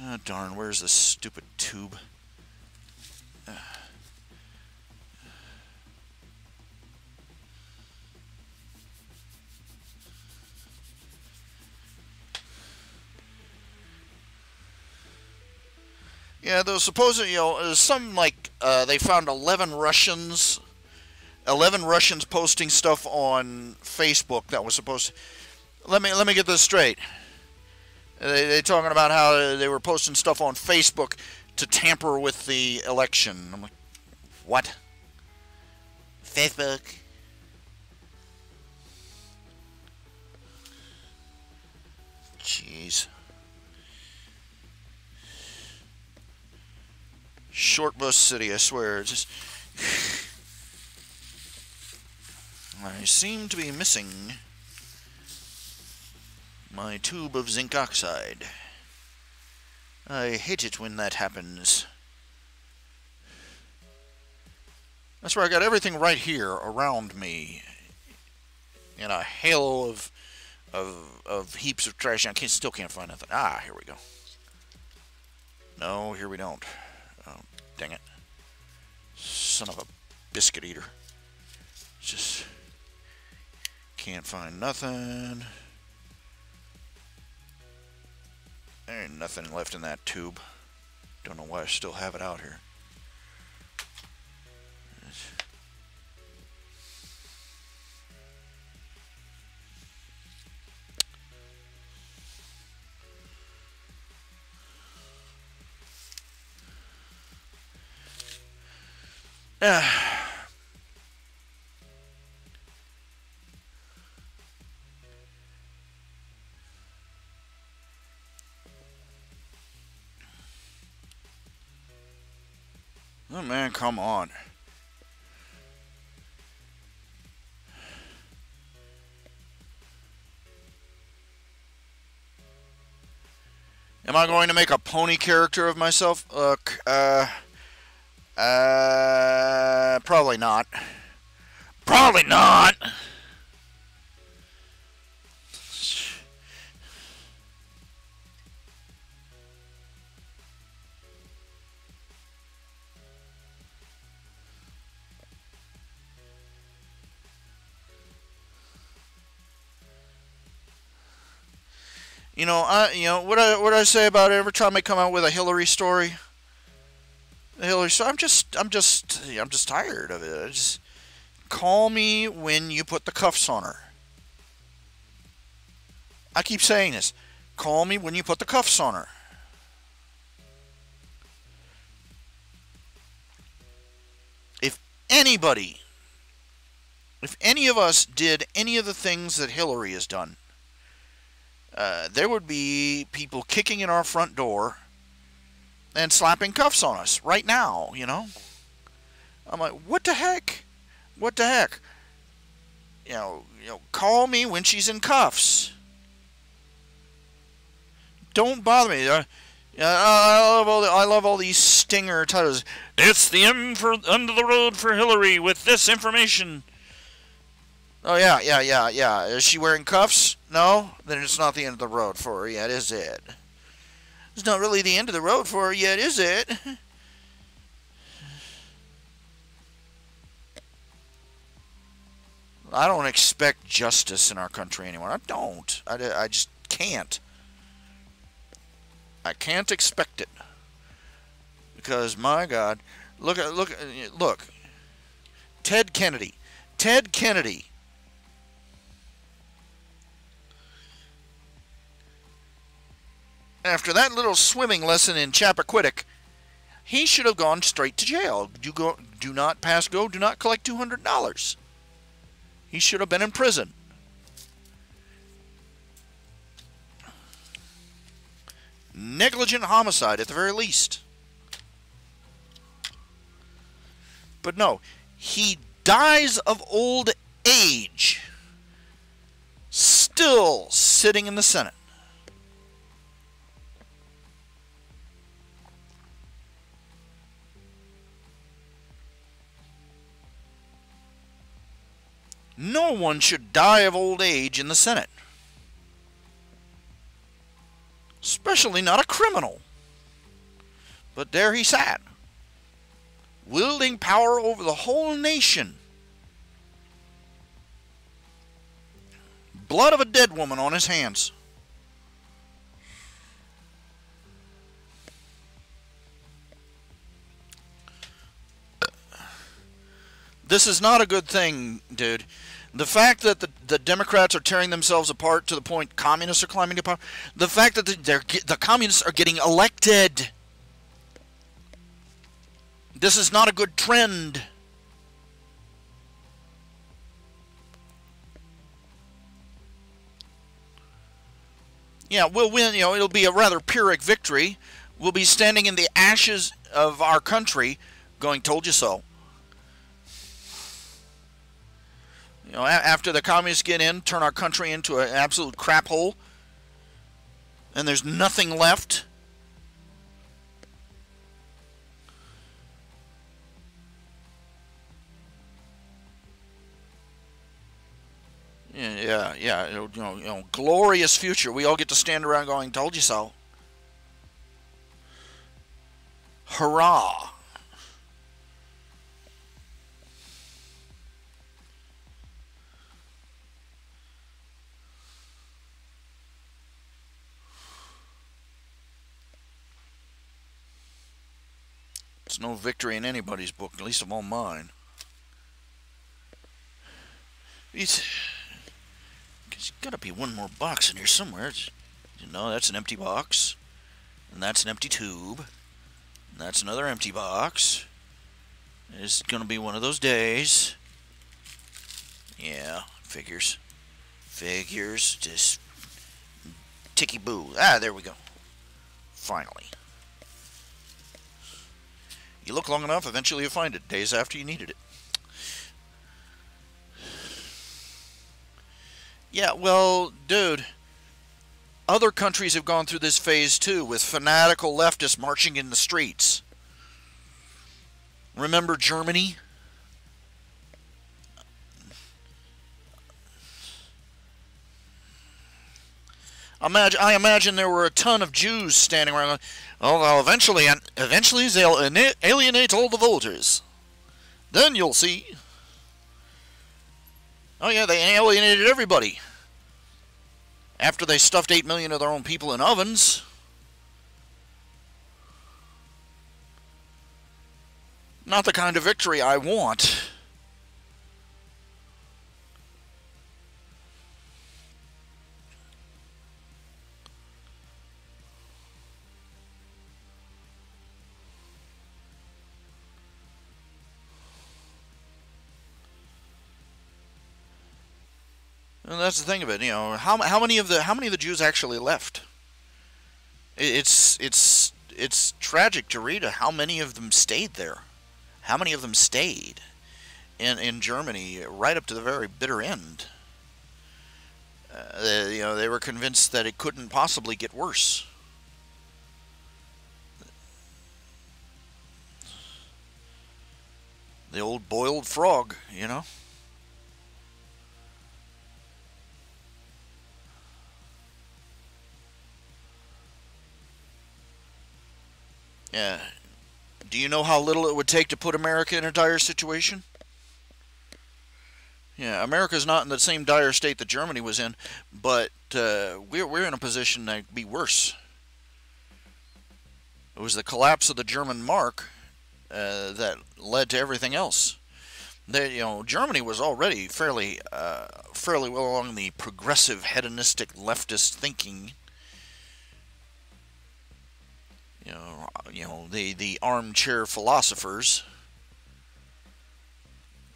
Oh, darn, where's this stupid tube? Yeah, there was supposedly, you know, some like they found 11 Russians posting stuff on Facebook that was supposed to, let me get this straight. They talking about how they were posting stuff on Facebook to tamper with the election. I'm like, what? Facebook? Jeez. Short bus city, I swear. It's just... I seem to be missing my tube of zinc oxide. I hate it when that happens. That's where I got everything right here around me. In a halo of heaps of trash. I still can't find nothing. Ah, here we go. No, here we don't. Oh, dang it. Son of a biscuit eater. Just can't find nothing. There ain't nothing left in that tube. Don't know why I still have it out here. Oh man, come on. Am I going to make a pony character of myself? Look, probably not. Probably not! You know, what I say about it every time I come out with a Hillary story? The Hillary story, I'm just tired of it. Just call me when you put the cuffs on her. I keep saying this. Call me when you put the cuffs on her. If any of us did any of the things that Hillary has done, there would be people kicking in our front door and slapping cuffs on us right now, you know? I'm like, what the heck? What the heck? You know, call me when she's in cuffs. Don't bother me. I love all these stinger titles. It's the end of the road for Hillary with this information. Oh, yeah. Is she wearing cuffs? No? Then it's not the end of the road for her yet, is it? It's not really the end of the road for her yet, is it? I don't expect justice in our country anymore. I don't. I just can't. I can't expect it. Because, my God, look. Ted Kennedy. After that little swimming lesson in Chappaquiddick, he should have gone straight to jail. Do not pass go, do not collect $200. He should have been in prison. Negligent homicide at the very least. But no, he dies of old age, still sitting in the Senate. No one should die of old age in the Senate. Especially not a criminal. But there he sat, wielding power over the whole nation. Blood of a dead woman on his hands. This is not a good thing, dude. The fact that the Democrats are tearing themselves apart to the point communists are climbing to power. The fact that the communists are getting elected. This is not a good trend. Yeah, we'll win. It'll be a rather Pyrrhic victory. We'll be standing in the ashes of our country going, told you so. After the communists get in, turn our country into an absolute crap hole, and there's nothing left. Yeah. Glorious future. We all get to stand around going, told you so. Hurrah. It's no victory in anybody's book, at least of all mine. There's got to be one more box in here somewhere. That's an empty box. And that's an empty tube. And that's another empty box. It's going to be one of those days. Yeah, figures. Just ticky-boo. Ah, there we go. Finally. You look long enough, eventually you'll find it, days after you needed it. Yeah, well, dude, other countries have gone through this phase too, with fanatical leftists marching in the streets. Remember Germany? I imagine there were a ton of Jews standing around. Oh, well, eventually they'll alienate all the voters. Then you'll see. Oh yeah, they alienated everybody. After they stuffed 8 million of their own people in ovens. Not the kind of victory I want. And that's the thing of it, how many of the Jews actually left? It's tragic to read how many of them stayed there. How many of them stayed in Germany right up to the very bitter end? They were convinced that it couldn't possibly get worse. The old boiled frog, Yeah. Do you know how little it would take to put America in a dire situation? Yeah, America's not in the same dire state that Germany was in, but we're in a position that'd be worse. It was the collapse of the German mark that led to everything else. Germany was already fairly well along the progressive, hedonistic, leftist thinking. The armchair philosophers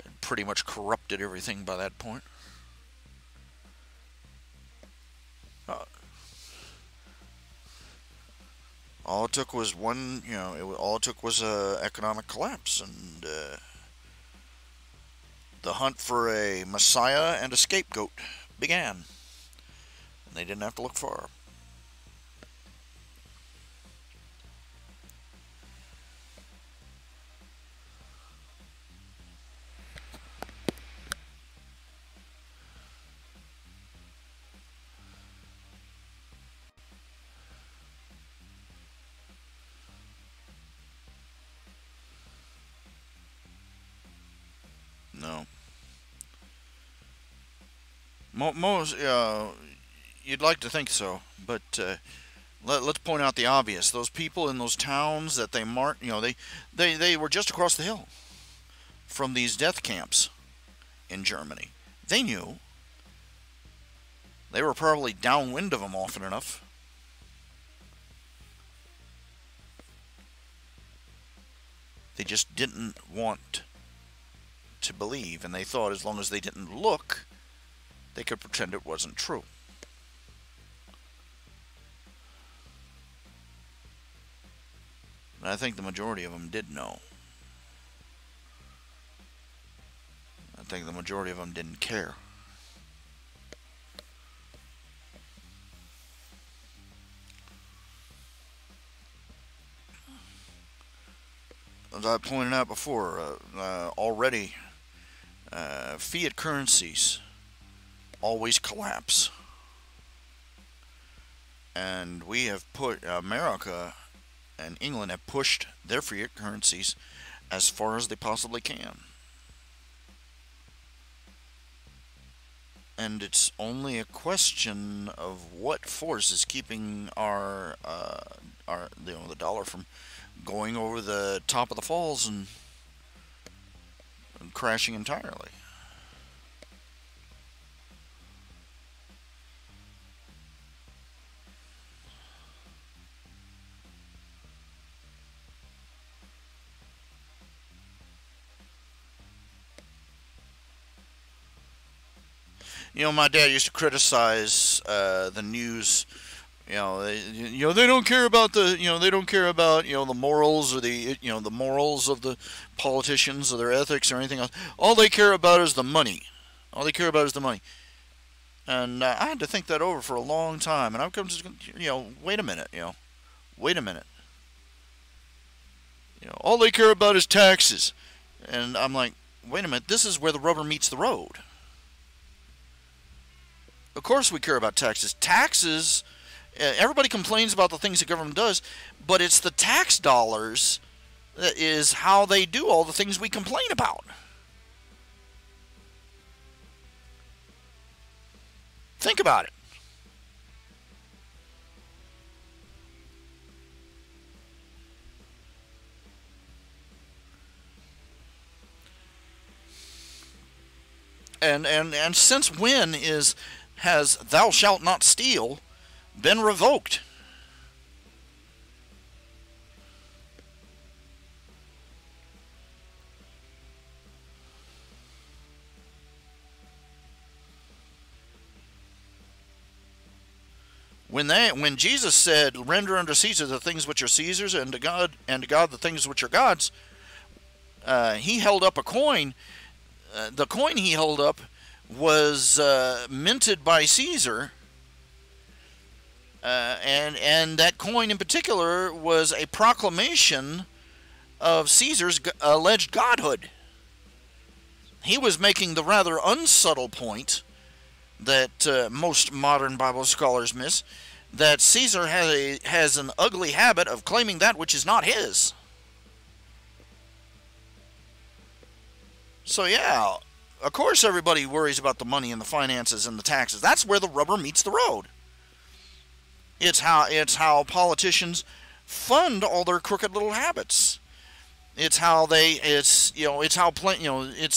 had pretty much corrupted everything by that point. All it took was all it took was economic collapse, and the hunt for a messiah and a scapegoat began. And they didn't have to look far. No. Most, you'd like to think so, but let's point out the obvious. Those people in those towns that they marked, they were just across the hill from these death camps in Germany. They knew. They were probably downwind of them often enough. They just didn't want to believe, and they thought as long as they didn't look, they could pretend it wasn't true. And I think the majority of them did know. I think the majority of them didn't care. As I pointed out before, already, fiat currencies always collapse. And we have put, America and England have pushed their fiat currencies as far as they possibly can. And it's only a question of what force is keeping the dollar from going over the top of the falls and crashing entirely. My dad used to criticize the news. They don't care about the morals or the morals of the politicians or their ethics or anything else. All they care about is the money. All they care about is the money. And I had to think that over for a long time. And I've come to, wait a minute, wait a minute. All they care about is taxes. And I'm like, wait a minute, this is where the rubber meets the road. Of course we care about taxes. Taxes, everybody complains about the things the government does, but it's the tax dollars that is how they do all the things we complain about. Think about it. And since when has "thou shalt not steal" been revoked? When Jesus said, "Render unto Caesar the things which are Caesar's, and to God the things which are God's," he held up a coin. The coin he held up was minted by Caesar, and that coin in particular was a proclamation of Caesar's alleged godhood. He was making the rather unsubtle point that most modern Bible scholars miss, that Caesar has an ugly habit of claiming that which is not his. So yeah, of course everybody worries about the money and the finances and the taxes. That's where the rubber meets the road. It's how politicians fund all their crooked little habits. It's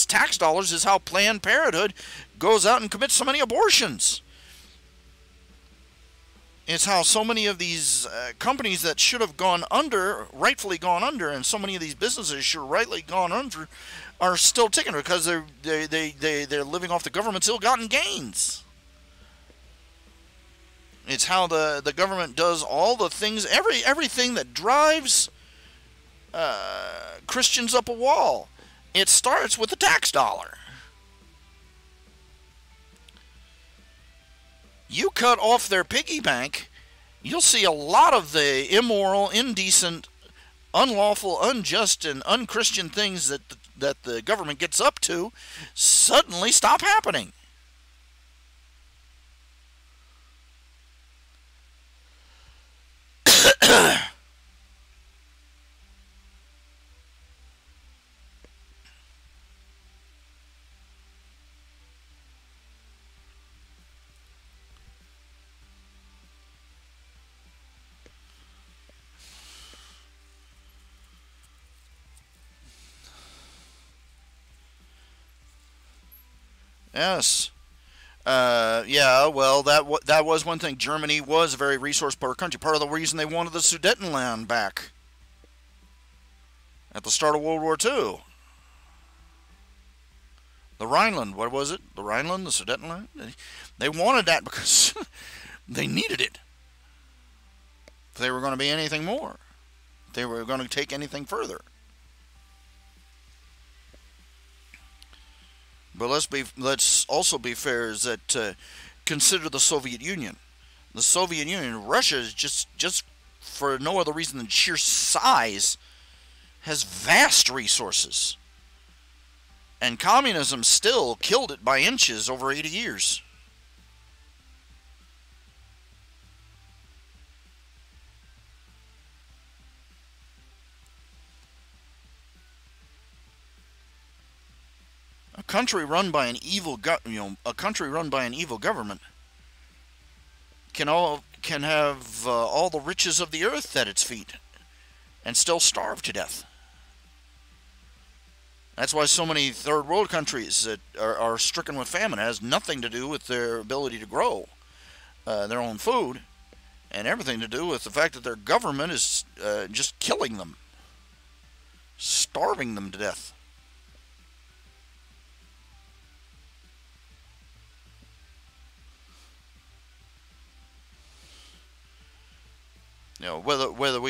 tax dollars is how Planned Parenthood goes out and commits so many abortions. It's how so many of these companies that should have gone under, rightfully gone under, and so many of these businesses should have rightly gone under, are still ticking because they're living off the government's ill-gotten gains. It's how the government does all the things, everything that drives Christians up a wall. It starts with the tax dollar. You cut off their piggy bank, you'll see a lot of the immoral, indecent, unlawful, unjust, and unchristian things that the government gets up to suddenly stop happening. Yes. Yeah, well, that was one thing. Germany was a very resource-poor country. Part of the reason they wanted the Sudetenland back at the start of World War II. The Rhineland, what was it? The Rhineland, the Sudetenland? They wanted that because they needed it. If they were going to be anything more. If they were going to take anything further. But let's also be fair is that consider the Soviet Union. The Soviet Union, Russia is just for no other reason than sheer size, has vast resources. And communism still killed it by inches over 80 years. A country run by an evil government can have all the riches of the earth at its feet and still starve to death. That's why so many third world countries that are stricken with famine. It has nothing to do with their ability to grow their own food, and everything to do with the fact that their government is just killing them, starving them to death. Whether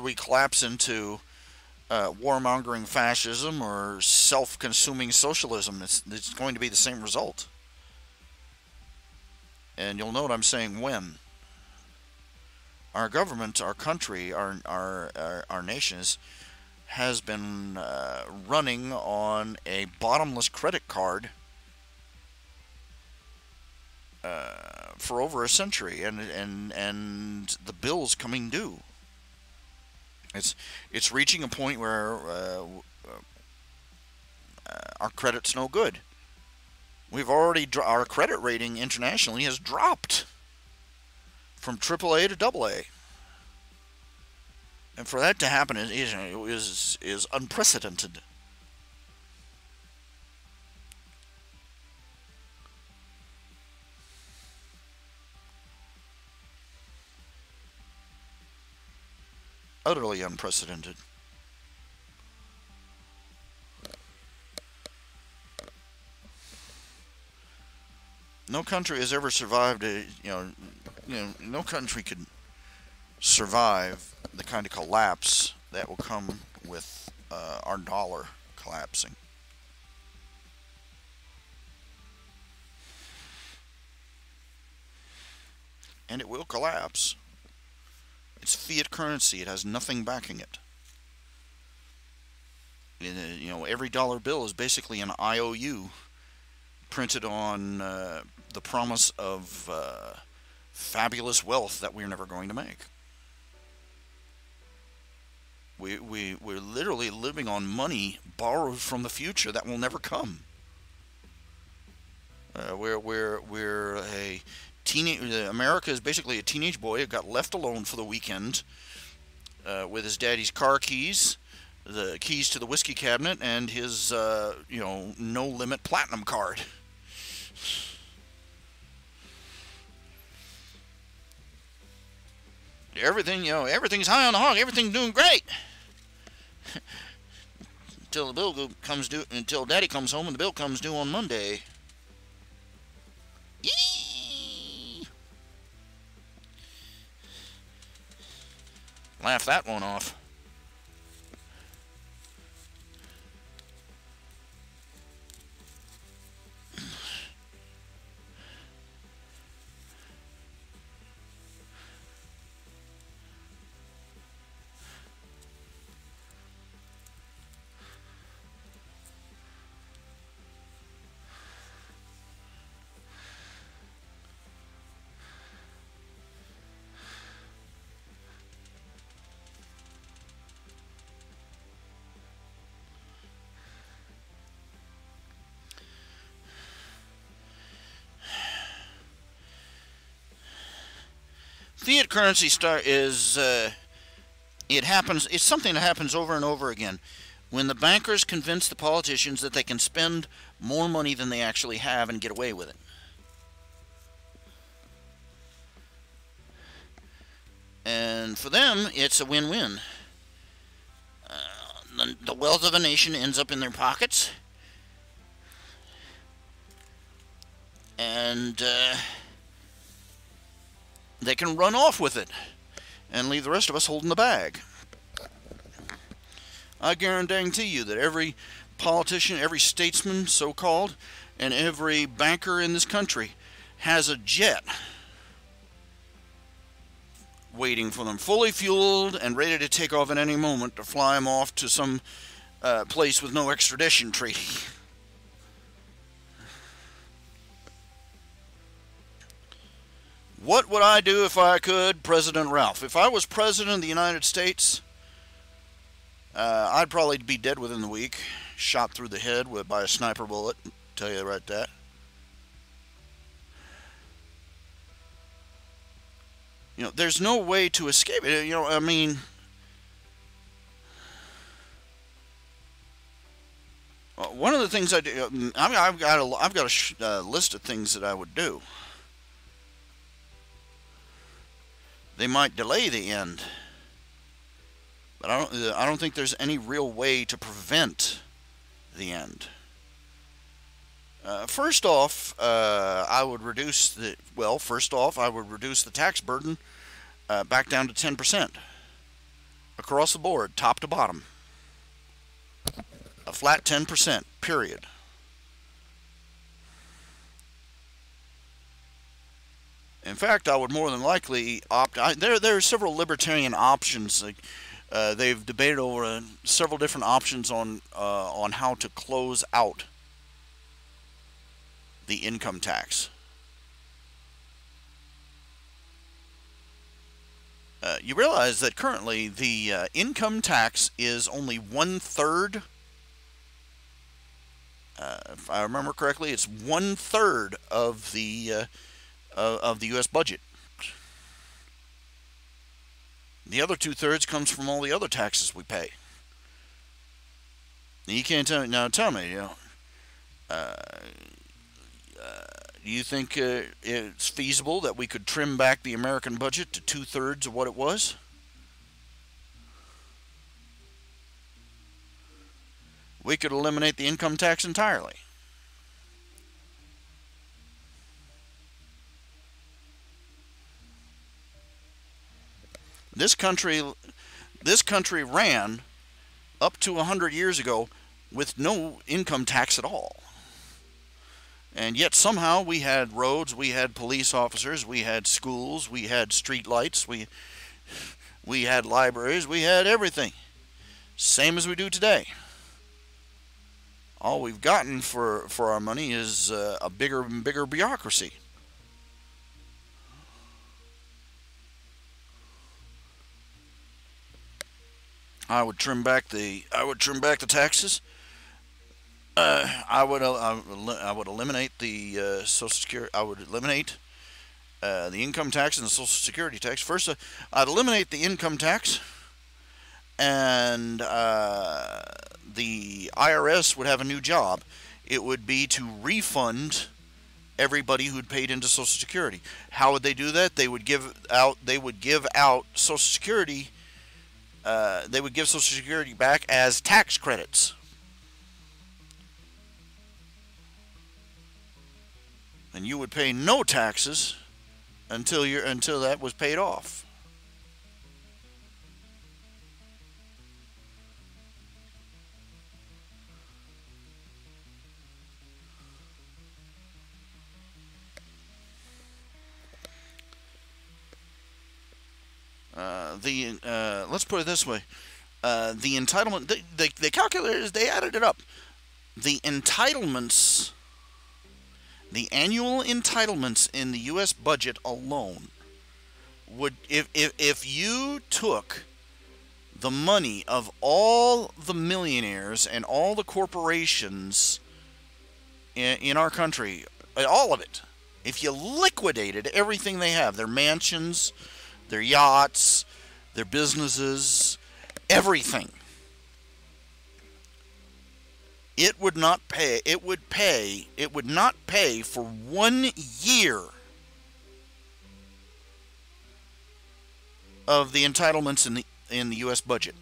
we collapse into warmongering fascism or self-consuming socialism, it's going to be the same result. And you'll note I'm saying when. Our government, our country, our nations has been running on a bottomless credit card for over a century, and the bill's coming due. It's reaching a point where our credit's no good. Our credit rating internationally has dropped from AAA to AA, and for that to happen is unprecedented. Utterly unprecedented. No country has ever survived no country could survive the kind of collapse that will come with our dollar collapsing. And it will collapse. It's fiat currency. It has nothing backing it. Every dollar bill is basically an IOU printed on the promise of fabulous wealth that we're never going to make. We're literally living on money borrowed from the future that will never come. We're a America is basically a teenage boy who got left alone for the weekend with his daddy's car keys, the keys to the whiskey cabinet, and his no limit platinum card. everything, everything's high on the hog. Everything's doing great. Until the bill comes due, until Daddy comes home and the bill comes due on Monday. Eee! Laugh that one off. Fiat currency it happens. It's something that happens over and over again. When the bankers convince the politicians that they can spend more money than they actually have and get away with it. And for them, it's a win-win. The wealth of a nation ends up in their pockets. And they can run off with it and leave the rest of us holding the bag. I guarantee you that every politician, every statesman, so-called, and every banker in this country has a jet waiting for them, fully fueled and ready to take off at any moment to fly them off to some place with no extradition treaty. What would I do if I could, President Ralph? If I was President of the United States, I'd probably be dead within the week, shot through the head by a sniper bullet, tell you right that. There's no way to escape it. I mean, one of the things I do, I've got a list of things that I would do. They might delay the end, but I don't think there's any real way to prevent the end. First off, I would reduce the tax burden back down to 10% across the board, top to bottom. A flat 10%, period. In fact, I would more than likely opt. There are several libertarian options. They've debated over several different options on how to close out the income tax. You realize that currently the income tax is only 1/3. If I remember correctly, it's 1/3 of the U.S. budget. The other 2/3 comes from all the other taxes we pay. And you can't tell me now. Tell me, do you think it's feasible that we could trim back the American budget to 2/3 of what it was? We could eliminate the income tax entirely. This country ran up to 100 years ago with no income tax at all. And yet somehow we had roads, we had police officers, we had schools, we had street lights, we had libraries, we had everything. Same as we do today. All we've gotten for our money is a bigger and bigger bureaucracy. I would trim back the taxes. I would eliminate the Social Security. I would eliminate the income tax and the Social Security tax. First, I'd eliminate the income tax, and the IRS would have a new job. It would be to refund everybody who'd paid into Social Security. How would they do that? They would give out Social Security. They would give Social Security back as tax credits. And you would pay no taxes until that was paid off. Let's put it this way: the entitlement they calculated, they added it up. The entitlements, the annual entitlements in the U.S. budget alone would, if you took the money of all the millionaires and all the corporations in our country, all of it, if you liquidated everything they have, their mansions, their yachts, their businesses, everything, it would not pay. It would not pay for 1 year of the entitlements in the U.S. budget.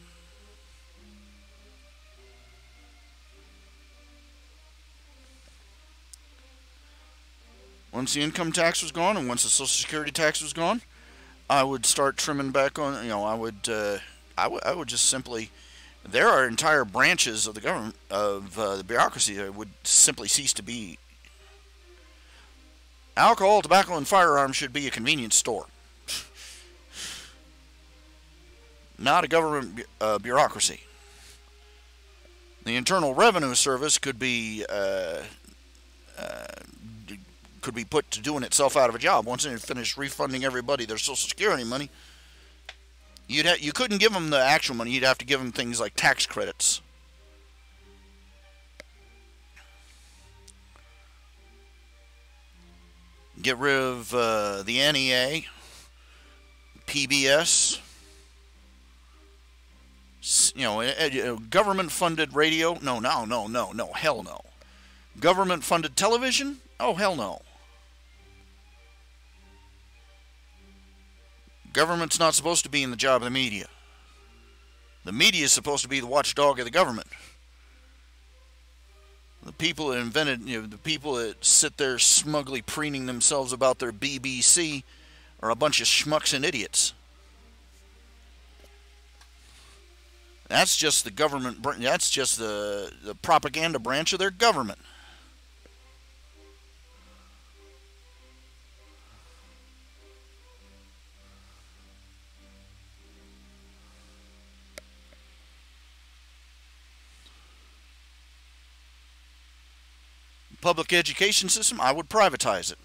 Once the income tax was gone, and once the Social Security tax was gone, I would start trimming back on. I would just simply. There are entire branches of the government, of the bureaucracy, that would simply cease to be. Alcohol, tobacco, and firearms should be a convenience store, not a government bureaucracy. The Internal Revenue Service could be put to doing itself out of a job once it finished refunding everybody their Social Security money. You couldn't give them the actual money. You'd have to give them things like tax credits. Get rid of the NEA, PBS, government-funded radio. No, hell no. Government-funded television? Oh, hell no. Government's not supposed to be in the job of the media. The media is supposed to be the watchdog of the government. The people that invented, the people that sit there smugly preening themselves about their BBC are a bunch of schmucks and idiots. That's just the government. That's just the propaganda branch of their government. Public education system, I would privatize it.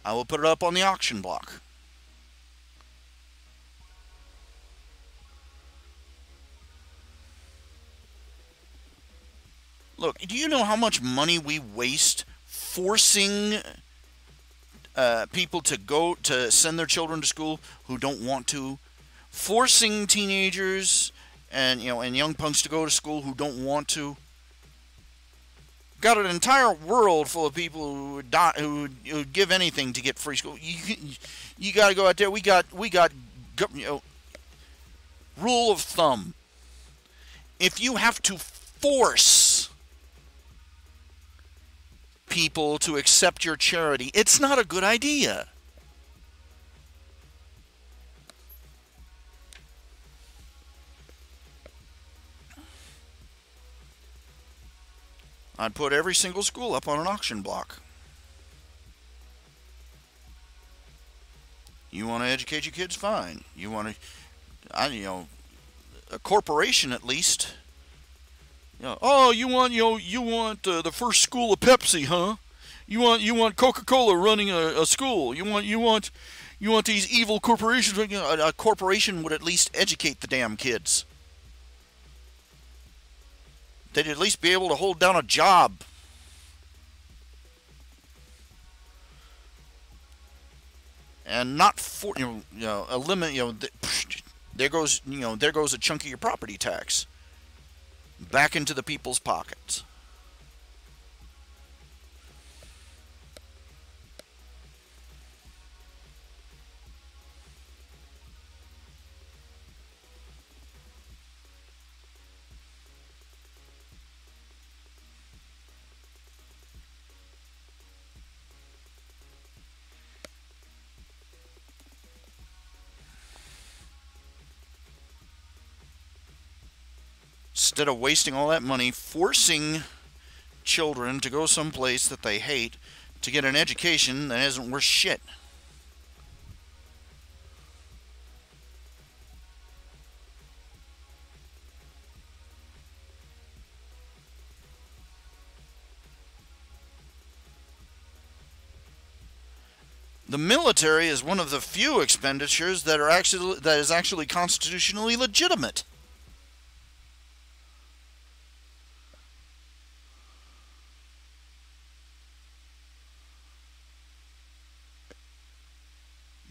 I will put it up on the auction block. Look, do you know how much money we waste forcing people to send their children to school who don't want to? Forcing teenagers and young punks to go to school who don't want to? Got an entire world full of people who would give anything to get free school. You got to go out there. We got rule of thumb. If you have to force people to accept your charity, it's not a good idea. I'd put every single school up on an auction block. You want to educate your kids? Fine. You want to, a corporation at least. Oh, you want the first school of Pepsi, huh? You want Coca-Cola running a school. You want these evil corporations. A corporation would at least educate the damn kids. They'd at least be able to hold down a job. And not for eliminate. There goes a chunk of your property tax back into the people's pockets. instead of wasting all that money forcing children to go someplace that they hate to get an education that isn't worth shit. The military is one of the few expenditures that is actually constitutionally legitimate.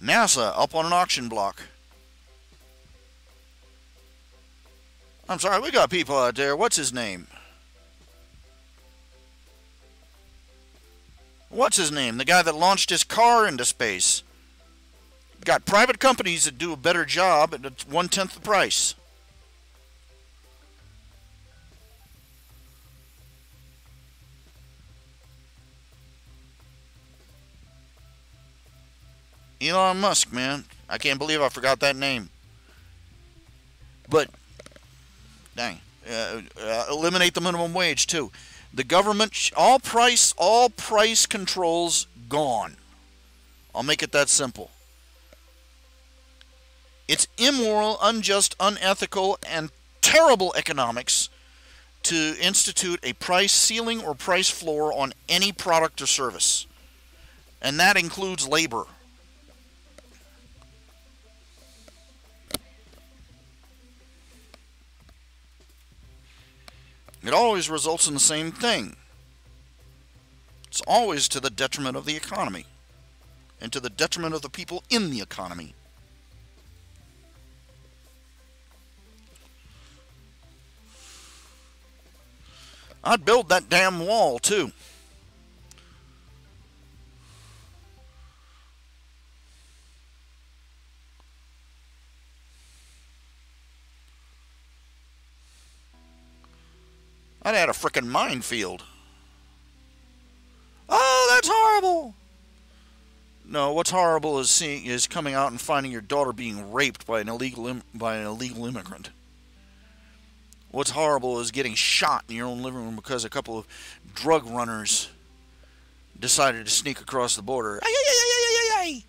NASA up on an auction block. I'm sorry, we got people out there. What's his name? What's his name? The guy that launched his car into space. Got private companies that do a better job at 1/10 the price. Elon Musk, man. I can't believe I forgot that name. But, dang. Eliminate the minimum wage, too. The government, all price controls gone. I'll make it that simple. It's immoral, unjust, unethical, and terrible economics to institute a price ceiling or price floor on any product or service. And that includes labor. It always results in the same thing. It's always to the detriment of the economy and to the detriment of the people in the economy. I'd build that damn wall, too. I'd add a frickin' minefield. Oh, that's horrible. No, what's horrible is coming out and finding your daughter being raped by an illegal immigrant. What's horrible is getting shot in your own living room because a couple of drug runners decided to sneak across the border. Ay, ay, ay, ay, ay, ay, ay.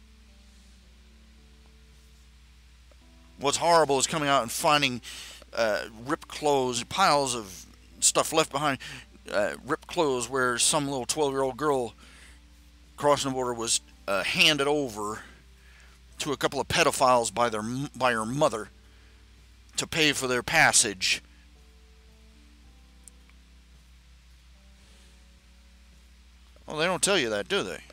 What's horrible is coming out and finding ripped clothes, piles of stuff left behind, ripped clothes where some little 12-year-old girl crossing the border was handed over to a couple of pedophiles by her mother to pay for their passage. Well, they don't tell you that, do they?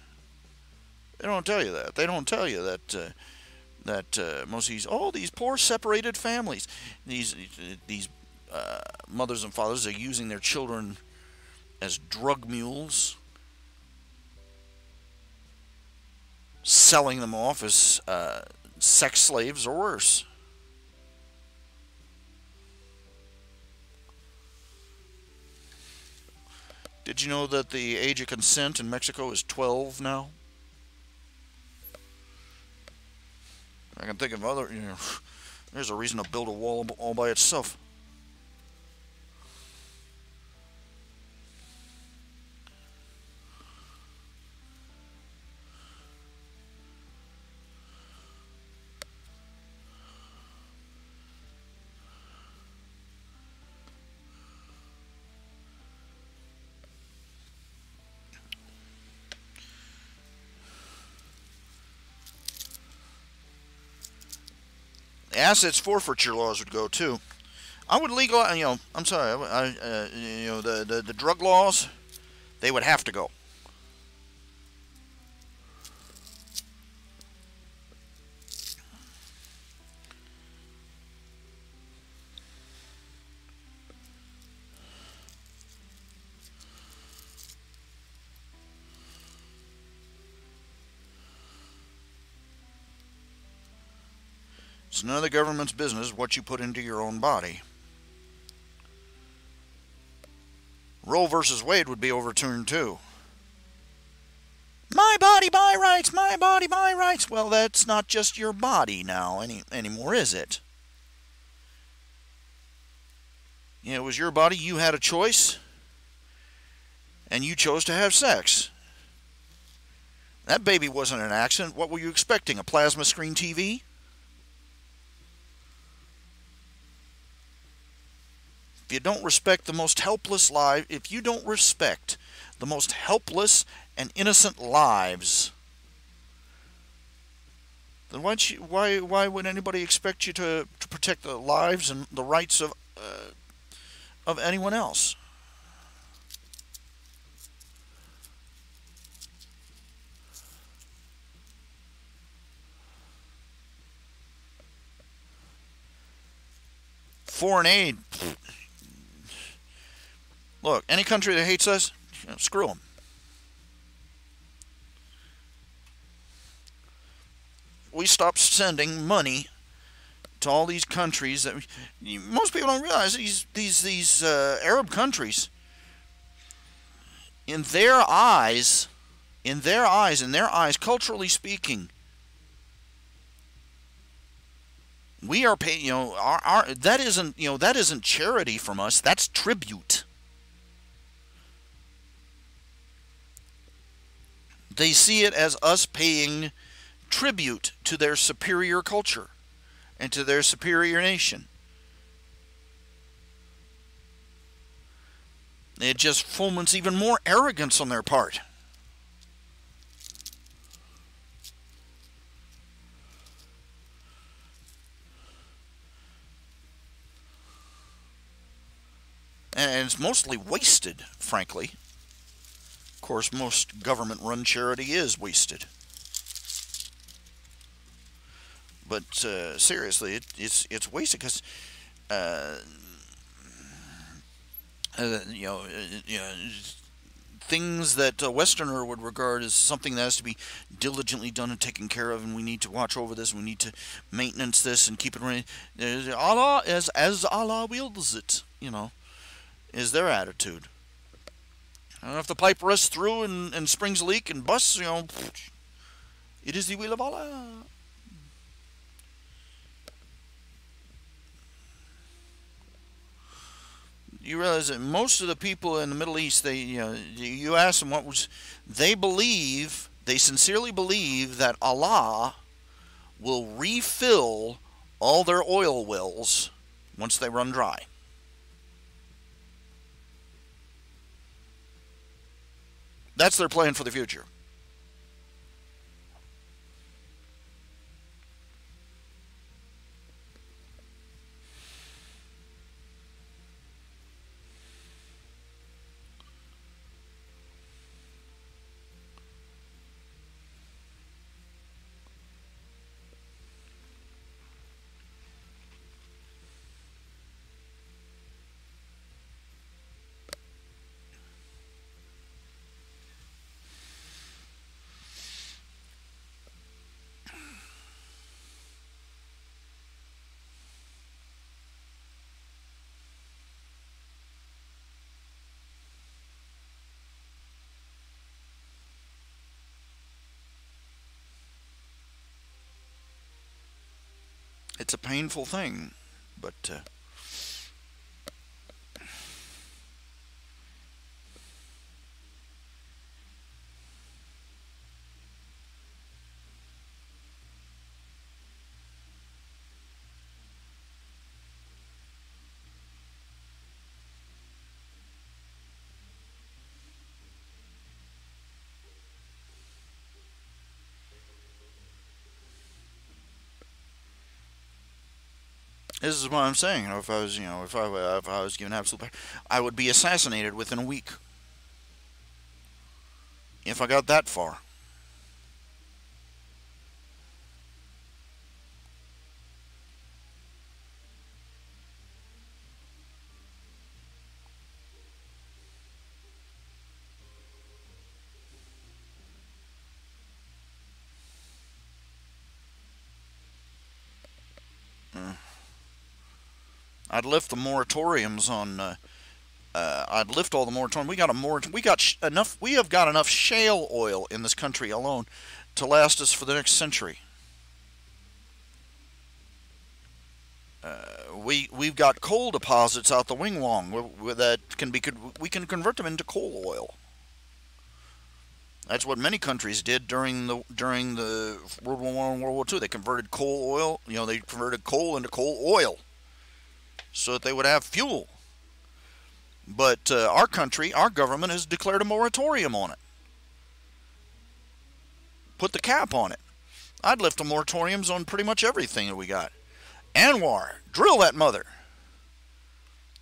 They don't tell you that. They don't tell you that most of these poor separated families, these mothers and fathers are using their children as drug mules, selling them off as sex slaves or worse. Did you know that the age of consent in Mexico is 12 now? I can think of other, there's a reason to build a wall all by itself. Assets forfeiture laws would go too. I would legalize. I'm sorry. The drug laws, they would have to go. It's none of the government's business what you put into your own body. Roe versus Wade would be overturned too. My body, my rights, my body, my rights. Well, that's not just your body now anymore, is it? It was your body, you had a choice, and you chose to have sex. That baby wasn't an accident. What were you expecting, a plasma screen TV? If you don't respect the most helpless life, if you don't respect the most helpless and innocent lives, then why would anybody expect you to protect the lives and the rights of anyone else? Foreign aid. Look, any country that hates us, screw them. We stop sending money to all these countries that most people don't realize. These Arab countries, in their eyes, culturally speaking, we are paying. That isn't charity from us. That's tribute. They see it as us paying tribute to their superior culture and to their superior nation. It just foments even more arrogance on their part. And it's mostly wasted, frankly. Of course, most government-run charity is wasted. But seriously, it's wasted because things that a Westerner would regard as something that has to be diligently done and taken care of, and we need to watch over this, and we need to maintenance this and keep it running. Allah, as Allah wills it, is their attitude. If the pipe rusts through and springs a leak and busts, it is the will of Allah. You realize that most of the people in the Middle East, you ask them they sincerely believe that Allah will refill all their oil wells once they run dry. That's their plan for the future. It's a painful thing, but this is what I'm saying. If I was, if I was given absolute power, I would be assassinated within a week. If I got that far. I'd lift the moratoriums on. I'd lift all the moratoriums. We have got enough shale oil in this country alone to last us for the next century. We've got coal deposits out the Winglong that can be we can convert them into coal oil. That's what many countries did during the World War I and World War II. They converted coal oil. They converted coal into coal oil so that they would have fuel. But our country, our government has declared a moratorium on it. Put the cap on it. I'd lift the moratoriums on pretty much everything that we got. Anwar, drill that mother.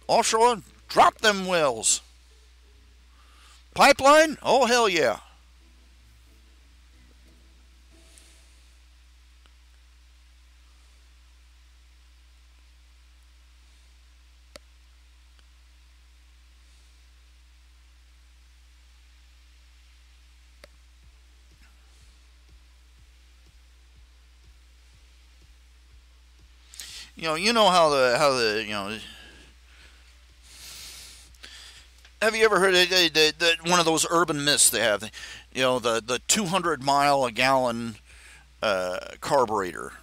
Offshore, drop them wells. Pipeline? Oh, hell yeah. You know how the. Have you ever heard one of those urban myths they have? The 200-mile-a-gallon carburetor.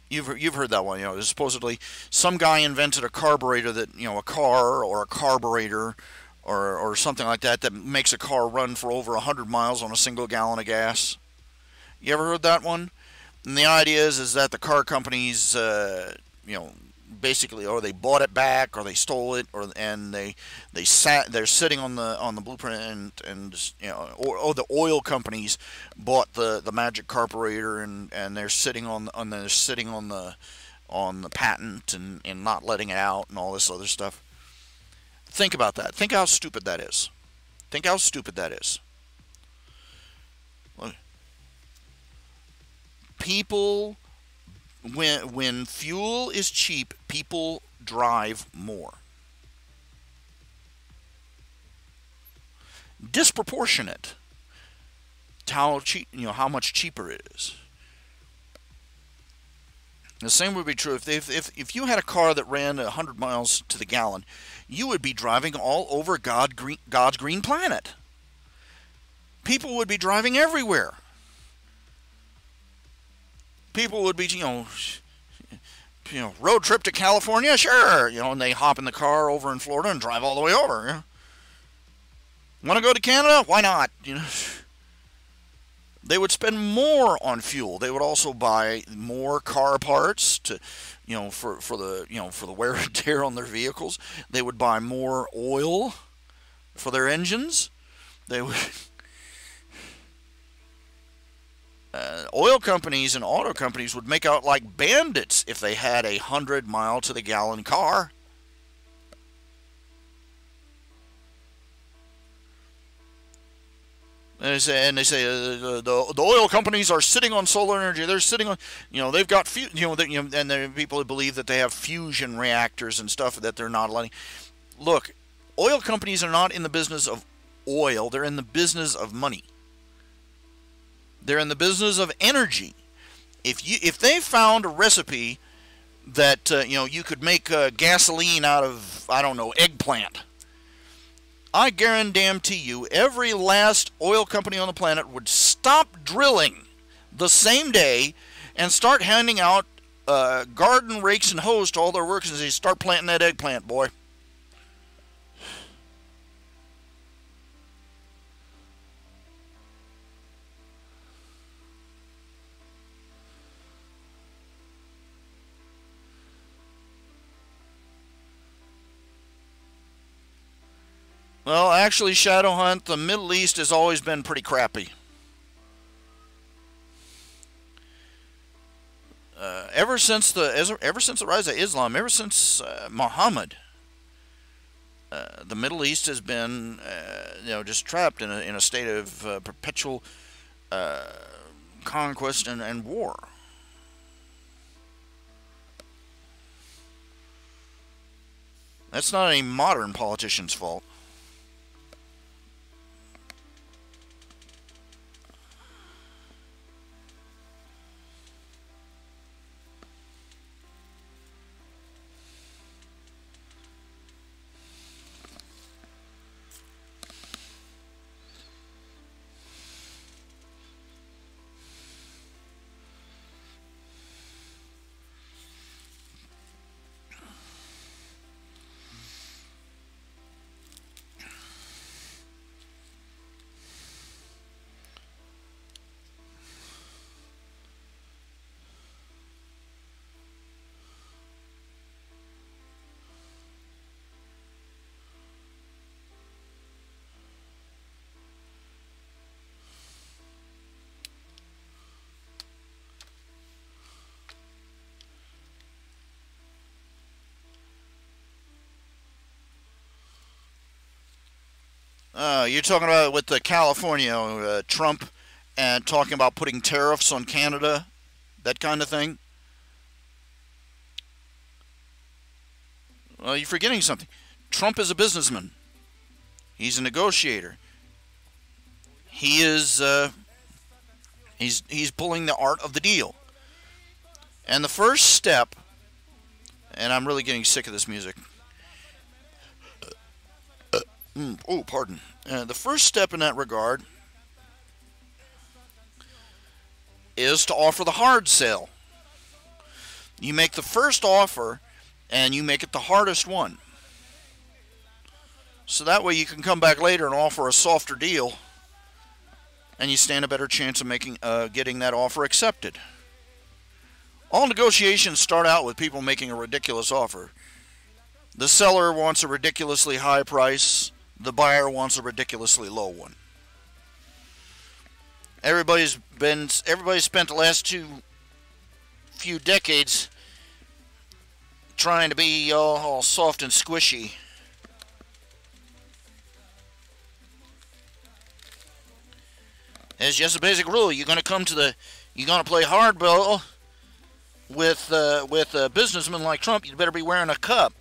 You've heard that one. Supposedly some guy invented a carburetor that a car or a carburetor or something like that makes a car run for over 100 miles on a single gallon of gas. You ever heard that one? And the idea is that the car companies, basically, or they bought it back, or they stole it, and they're sitting on the blueprint, and or the oil companies bought the magic carburetor, and they're sitting on the patent and not letting it out and all this other stuff. Think about that. Think how stupid that is. Think how stupid that is. People, when fuel is cheap, people drive more. Disproportionate to how cheap, how much cheaper it is. The same would be true if you had a car that ran 100 miles to the gallon, you would be driving all over God's green planet. People would be driving everywhere. People would be, road trip to California, sure, and they hop in the car over in Florida and drive all the way over. Want to go to Canada? Why not? They would spend more on fuel. They would also buy more car parts to, for the wear and tear on their vehicles. They would buy more oil for their engines. They would. Oil companies and auto companies would make out like bandits if they had a 100-mile-to-the-gallon car. And they say the oil companies are sitting on solar energy. They're sitting on, they've got, and there are people who believe that they have fusion reactors and stuff that they're not letting. Look, oil companies are not in the business of oil. They're in the business of money. They're in the business of energy. If they found a recipe that you could make gasoline out of, I don't know, eggplant, I guarantee you every last oil company on the planet would stop drilling the same day and start handing out garden rakes and hoes to all their workers and say, start planting that eggplant, boy. Well, actually, Shadow Hunt, the Middle East has always been pretty crappy. Ever since the rise of Islam, ever since Muhammad, the Middle East has been, just trapped in a state of perpetual conquest and war. That's not a modern politician's fault. You're talking about with the California Trump and talking about putting tariffs on Canada, that kind of thing. Well, you're forgetting something. Trump is a businessman. He's a negotiator. He is he's pulling the art of the deal. And the first step, and I'm really getting sick of this music. Oh, pardon. The first step in that regard is to offer the hard sell. You make the first offer, and you make it the hardest one. So that way you can come back later and offer a softer deal, and you stand a better chance of getting that offer accepted. All negotiations start out with people making a ridiculous offer. The seller wants a ridiculously high price. The buyer wants a ridiculously low one. Everybody's spent the last few decades trying to be all soft and squishy. It's just a basic rule. You're gonna play hardball with a businessman like Trump. You better be wearing a cup.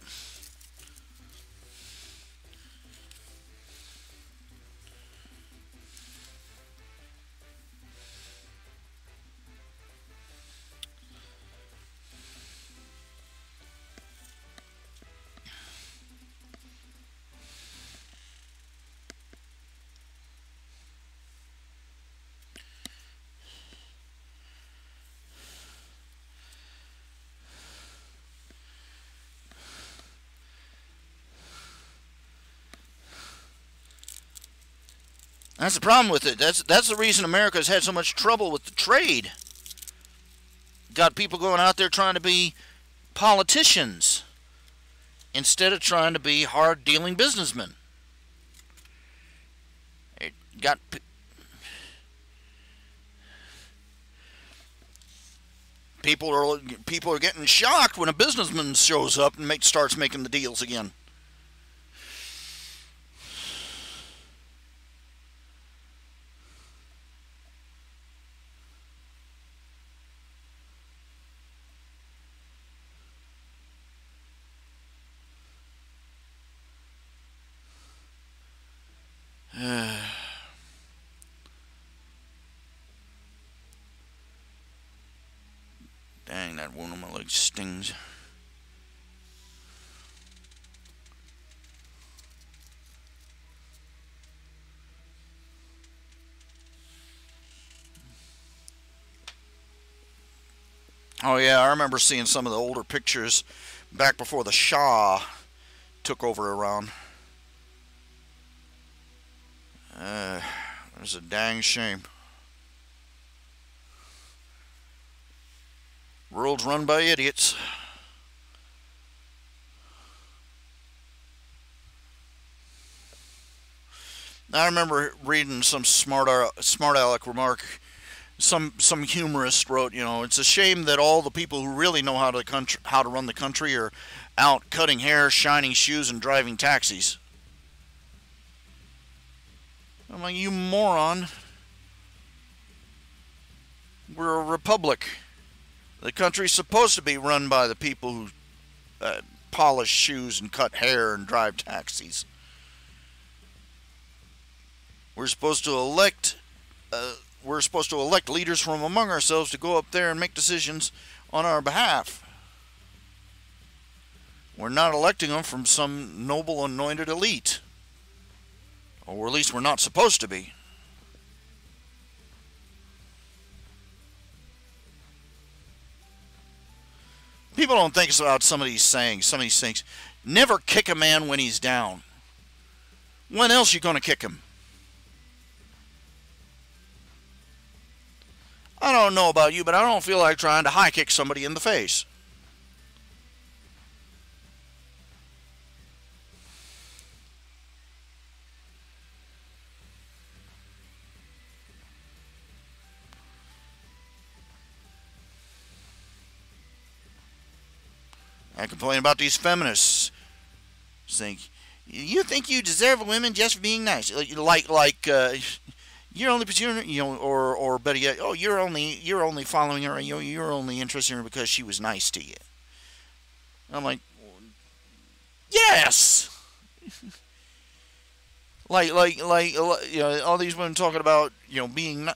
That's the problem with it. That's the reason America's had so much trouble with the trade. Got people going out there trying to be politicians instead of trying to be hard-dealing businessmen. It got people are getting shocked when a businessman shows up and starts making the deals again. Dang, that wound on my leg stings. Oh yeah, I remember seeing some of the older pictures back before the Shah took over Iran. It was a dang shame. World's run by idiots. I remember reading some smart aleck remark. Some humorist wrote, it's a shame that all the people who really know how to run the country are out cutting hair, shining shoes, and driving taxis. I'm like, you moron. We're a republic. The country's supposed to be run by the people who polish shoes and cut hair and drive taxis. We're supposed to elect leaders from among ourselves to go up there and make decisions on our behalf. We're not electing them from some noble anointed elite. Or at least we're not supposed to be. People don't think about some of these things. Never kick a man when he's down. When else are you going to kick him? I don't know about you, but I don't feel like trying to high kick somebody in the face. I complain about these feminists. Think You think you deserve women just for being nice, you're only pursuing, or better yet, oh, you're only following her, you're only interested in her because she was nice to you. I'm like, yes. All these women talking about being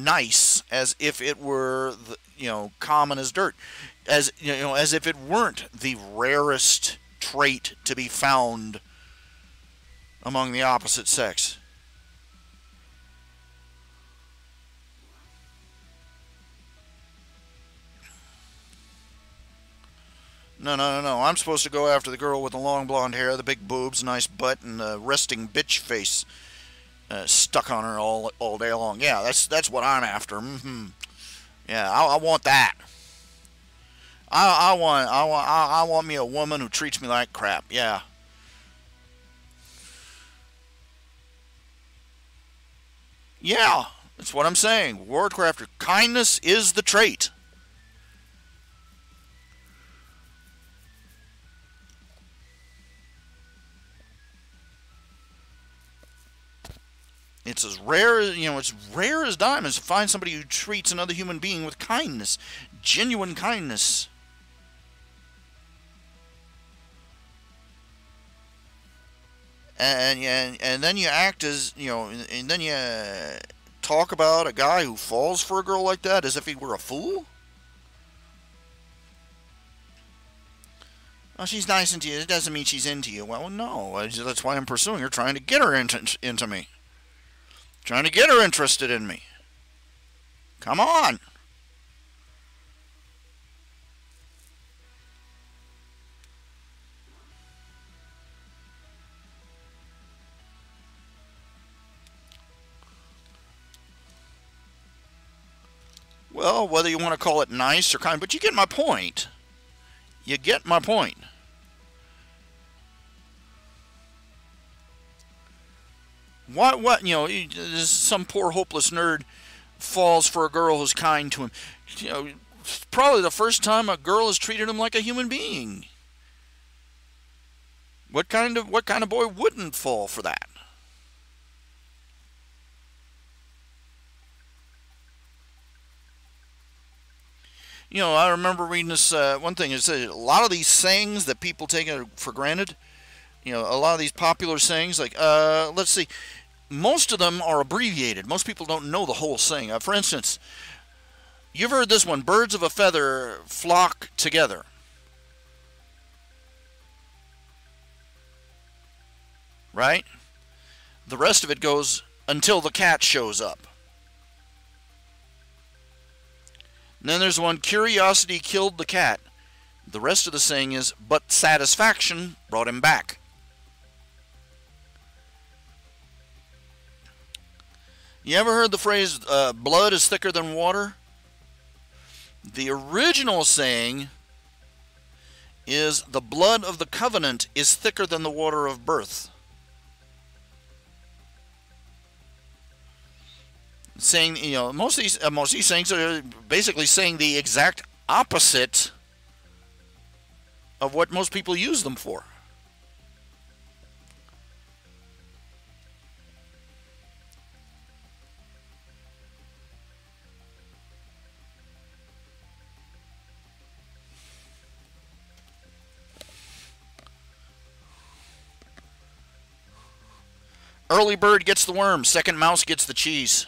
nice as if it were common as dirt, as if it weren't the rarest trait to be found among the opposite sex. No, no, no, no. I'm supposed to go after the girl with the long blonde hair, the big boobs, nice butt, and the resting bitch face stuck on her all day long. Yeah, that's what I'm after. Yeah, I want that. I want me a woman who treats me like crap. Yeah. Yeah, that's what I'm saying. Wardcrafter, kindness is the trait. It's as rare as it's rare as diamonds to find somebody who treats another human being with kindness, genuine kindness. And then you act as and then you talk about a guy who falls for a girl like that as if he were a fool. Oh, she's nice into you. It doesn't mean she's into you. Well, no. That's why I'm pursuing her, trying to get her into me. Trying to get her interested in me. Come on. Well, whether you want to call it nice or kind, but you get my point. You get my point. What, some poor hopeless nerd falls for a girl who's kind to him. Probably the first time a girl has treated him like a human being. What kind of boy wouldn't fall for that? I remember reading this one thing. It said a lot of these sayings that people take for granted. A lot of these popular sayings, like let's see, most of them are abbreviated. Most people don't know the whole saying. For instance, you've heard this one: "Birds of a feather flock together." Right? The rest of it goes, "Until the cat shows up." And then there's one: "Curiosity killed the cat." The rest of the saying is, "But satisfaction brought him back." You ever heard the phrase, blood is thicker than water? The original saying is, "The blood of the covenant is thicker than the water of birth." Saying, most of these sayings are basically saying the exact opposite of what most people use them for. Early bird gets the worm, second mouse gets the cheese.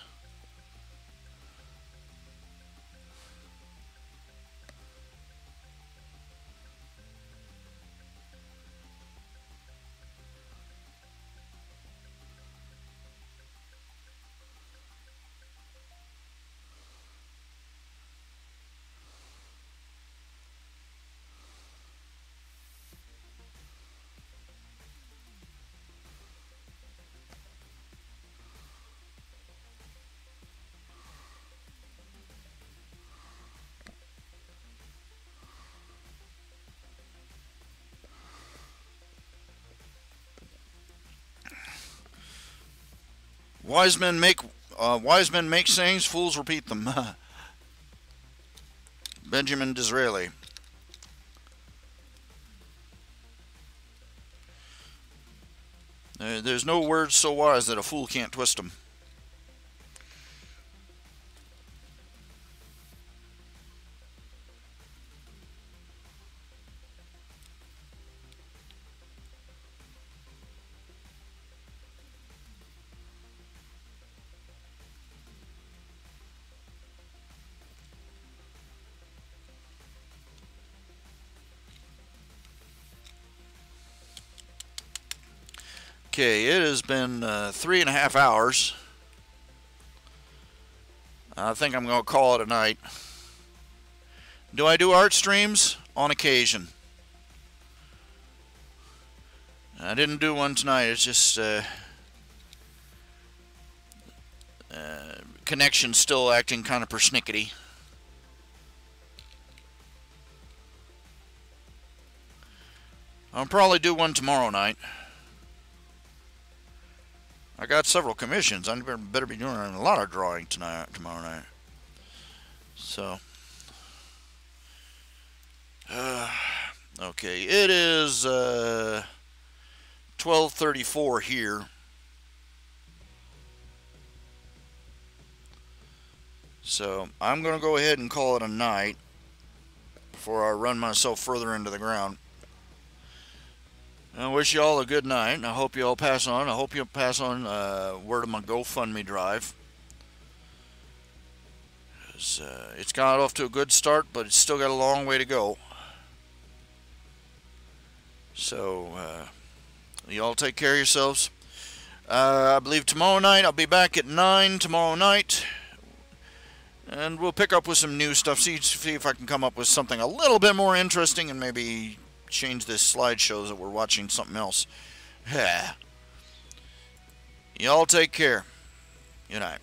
Wise men make sayings, fools repeat them. Benjamin Disraeli. There's no words so wise that a fool can't twist them. Okay, it has been 3.5 hours. I think I'm going to call it a night. Do I do art streams? On occasion. I didn't do one tonight. It's just connection still acting kind of persnickety. I'll probably do one tomorrow night. I got several commissions. I better be doing a lot of drawing tomorrow night. So, okay, it is 12:34 here. So I'm going to go ahead and call it a night before I run myself further into the ground. I wish you all a good night, and I hope you all pass on. I hope you'll pass on word of my GoFundMe drive. It's got off to a good start, but it's still got a long way to go. So, you all take care of yourselves. I believe tomorrow night, I'll be back at 9 tomorrow night. And we'll pick up with some new stuff. See if I can come up with something a little bit more interesting and maybe change this slideshow that we're watching something else. Y'all take care. Good night.